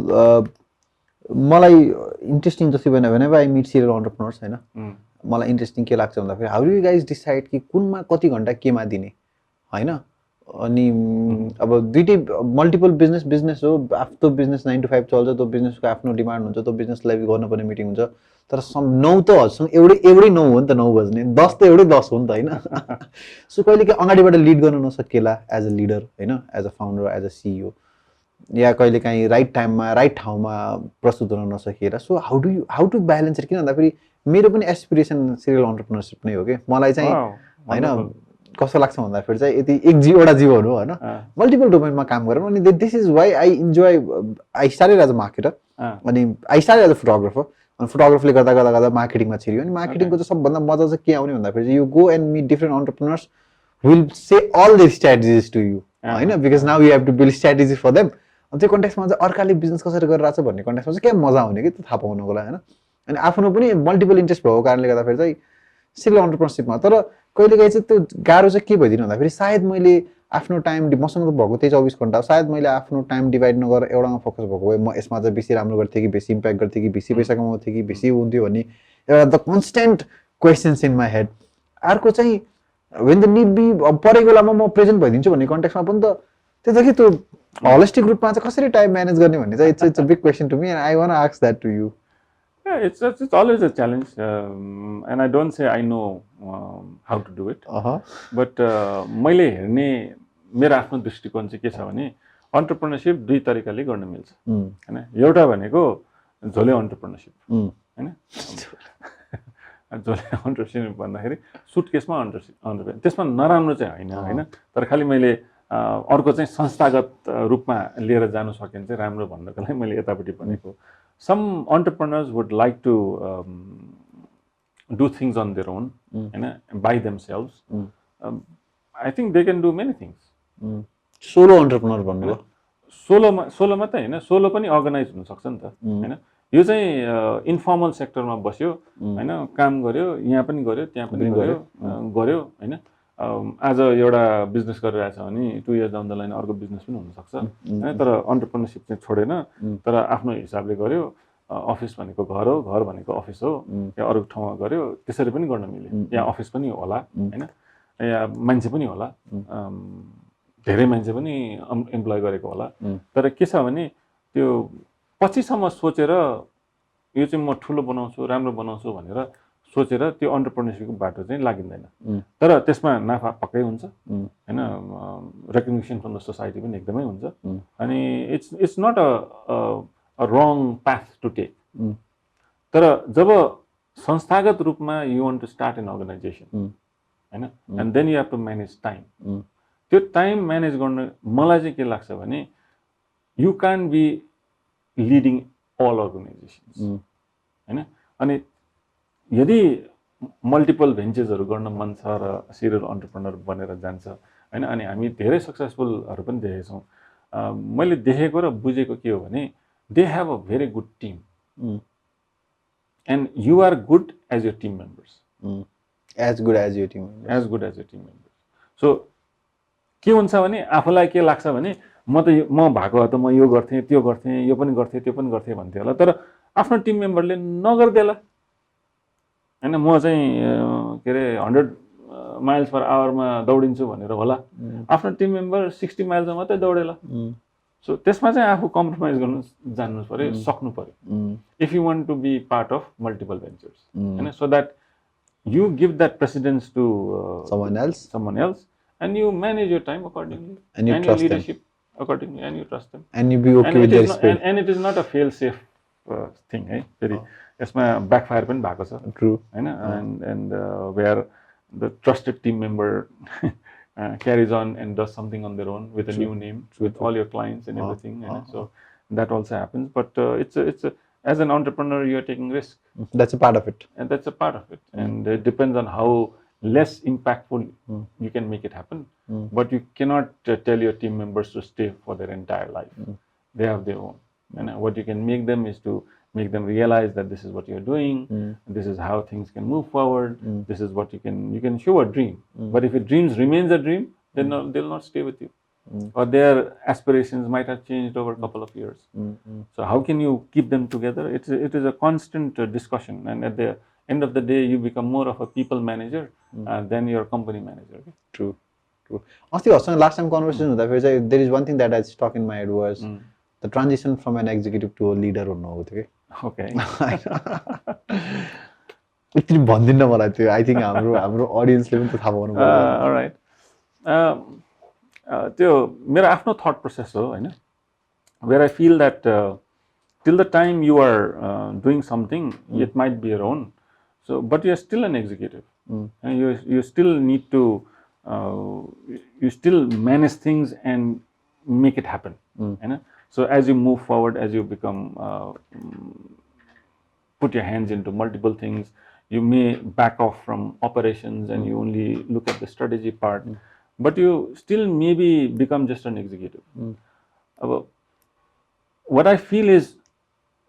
मलाई इन्ट्रेस्टिङ जस्तै whenever I meet serial entrepreneurs हैन, मलाई इन्ट्रेस्टिङ के लाग्छ भन्दाखेरि how do you guys decide कि कुनमा कति घन्टा केमा दिने हैन. अनि अब दुईटै मल्टिपल बिजनेस हो, आफ्नो बिजनेस 9 to 5 चल्छ, त्यो बिजनेसको आफ्नो डिमान्ड हुन्छ, त्यो बिजनेसलाई गर्नुपर्ने मिटिङ हुन्छ. तर 9 त हजुरसँग एउटै 9 हो नि त, 9 बज्ने 10 त एउटै 10 हो नि त हैन. सो कहिले काहीँ अगाडिबाट लिड गर्न नसकेला एज अ लिडर हैन, as a founder, as a CEO, या कहिले काहीँ राइट टाइममा राइट ठाउँमा प्रस्तुत हुन नसकेर. So how to balance it? किन भन्दाखेरि मेरो पनि एस्पिरेसन सिरियल अन्टरप्रेन्योरसिप नै हो कि. मलाई चाहिँ हैन कस्तो लाग्छ भन्दाखेरि चाहिँ यति एउटा जीवन हो हैन, मल्टिपल डोमेनमा काम गरौँ. अनि this is why I started as a marketer, अनि I started as a photographer. अनि फोटोग्राफीले गर्दा गर्दा गर्दा मार्केटिङमा छिर्यो. अनि मार्केटिङको चाहिँ सबभन्दा मजा चाहिँ के आउने भन्दाखेरि चाहिँ you go and meet different entrepreneurs will say all their strategies to you हैन, because now you have to build strategy for them. अनि त्यो कन्टेक्स्टमा चाहिँ अर्काले बिजनेस कसरी गरिरहेको छ भन्ने कन्टेक्स्टमा चाहिँ क्या मजा आउने कि त्यो थाहा पाउनुको लागि हैन. अनि आफ्नो पनि मल्टिपल इन्ट्रेस्ट भएको कारणले गर्दाखेरि चाहिँ सिरियल अन्टरप्रेन्योरसिपमा. तर कहिलेकाहीँ चाहिँ त्यो गाह्रो चाहिँ के भइदिनु भन्दाखेरि सायद मैले आफ्नो टाइम मसँग त भएको त्यही 24 घन्टा, सायद मैले आफ्नो टाइम डिभाइड नगरेर एउटामा फोकस भएको भए म यसमा चाहिँ बेसी राम्रो गर्थेँ कि बेसी इम्प्याक्ट गर्थेँ कि बेसी पैसा कमाउँथेँ कि बेसी हुन्थ्यो भन्ने एउटा the constant questions in my head. अर्को चाहिँ वेन द निड बी परेको बेलामा म प्रेजेन्ट भइदिन्छु भन्ने कन्टेक्स्टमा पनि त त्यो त कि त्यो होलिस्टिक रूपमा चाहिँ कसरी टाइम म्यानेज गर्ने भन्ने चाहिँ it's a big question to me and I want to ask that to you. Yeah, it's always a challenge, and I don't say I know how to do it. But मैले हेर्ने मेरो आफ्नो दृष्टिकोण चाहिँ के छ भने अन्टरप्रेन्योरसिप दुई तरिकाले गर्न मिल्छ हैन. एउटा भनेको झोले अन्टरप्रेन्योरसिप हैन. झोले अन्टरप्रेन्योरसिप भन्दाखेरि सुटकेसमा अन्टरप्रेन्योरसिप, त्यसमा नराम्रो चाहिँ होइन, तर खालि मैले अर्को चाहिँ संस्थागत रूपमा लिएर जानु सकिन्छ चाहिँ राम्रो भन्नको लागि मैले यतापट्टि भनेको. Some entrepreneurs would like to do things on their own, by themselves. I think they can do many things. Solo entrepreneur भन्नु. सोलोमा त हैन, सोलो पनि अर्गनाइज हुन सक्छ नि त हैन. यो चाहिँ इन्फर्मल सेक्टरमा बस्यो हैन, काम गर्यो, यहाँ पनि गर्यो त्यहाँ पनि गर्यो हैन. आज एउटा बिजनेस गरिरहेछ भने 2 years डाउन द लाइन अर्को बिजनेस पनि हुनसक्छ हैन. तर अन्टरप्रेन्योरसिप चाहिँ छोडेन, तर आफ्नो हिसाबले गर्यो. अफिस भनेको घर हो, घर भनेको अफिस हो, या अरू ठाउँमा गर्यो, त्यसरी पनि गर्न मिल्यो. या अफिस पनि होला हैन, या मान्छे पनि होला, धेरै मान्छे पनि इम्प्लोय गरेको होला. तर के छ भने त्यो पछिसम्म सोचेर यो चाहिँ म ठुलो बनाउँछु, राम्रो बनाउँछु भनेर सोचेर त्यो अन्टरप्रेन्योरसिपको बाटो चाहिँ लागिँदैन. तर त्यसमा नाफा पक्कै हुन्छ हैन, रेकग्निसन फ्रम द सोसाइटी पनि एकदमै हुन्छ. अनि it's not a wrong path to take. तर जब संस्थागत रूपमा you want to start an organisation हैन, and then you have to manage time. त्यो टाइम म्यानेज गर्न मलाई चाहिँ के लाग्छ भने you can be leading all organisations हैन. अनि यदि मल्टिपल भेन्चर्सहरू गर्न मन छ र सिरियल अन्टरप्रेन्योर बनेर जान्छ हैन, अनि हामी धेरै सक्सेसफुलहरू पनि देखेका छौँ. मैले देखेको र बुझेको के हो भने they have a very good team and you are good as your team members. As good as your team members. So के हुन्छ भने आफूलाई के लाग्छ भने म भएको भए त म यो गर्थेँ, त्यो गर्थेँ, यो पनि गर्थेँ, त्यो पनि गर्थेँ भन्थेँ होला. तर आफ्नो टिम मेम्बरले नगर्देला हैन. म चाहिँ के अरे 100 miles per hour मा दौडिन्छु भनेर होला, आफ्नो टिम मेम्बर 60 miles मा मात्रै दौडेला. सो त्यसमा चाहिँ आफू कम्प्रोमाइज गर्न जान्नु पर्यो, सक्नु पर्यो. If you want to be part of multiple ventures हैन, so that you give that precedence to someone else and you manage your time accordingly and you trust your leadership accordingly and you trust them and you be okay with their speed. And it is not a fail safe thing है. फेरि यसमा ब्याकफायर पनि भएको छ. ट्रु हैन. and where the trusted team member carries on and does something on their own with a new name with all your clients and everything. So that also happens, but it's As an entrepreneur, you're taking risk. That's a part of it. And that's a part of it. And it depends on how less impactful you can make it happen. But you cannot tell your team members to stay for their entire life. They have their own. And what you can make them is to make them realize that this is what you're doing, this is how things can move forward, this is what you can show a dream. But if your dreams remains a dream, then they'll not stay with you. Or their aspirations might have changed over a couple of years. So how can you keep them together? It is a constant discussion, and at the end of the day, you become more of a people manager than your company manager. Okay? True. Last time conversation, there is one thing that has stuck in my head was the transition from an executive to a leader or no. Okay. I think our audience level to all right. त्यो मेरो आफ्नो थट प्रोसेस हो हैन, where I feel that till the time you are doing something, it might be your own, so but you are still an executive, and you still need to you still manage things and make it happen, हैन. So as you move forward, as you become put your hands into multiple things, you may back off from operations and you only look at the strategy part. But you still maybe become just an executive. What I feel is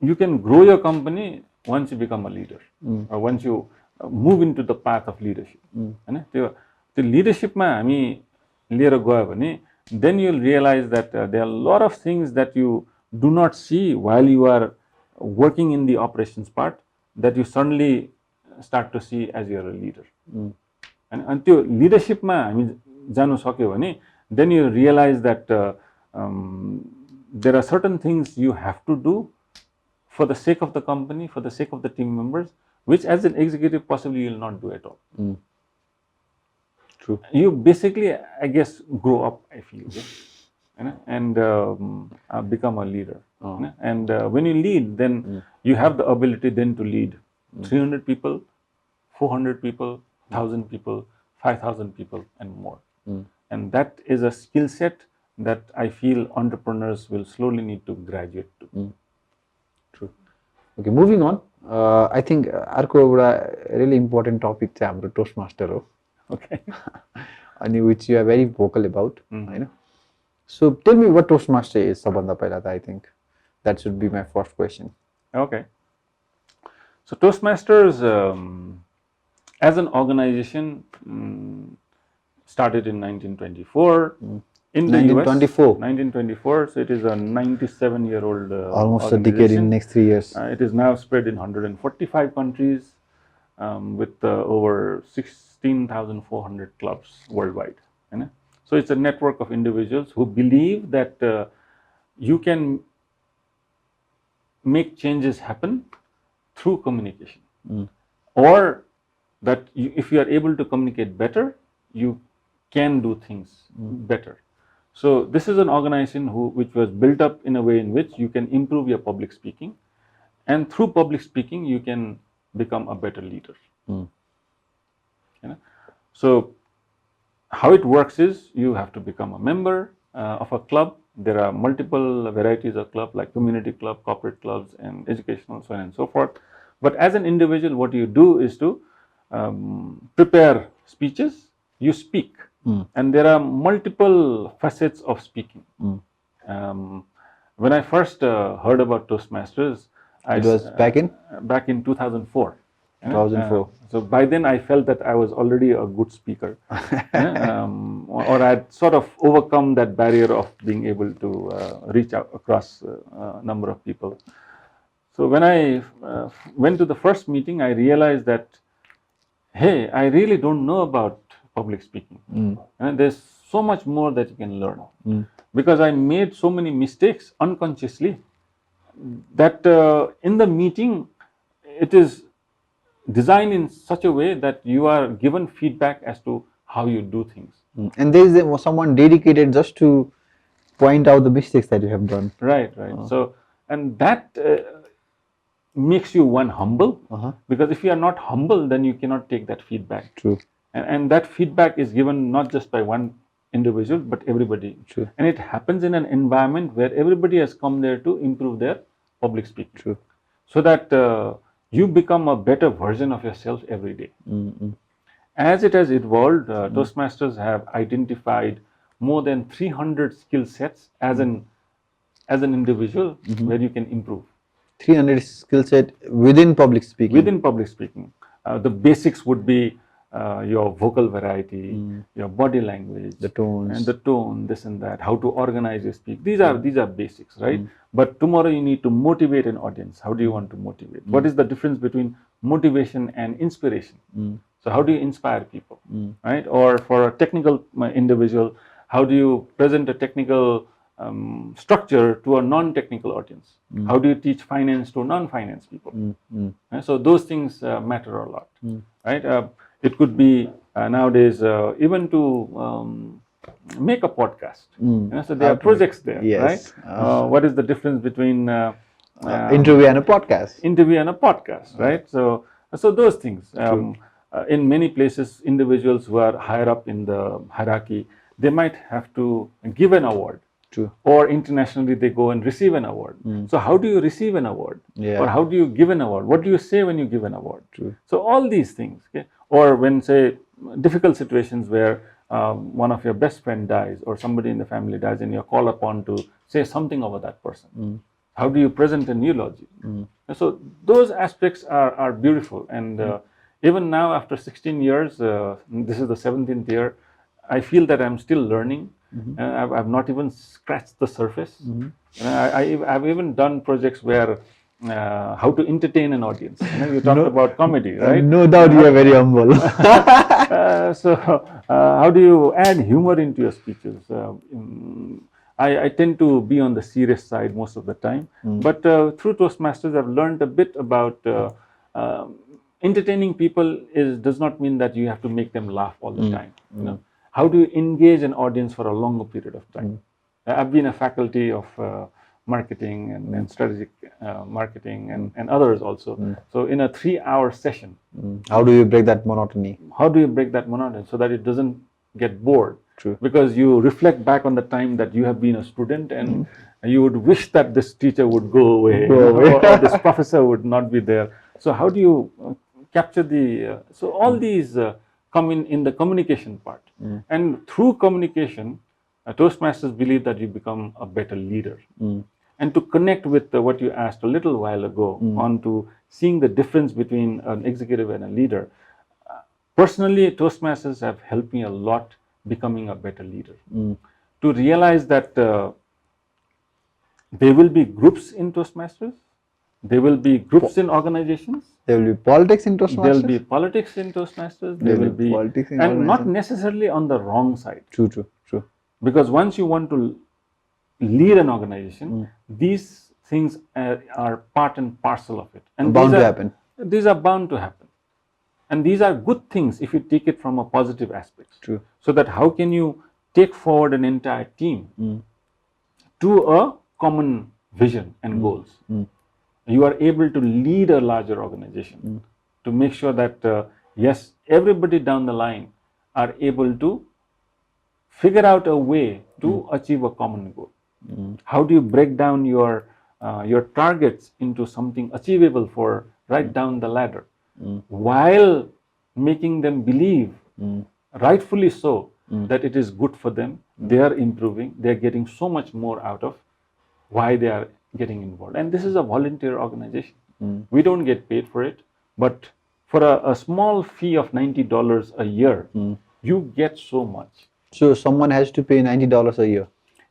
you can grow your company once you become a leader, or once you move into the path of leadership. The leadership ma hami liera gayo bhane, then you'll realize that there are a lot of things that you do not see while you are working in the operations part that you suddenly start to see as you're a leader. And त्यो leadership ma hami जानु सक्यो भने, then you realize that there are certain things you have to do for the sake of the company, for the sake of the team members, which as an executive possibly you will not do at all. True. You basically, I guess, grow up, I feel, and become a leader. And when you lead, then you have the ability then to lead 300 people, 400 people, 1,000 people, 5,000 people, and more. And that is a skill set that I feel entrepreneurs will slowly need to graduate to. True. Okay, moving on. I think arko एउटा really important topic चाहिँ हाम्रो toastmaster हो. Okay. And which you are very vocal about. So tell me what toastmaster is. सबभन्दा पहिला त I think that should be my first question. Okay. So Toastmasters as an organization started in 1924 in the US. 1924. So it is a 97-year-old almost a decade in next 3 years. It is now spread in 145 countries with over 16,400 clubs worldwide. So it's a network of individuals who believe that you can make changes happen through communication, or that if you are able to communicate better, you can do things better. So this is an organization which was built up in a way in which you can improve your public speaking, and through public speaking you can become a better leader. So how it works is you have to become a member of a club. There are multiple varieties of club, like community club, corporate clubs, and educational, so on and so forth. But as an individual, what you do is to prepare speeches. You speak, and there are multiple facets of speaking. When I first heard about Toastmasters, it was back in 2004. 2004. So by then I felt that I was already a good speaker, or I had sort of overcome that barrier of being able to reach out across a number of people. So when I went to the first meeting, I realized that, hey, I really don't know about public speaking. And there's so much more that you can learn, because I made so many mistakes unconsciously that in the meeting it is designed in such a way that you are given feedback as to how you do things. And there is someone dedicated just to point out the mistakes that you have done. Right. So, and that makes you humble, because if you are not humble, then you cannot take that feedback. True. And that feedback is given not just by one individual, but everybody. True. And it happens in an environment where everybody has come there to improve their public speaking. True. so that you become a better version of yourself every day. As it has evolved, Toastmasters have identified more than 300 skill sets as an individual where you can improve. 300 skill set within public speaking. Within public speaking, the basics would be your vocal variety, your body language, The tones. and the tone, this and that, how to organize your speak. These are basics, right? But tomorrow you need to motivate an audience. How do you want to motivate? What is the difference between motivation and inspiration? So how do you inspire people, right? Or for a technical individual, how do you present a technical structure to a non-technical audience? How do you teach finance to non-finance people? And so those things matter a lot, right? It could be nowadays even to make a podcast. So there are projects there, Yes. right? What is the difference between Interview and a podcast. interview and a podcast, right? So those things. In many places, individuals who are higher up in the hierarchy, they might have to give an award. True. Or internationally, they go and receive an award. So how do you receive an award? Yeah. Or how do you give an award? What do you say when you give an award? True. So all these things. Okay? Or when, say, difficult situations where one of your best friend dies or somebody in the family dies and you're called upon to say something about that person. How do you present a eulogy? So those aspects are beautiful. And even now, after 16 years, this is the 17th year, I feel that I'm still learning. I've not even scratched the surface. I've even done projects where how to entertain an audience. You talked about comedy, right? No doubt you are very humble. So how do you add humor into your speeches? I tend to be on the serious side most of the time, but through Toastmasters, I've learned a bit about entertaining people does not mean that you have to make them laugh all the time. You know, how do you engage an audience for a longer period of time? I've been a faculty of marketing and strategic marketing and others also. So in a 3-hour session, How do you break that monotony? how do you break that monotony so that it doesn't get bored? True. Because you reflect back on the time that you have been a student and you would wish that this teacher would go away, or this professor would not be there. So how do you capture the so all these come in the communication part, and through communication, Toastmasters believe that you become a better leader. And to connect with what you asked a little while ago on to seeing the difference between an executive and a leader, personally, Toastmasters have helped me a lot becoming a better leader. To realize that there will be groups in Toastmasters, there will be groups in organizations, There will be politics in Toastmasters. there will be politics in Toastmasters, there will be, politics in and not organization. necessarily on the wrong side. True. Because once you want to lead an organization, these things are part and parcel of it. And Bound these to are- happen. These are bound to happen. And these are good things if you take it from a positive aspect. True. So that how can you take forward an entire team to a common vision and goals? You are able to lead a larger organization to make sure that, yes, everybody down the line are able to figure out a way to achieve a common goal. How do you break down your targets into something achievable for right down the ladder, while making them believe, rightfully so, that it is good for them, they are improving, they are getting so much more out of why they are getting involved. And this is a volunteer organization. We don't get paid for it, but for a small fee of $90 a year, you get so much. So someone has to pay $90 a year.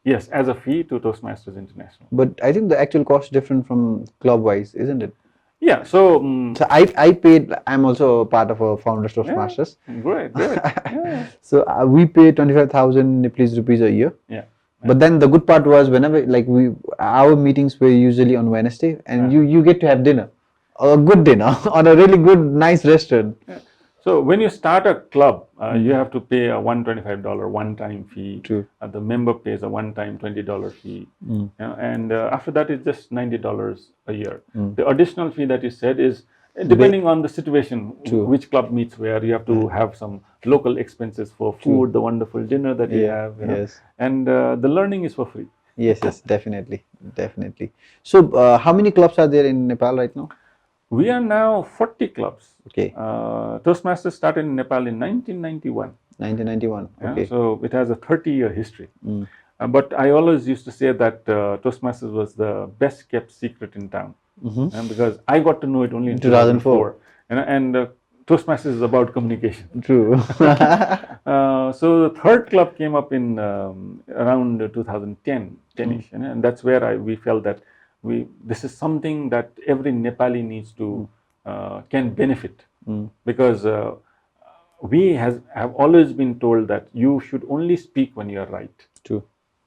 Yes, as a fee to Toastmasters International. But I think the actual cost is different from club wise, isn't it? Yeah, so So I paid. I'm also part of a founders Toastmasters. great. Yeah. So we pay 25,000 Nepalese rupees a year. Yeah. But then the good part was whenever our meetings were usually on Wednesday, and you get to have dinner, a good dinner on a really good nice restaurant. Yeah. So when you start a club, you have to pay a $125 one-time fee. True. The member pays a one-time $20 fee, and after that it's just $90 a year. The additional fee that you said is depending on the situation, which club meets where. You have to have some local expenses for food, the wonderful dinner that you have, you know. Yes. And the learning is for free. Yes, definitely. So, how many clubs are there in Nepal right now? We are now 40 clubs. Okay. Toastmasters started in Nepal in 1991. 1991. Yeah, Okay. so it has a 30-year history. But I always used to say that Toastmasters was the best kept secret in town, because I got to know it only in 2004. And Toastmasters is about communication. True. So the third club came up in around 2010, 10ish, and that's where we felt that this is something that every Nepali needs to can benefit, because we have always been told that you should only speak when you are right. True.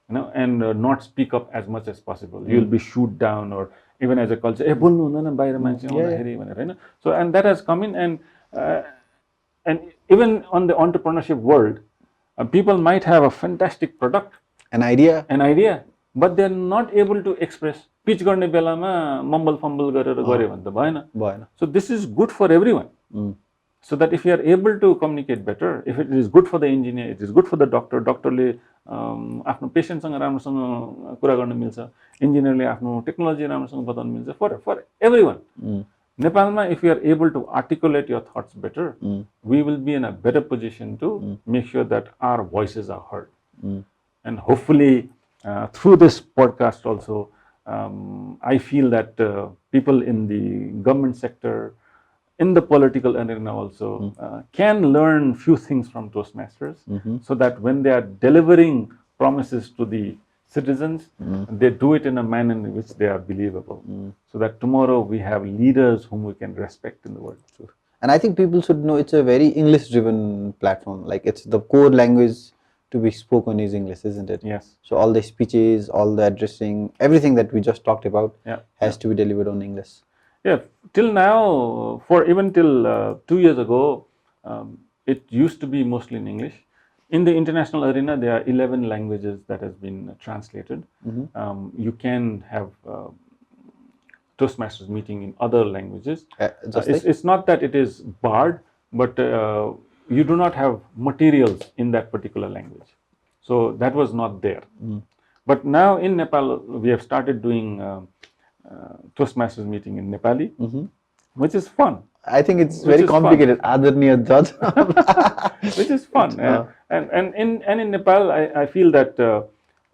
And not speak up as much as possible. You'll be shoot down, or even as a culture, बोल्नु हुँदैन बाहिर मान्छे आउँदाखेरि भनेर हैन. So and that has come in, and even on the entrepreneurship world, people might have a fantastic product, an idea, but they're not able to express. Pitch गर्ने बेलामा mumble fumble गरेर गर्यो भने त भएन. So this is good for everyone. So that if you are able to communicate better, if it is good for the engineer, it is good for the doctor. Doctorले आफ्नो पेशेन्टसँग राम्रोसँग कुरा गर्न मिल्छ, इन्जिनियरले आफ्नो टेक्नोलोजी राम्रोसँग बताउन मिल्छ, for everyone. Nepalमा, if you are able to articulate your thoughts better, we will be in a better position to make sure that our voices are heard. And hopefully, through this podcast also, I feel that people in the government sector, in the political arena also, can learn few things from Toastmasters, so that when they are delivering promises to the citizens, they do it in a manner in which they are believable, so that tomorrow we have leaders whom we can respect in the world. And I think people should know it's a very English-driven platform. Like, it's the core language to be spoken is English, isn't it? Yes. So all the speeches, all the addressing, everything that we just talked about has to be delivered on English. Yeah, till now, even till 2 years ago, it used to be mostly in English. In the international arena, there are 11 languages that has been translated. You can have Toastmasters meeting in other languages. It's not that it is barred, but you do not have materials in that particular language. So that was not there. But now in Nepal, we have started doing Toastmasters meeting in Nepali, which is fun. I think it's very complicated. Adarniya judge. Which is fun. And in Nepal, I feel that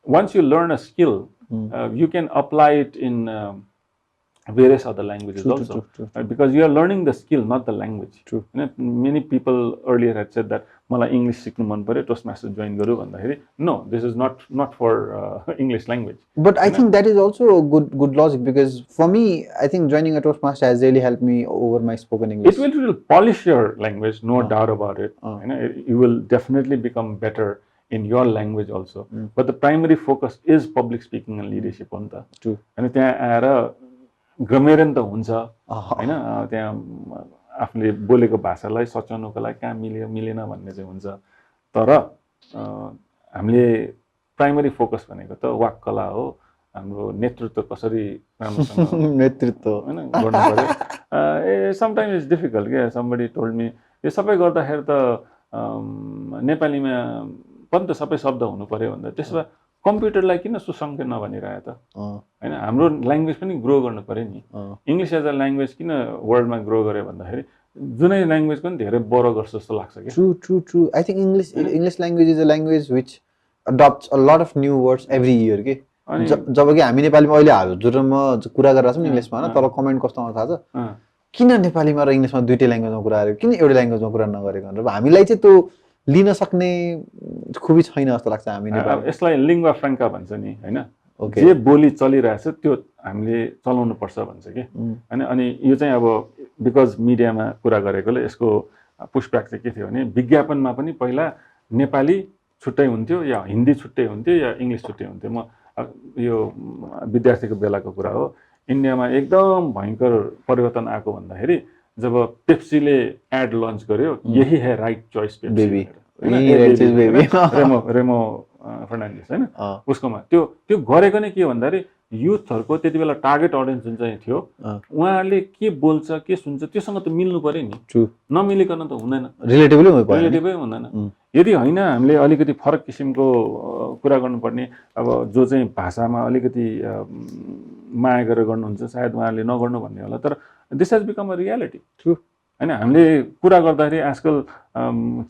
once you learn a skill, you can apply it in various other languages also. True. Right? Because you are learning the skill, not the language. True. Many people earlier had said that मलाई English सिक्नु मन पर्यो, Toastmasters join गरौँ भन्दाखेरि, no, this is not for English language. But I think that is also a good logic, because for me, I think joining a Toastmaster has really helped me over my spoken English. It will polish your language, no doubt about it. You will definitely become better in your language also. But the primary focus is public speaking and leadership on the. True. And त्यहाँ आएर ग्रामेरियन त हुन्छ हैन, त्यहाँ आफूले बोलेको भाषालाई सच्याउनको लागि कहाँ मिलेन भन्ने चाहिँ हुन्छ, तर हामीले प्राइमरी फोकस भनेको त वाक कला हो, हाम्रो नेतृत्व कसरी राम्रोसँग नेतृत्व हैन गर्नु पर्यो. समटाइम्स इट्स डिफिकल्ट के. समबडी टोल्ड मी यो सबै गर्दाखेरि त नेपालीमा पनि त सबै शब्द हुनु पर्यो भन्दा त्यसो भए कम्प्युटरलाई किन सुसङ्ख्य नभनिरहे त हैन, हाम्रो ल्याङ्ग्वेज पनि ग्रो गर्नु पर्यो नि. इङ्ग्लिस एज अ ल्याङ्ग्वेज किन वर्ल्डमा ग्रो गर्यो भन्दाखेरि जुनै ल्याङ्ग्वेज पनि धेरै बरो गर्छ जस्तो लाग्छ कि. True. I think English language is a language which adopts a lot of new words every year के. जब कि हामी नेपालीमा अहिले हजुरमा कुरा गरिरहेको छौँ इङ्ग्लिसमा हैन, तर कमेन्ट कस्तो आउँछ थाहा छ, किन नेपालीमा र इङ्ग्लिसमा दुईटै ल्याङ्ग्वेजमा कुरा गरेको, किन एउटै ल्याङ्ग्वेजमा कुरा नगरेको भनेर. हामीलाई चाहिँ त्यो लिन सक्ने खुबी छैन जस्तो लाग्छ हामी नेपालमा. यसलाई लिङ्गुवा फ्राङ्का भन्छ नि हैन, जे बोली चलिरहेछ त्यो हामीले चलाउनु पर्छ भन्छ कि हैन. अनि यो चाहिँ अब बिकज मिडियामा कुरा गरेकोले यसको पुशब्याक चाहिँ के थियो भने, विज्ञापनमा पनि पहिला नेपाली छुट्टै हुन्थ्यो या हिन्दी छुट्टै हुन्थ्यो या इङ्ग्लिस छुट्टै हुन्थ्यो. म यो विद्यार्थीको बेलाको कुरा हो. इन्डियामा एकदम भयङ्कर परिवर्तन आएको भन्दाखेरि जब पेप्सीले एड लन्च गर्यो, यही है राइट चोइस बेबी, रेमो फर्नान्डिस हैन, उसकोमा त्यो गरेको नै के भन्दाखेरि युथहरुको त्यति बेला टार्गेट अडियन्स जुन चाहिँ थियो उहाँहरूले के बोल्छ के सुन्छ त्योसँग त मिल्नु पर्यो नि ट्रु नमिलिकन त हुँदैन रिलेटिभै हुँदैन यदि हैन हामीले अलिकति फरक किसिमको कुरा गर्नुपर्ने अब जो चाहिँ भाषामा अलिकति माया गरेर गर्नुहुन्छ सायद उहाँहरूले नगर्नु भन्ने होला तर this has become a reality true हैन हामीले कुरा गर्दाखेरि आजकल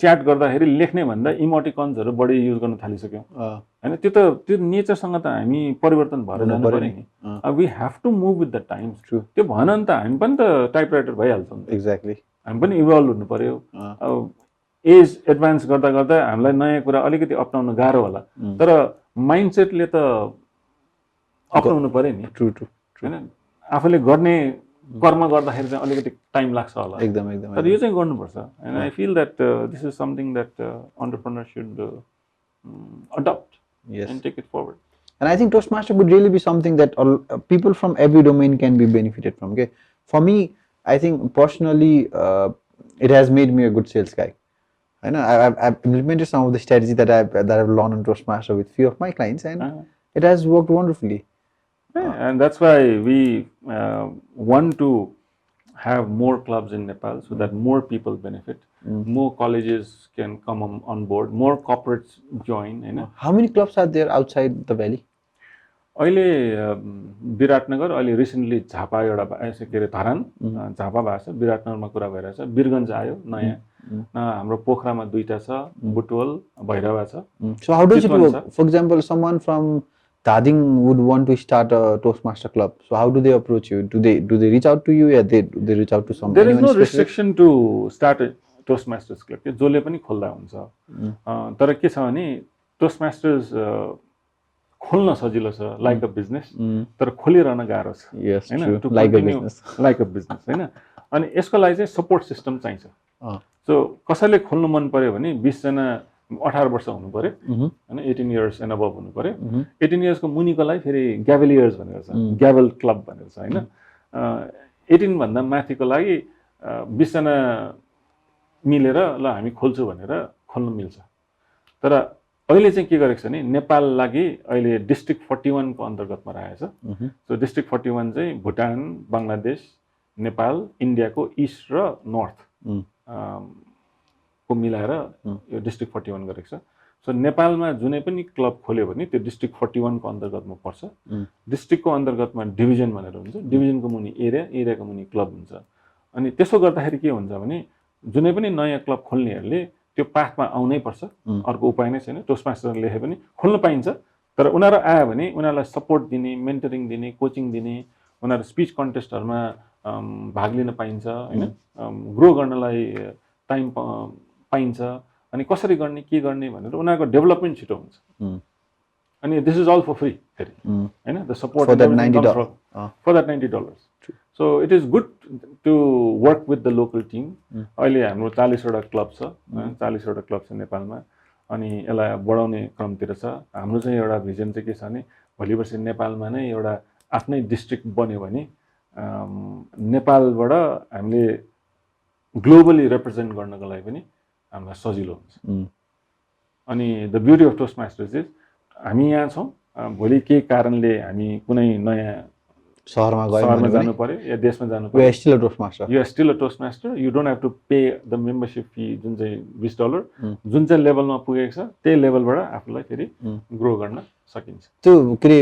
च्याट गर्दाखेरि लेख्ने भन्दा इमोटिकन्सहरु बढी युज गर्न थालिसक्यौं हैन त्यो नेचरसँग त हामी परिवर्तन भएर जानु पर्यो नि we have to move with the times true त्यो भन नि त हामी पनि त टाइपराइटर भइहाल्छौं एक्ज्याक्टली हामी पनि इभल्भ हुनु पर्यो अब एज एडभान्स गर्दा गर्दा हामीलाई नयाँ कुरा अलिकति अपनाउन गाह्रो होला तर माइन्डसेटले त अपनाउनु पर्यो नि ट्रु ट्रु हैन आफूले गर्ने कर्म गर्दाखेरि चाहिँ अलिकति टाइम लाग्छ होला एकदम तर यो चाहिँ गर्नुपर्छ and I feel that this is something that entrepreneur should adopt and take it forward And I think Toastmaster would really be something that people from every domain can be benefited from. Okay, for me, I think personally, it has made me a good sales guy. I know I've implemented some of the strategy that I've learned on Toastmaster with few of my clients, and it has worked wonderfully. And that's why we want to have more clubs in Nepal so that more people benefit. More colleges can come on board. More corporates join. You know. How many clubs are there outside the valley? अहिले विराटनगर अहिले रिसेन्टली झापा एउटा के अरे धरान झापा भएको छ विराटनगरमा कुरा भइरहेछ वीरगञ्ज आयो नयाँ हाम्रो पोखरामा दुईटा छ बुटवल भैरवा छ So how does it work? For example, someone from Dading would want to start a Toastmaster club. So how do they approach you? Do they reach out to you? Yeah, they reach out to someone. There is no restriction to start a Toastmasters club. के जसले पनि खोल्दा हुन्छ तर के छ भने Toastmasters खोल्न सजिलो छ लाइक अ बिजनेस तर खोलिरहन गाह्रो छ हैन लाइक अ बिजनेस हैन अनि यसको लागि चाहिँ सपोर्ट सिस्टम चाहिन्छ सो कसैले खोल्नु मन पर्यो भने 20 जना 18 वर्ष हुनु पर्यो हैन 18 इयर्स एन्ड अबभ हुनु पर्यो 18 इयर्स को मुनिकोलाई फेरि ग्याभलियर्स भनेर छ ग्याभल क्लब भनेर छ हैन 18 भन्दा माथिको लागि 20 जना मिलेर ल हामी खोल्छु भनेर खोल्न मिल्छ तर अहिले चाहिँ के गरेको छ नि नेपाल लागि अहिले डिस्ट्रिक्ट 41 को अन्तर्गतमा रहेछ सो डिस्ट्रिक्ट 41 चाहिँ भुटान बंगलादेश नेपाल इन्डियाको ईस्ट र नर्थ को मिलाएर यो डिस्ट्रिक्ट 41 गरेको छ सो नेपालमा जुनै पनि क्लब खोल्यो भने त्यो डिस्ट्रिक्ट 41 को अन्तर्गतमा पर्छ डिस्ट्रिक्टको अन्तर्गतमा डिभिजन भनेर हुन्छ डिभिजनको मुनि एरियाको मुनि क्लब हुन्छ अनि त्यसो गर्दाखेरि के हुन्छ भने जुनै पनि नयाँ क्लब खोल्नेहरूले त्यो पाथमा आउनै पर्छ अर्को उपाय नै छैन टोस्टमास्टर लेखे पनि खोल्न पाइन्छ तर उनीहरु आयो भने उनीहरुलाई सपोर्ट दिने मेन्टरिङ दिने कोचिङ दिने उनीहरु स्पीच कन्टेस्टहरुमा भाग लिन पाइन्छ हैन ग्रो गर्नलाई टाइम पाइन्छ अनि कसरी गर्ने के गर्ने भनेर उनीहरुको डेभलपमेन्ट छिटो हुन्छ अनि this is all for free फेरि हैन the support for that $90 so it is good to work with the local team अहिले हाम्रो 40 वटा क्लब छ 40 वटा क्लब छ नेपालमा अनि यसलाई बढाउने क्रमतिर छ हाम्रो चाहिँ एउटा भिजन चाहिँ के छ भने भोलि वर्ष नेपालमा नै एउटा आफ्नै डिस्ट्रिक्ट बन्यो भने नेपालबाट हामीले ग्लोबली रिप्रेजेन्ट गर्नको लागि पनि हामीलाई सजिलो हुन्छ अनि the beauty of Toastmasters is हामी यहाँ छौं भोलि के कारणले हामी कुनै नयाँ शहरमा जानु पर्यो या देशमा जानु पर्यो you are still a toastmaster you don't have to pay the membership fee जुन चाहिँ $20 जुन चाहिँ लेभलमा पुगेको छ त्यही लेभलबाट आफूलाई फेरि ग्रो गर्न सकिन्छ त्यो के रे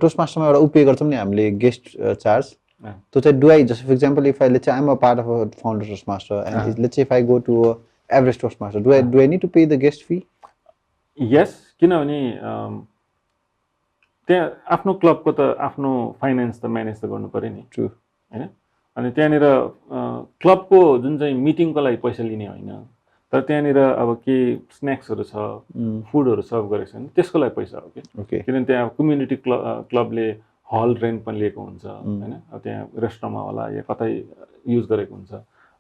टोस्टमास्टरमा एउटा उपे गर्छौं नि हामीले गेस्ट चार्ज त्यो चाहिँ do I just for example if I let's I am a part of a founder toastmaster and let's if I go to a average toastmaster do I need to pay the guest fee yes किनभने त्यहाँ आफ्नो क्लबको त आफ्नो फाइनान्स त म्यानेज त गर्नु पर्यो नि ट्रु हैन अनि त्यहाँनिर क्लबको जुन चाहिँ मिटिङको लागि पैसा लिने हैन तर त्यहाँनिर अब के स्न्याक्सहरु छ फुडहरु सर्भ गरेको छ भने त्यसको लागि पैसा हो के किनभने त्यहाँ कम्युनिटी क्लबले हल रेन्ट पनि लिएको हुन्छ हैन त्यहाँ रेस्टुरेन्टमा होला या कतै युज गरेको हुन्छ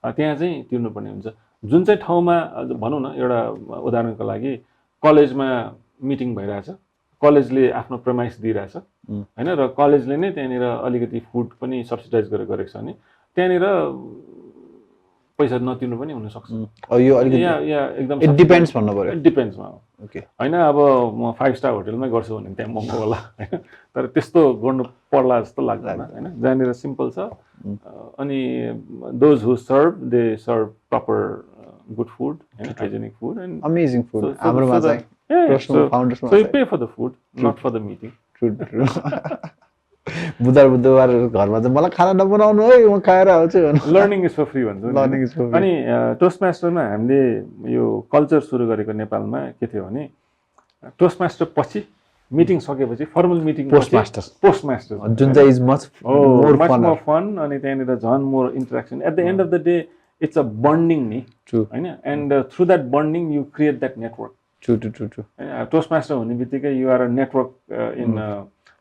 त्यहाँ चाहिँ तिर्नुपर्ने हुन्छ जुन चाहिँ ठाउँमा भनौं न एउटा उदाहरणको लागि कलेजमा मिटिङ भइरहेछ कलेजले आफ्नो प्रमाइस दिइरहेछ हैन र कलेजले नै त्यहाँनिर अलिकति फुड पनि सब्सिडाइज गरेको छ भने त्यहाँनिर पैसा नतिर्नु पनि हुन सक्छ यो अलिकति या एकदम इट डिपेन्ड्स भन्नु पर्यो इट डिपेन्ड्स Okay. होइन अब म 5 स्टार होटलमै गर्छु भने त्यहाँ महँगो होला होइन तर त्यस्तो गर्नु पर्ला जस्तो लाग्दैन होइन जहाँनिर सिम्पल छ अनि those who serve they serve proper good food होइन hygienic food and Amazing food. हाम्रोमा चाहिँ फाउन्डर्समा so you pay for the food not for the meeting. True बुधबार घरमा चाहिँ मलाई खाना नबनाउनु है म खाएर आउँछु लर्निङ इज फर फ्री भन्छ नि। लर्निङ इज फर अनि टोस्टमास्टरमा हामीले यो कल्चर सुरु गरेको नेपालमा के थियो भने टोस्टमास्टर पछि मिटिङ सकेपछि फर्मल मिटिङ पोस्टमास्टर जुन चाहिँ इज मच मोर फन अनि त्यहाँनिर झन् more interaction at the end of the day it's a bonding नि होइन and through that bonding you create that network true toastmaster हुने बित्तिकै you are a network in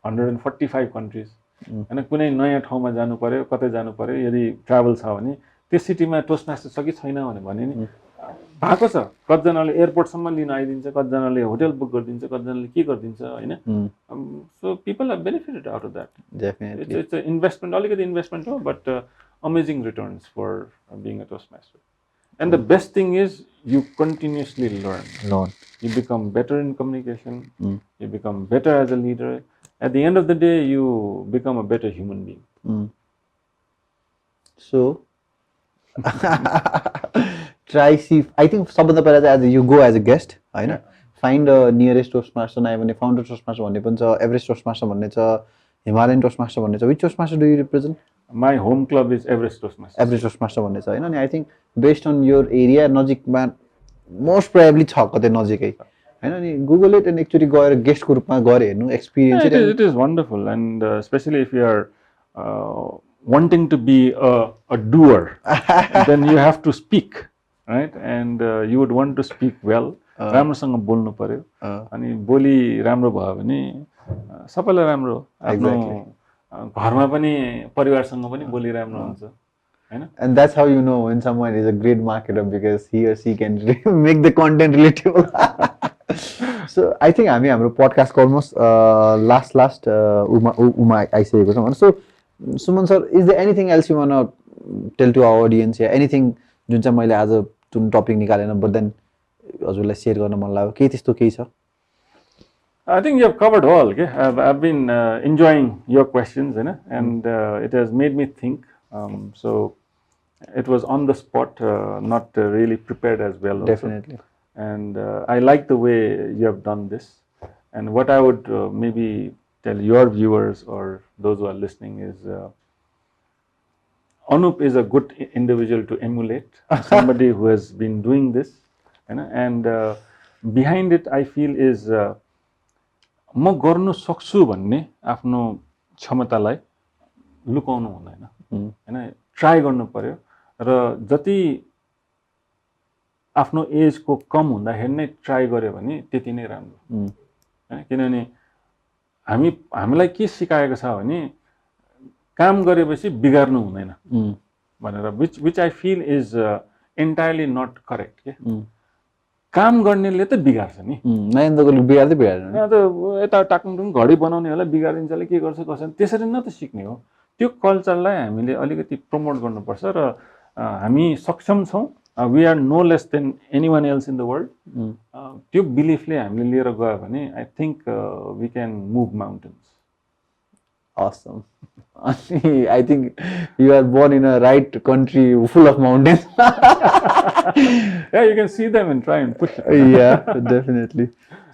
145 countries होइन कुनै नयाँ ठाउँमा जानु पर्यो कतै जानु पर्यो यदि ट्राभल छ भने त्यो सिटीमा टोस्टमास्टर छ कि छैन भने नि भएको छ कतिजनाले एयरपोर्टसम्म लिन आइदिन्छ कतिजनाले होटल बुक गरिदिन्छ कतिजनाले के गरिदिन्छ होइन so people are benefited out of that it's investment अलिकति इन्भेस्टमेन्ट हो but amazing returns for being a toastmaster and the best thing is you continuously learn. You become better in communication. You become better as a leader. At the end of the day, you become a better human being. So, try see. I think सबभन्दा पहिला चाहिँ as you go as a guest, होइन? Find a nearest toastmaster. नयाँ भने founder toastmaster भन्ने पनि छ, Everest toastmaster भन्ने छ, Himalayan toastmaster भन्ने छ. Which toastmaster do you represent? My home club is Everest toastmaster. Everest toastmaster भन्ने छ हैन अनि I think based on your area नजिकमा most probably छ कतै नजिकै हैन अनि Google it and actually गएर गेस्ट को रूपमा गरे हेर्नु experience it is wonderful and especially if you are wanting to be a doer then you have to speak right and you would want to speak well राम्रोसँग बोल्नु पर्यो अनि बोली राम्रो भयो भने सबैलाई राम्रो आफ्नो घरमा पनि परिवारसँग पनि बोली राम्रो हुन्छ हैन and that's how you know when someone is a great marketer because he or she can make the content relatable. So I think हामी हाम्रो podcast almost last uma आइसकेको छ भने so Suman sir is there anything else you want to tell to our audience here anything जुन चाहिँ मैले आज जुन टपिक निकालेन but then हजुरलाई शेयर गर्न मन लाग्यो के त्यस्तो केही छ I think you have covered all. Okay, I've been enjoying your questions, and it has made me think. So it was on the spot, not really prepared as well. Definitely. Also. And I like the way you have done this. And what I would maybe tell your viewers or those who are listening is, Anup is a good individual to emulate. Somebody who has been doing this, and behind it, I feel is. म गर्नु सक्छु भन्ने आफ्नो क्षमतालाई लुकाउनु हुँदैन हैन ट्राई गर्नु पर्यो र जति आफ्नो एजको कम हुँदाखेरि नै ट्राई गर्यो भने त्यति नै राम्रो हैन किनभने हामीलाई के सिकाएको छ भने काम गरेपछि बिगार्नु हुँदैन भनेर which I feel is entirely not correct के काम गर्नेले त बिगार्छ नि नयन्दको बिगार्दै बिगार्दैन यहाँ त यता टाक्नुटुङ घडी बनाउनेहरूलाई बिगारिन्छले के गर्छ कसैले त्यसरी न त सिक्ने हो त्यो कल्चरलाई हामीले अलिकति प्रमोट गर्नुपर्छ र हामी सक्षम छौं we are no less than anyone else in the world त्यो बिलिफले हामीले लिएर गयो भने I think we can move mountains. Awesome. I think you are born in a right country full of mountains. Yeah, you can see them and try and push it. Yeah, definitely.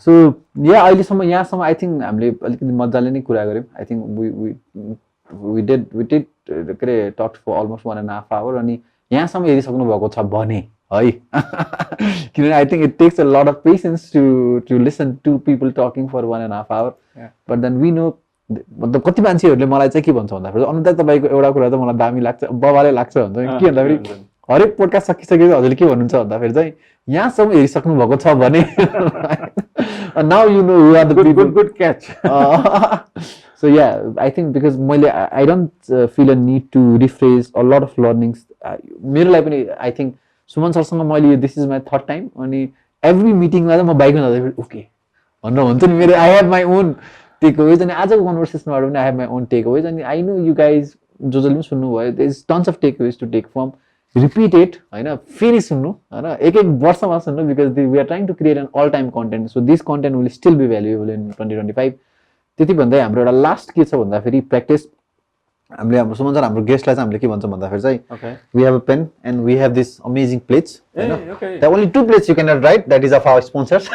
So, yeah, अहिलेसम्म यहाँसम्म I think हामीले अलिकति मजाले नै कुरा गर्यौं. I think we did talk for almost 1.5 hours अनि यहाँसम्म हेरि सक्नु भएको छ भने है किनभने I think it takes a lot of patience to listen to people talking for 1.5 hours. Yeah. But then we know मतलब कति मान्छेहरूले मलाई चाहिँ के भन्छ भन्दाखेरि अनुदाय तपाईको एउटा कुरा त मलाई दामी लाग्छ बबाले लाग्छ भन्छ के भन्दाखेरि हरेक पोडकास्ट सकिसकेपछि हजुरले के भन्नुहुन्छ भन्दाखेरि चाहिँ यहाँसम्म हेरिसक्नु भएको छ भने now you know who are the people. Good catch. So yeah, I think because I don't feel a need to rephrase a lot of learnings. मेरो लागि पनि I think सुमन सरसँग मैले this is my third time अनि every meeting मा म बाइकमा जाँदाखेरि ओके भनेर हुन्छ नि मेरो I have my own takeaways and आजको कन्भर्सेसनबाट पनि I have my own takeaways and I know you guys जसले पनि सुन्नुभयो there is tons of takeaways to take from repeat it होइन फेरि सुन्नु होइन एक वर्षमा सुन्नु because we are trying to create an all time content so this content will still be valuable in 2025 त्यति भन्दै हाम्रो एउटा लास्ट के छ भन्दाखेरि प्र्याक्टिस हामीले हाम्रो सुमन सर हाम्रो गेस्टलाई चाहिँ हामीले के भन्छौँ भन्दाखेरि चाहिँ we have a pen and we have this amazing plates होइन the only 2 plates you can not right that is of our sponsors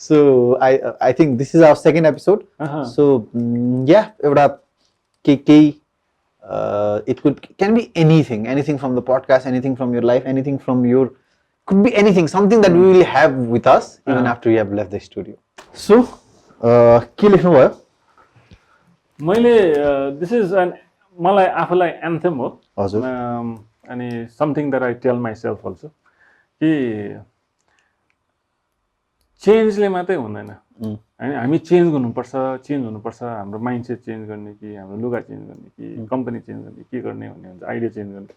so I think this is our second episode so yeah एउटा केही it can be anything from the podcast, anything from your life, anything from your, could be anything, something that we will have with us even after we have left the studio. So, के लेख्नु भयो? मैले this is an मलाई आफूलाई एन्थेम हो हजुर अनि something that I tell myself also कि चेन्जले मात्रै हुँदैन हैन हामी चेन्ज हुनुपर्छ हाम्रो माइन्डसेट चेन्ज गर्ने कि हाम्रो लुगा चेन्ज गर्ने कि कम्पनी चेन्ज गर्ने के गर्ने भन्ने हुन्छ आइडिया चेन्ज गर्ने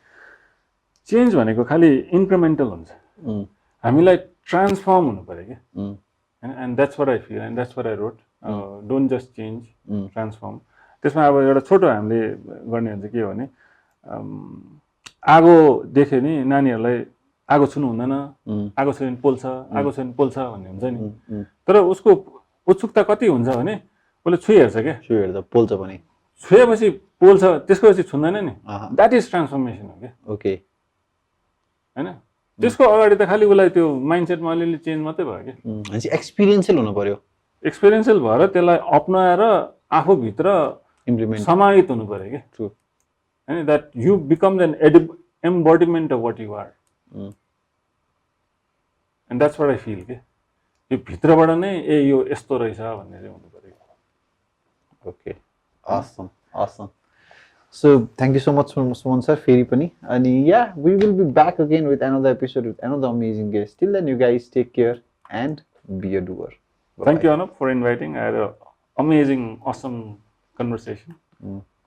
चेन्ज भनेको खालि इन्क्रिमेन्टल हुन्छ हामीलाई ट्रान्सफर्म हुनु पर्यो के हैन and that's what I feel and that's what I wrote don't just change transform त्यसमा अब एउटा छोटो हामीले गर्ने हुन्छ के हो भने आगो देख्यो नि नानीहरूलाई आगो छुनु हुँदैन आगो छुयो भने पोल्छ भन्ने हुन्छ नि तर उसको उत्सुकता कति हुन्छ भने उसले छुइहेर्छ क्या छुइहेर्छ पोल्छ पनि छुएपछि पोल्छ त्यसको पछि छुँदैन नि द्याट इज ट्रान्सफर्मेसन हो क्या ओके हैन त्यसको अगाडि त खालि उसलाई त्यो माइन्डसेटमा अलिअलि चेन्ज मात्रै भयो क्या भनेपछि एक्सपिरियन्सियल हुनु पर्यो एक्सपिरियन्सियल भएर त्यसलाई अपनाएर आफूभित्र इम्प्लिमेन्ट समाहित हुनु पर्यो क्या ट्रु हैन that you become an embodiment of what you are and that's what I feel के यो भित्रबाट नै ए यो यस्तो रहेछ भन्ने चाहिँ हुनु पर्यो okay awesome awesome so thank you so much Suman sir फेरि पनि अनि yeah we will be back again with another episode with another amazing guest till then you guys take care and be a doer. Thank you Anup for inviting. I had an amazing awesome conversation.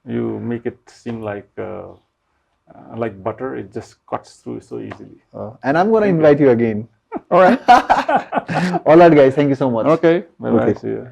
You make it seem like butter, it just cuts through so easily. And I'm going to invite you again. All right. All right guys, thank you so much. Okay, bye bye. Okay. See you.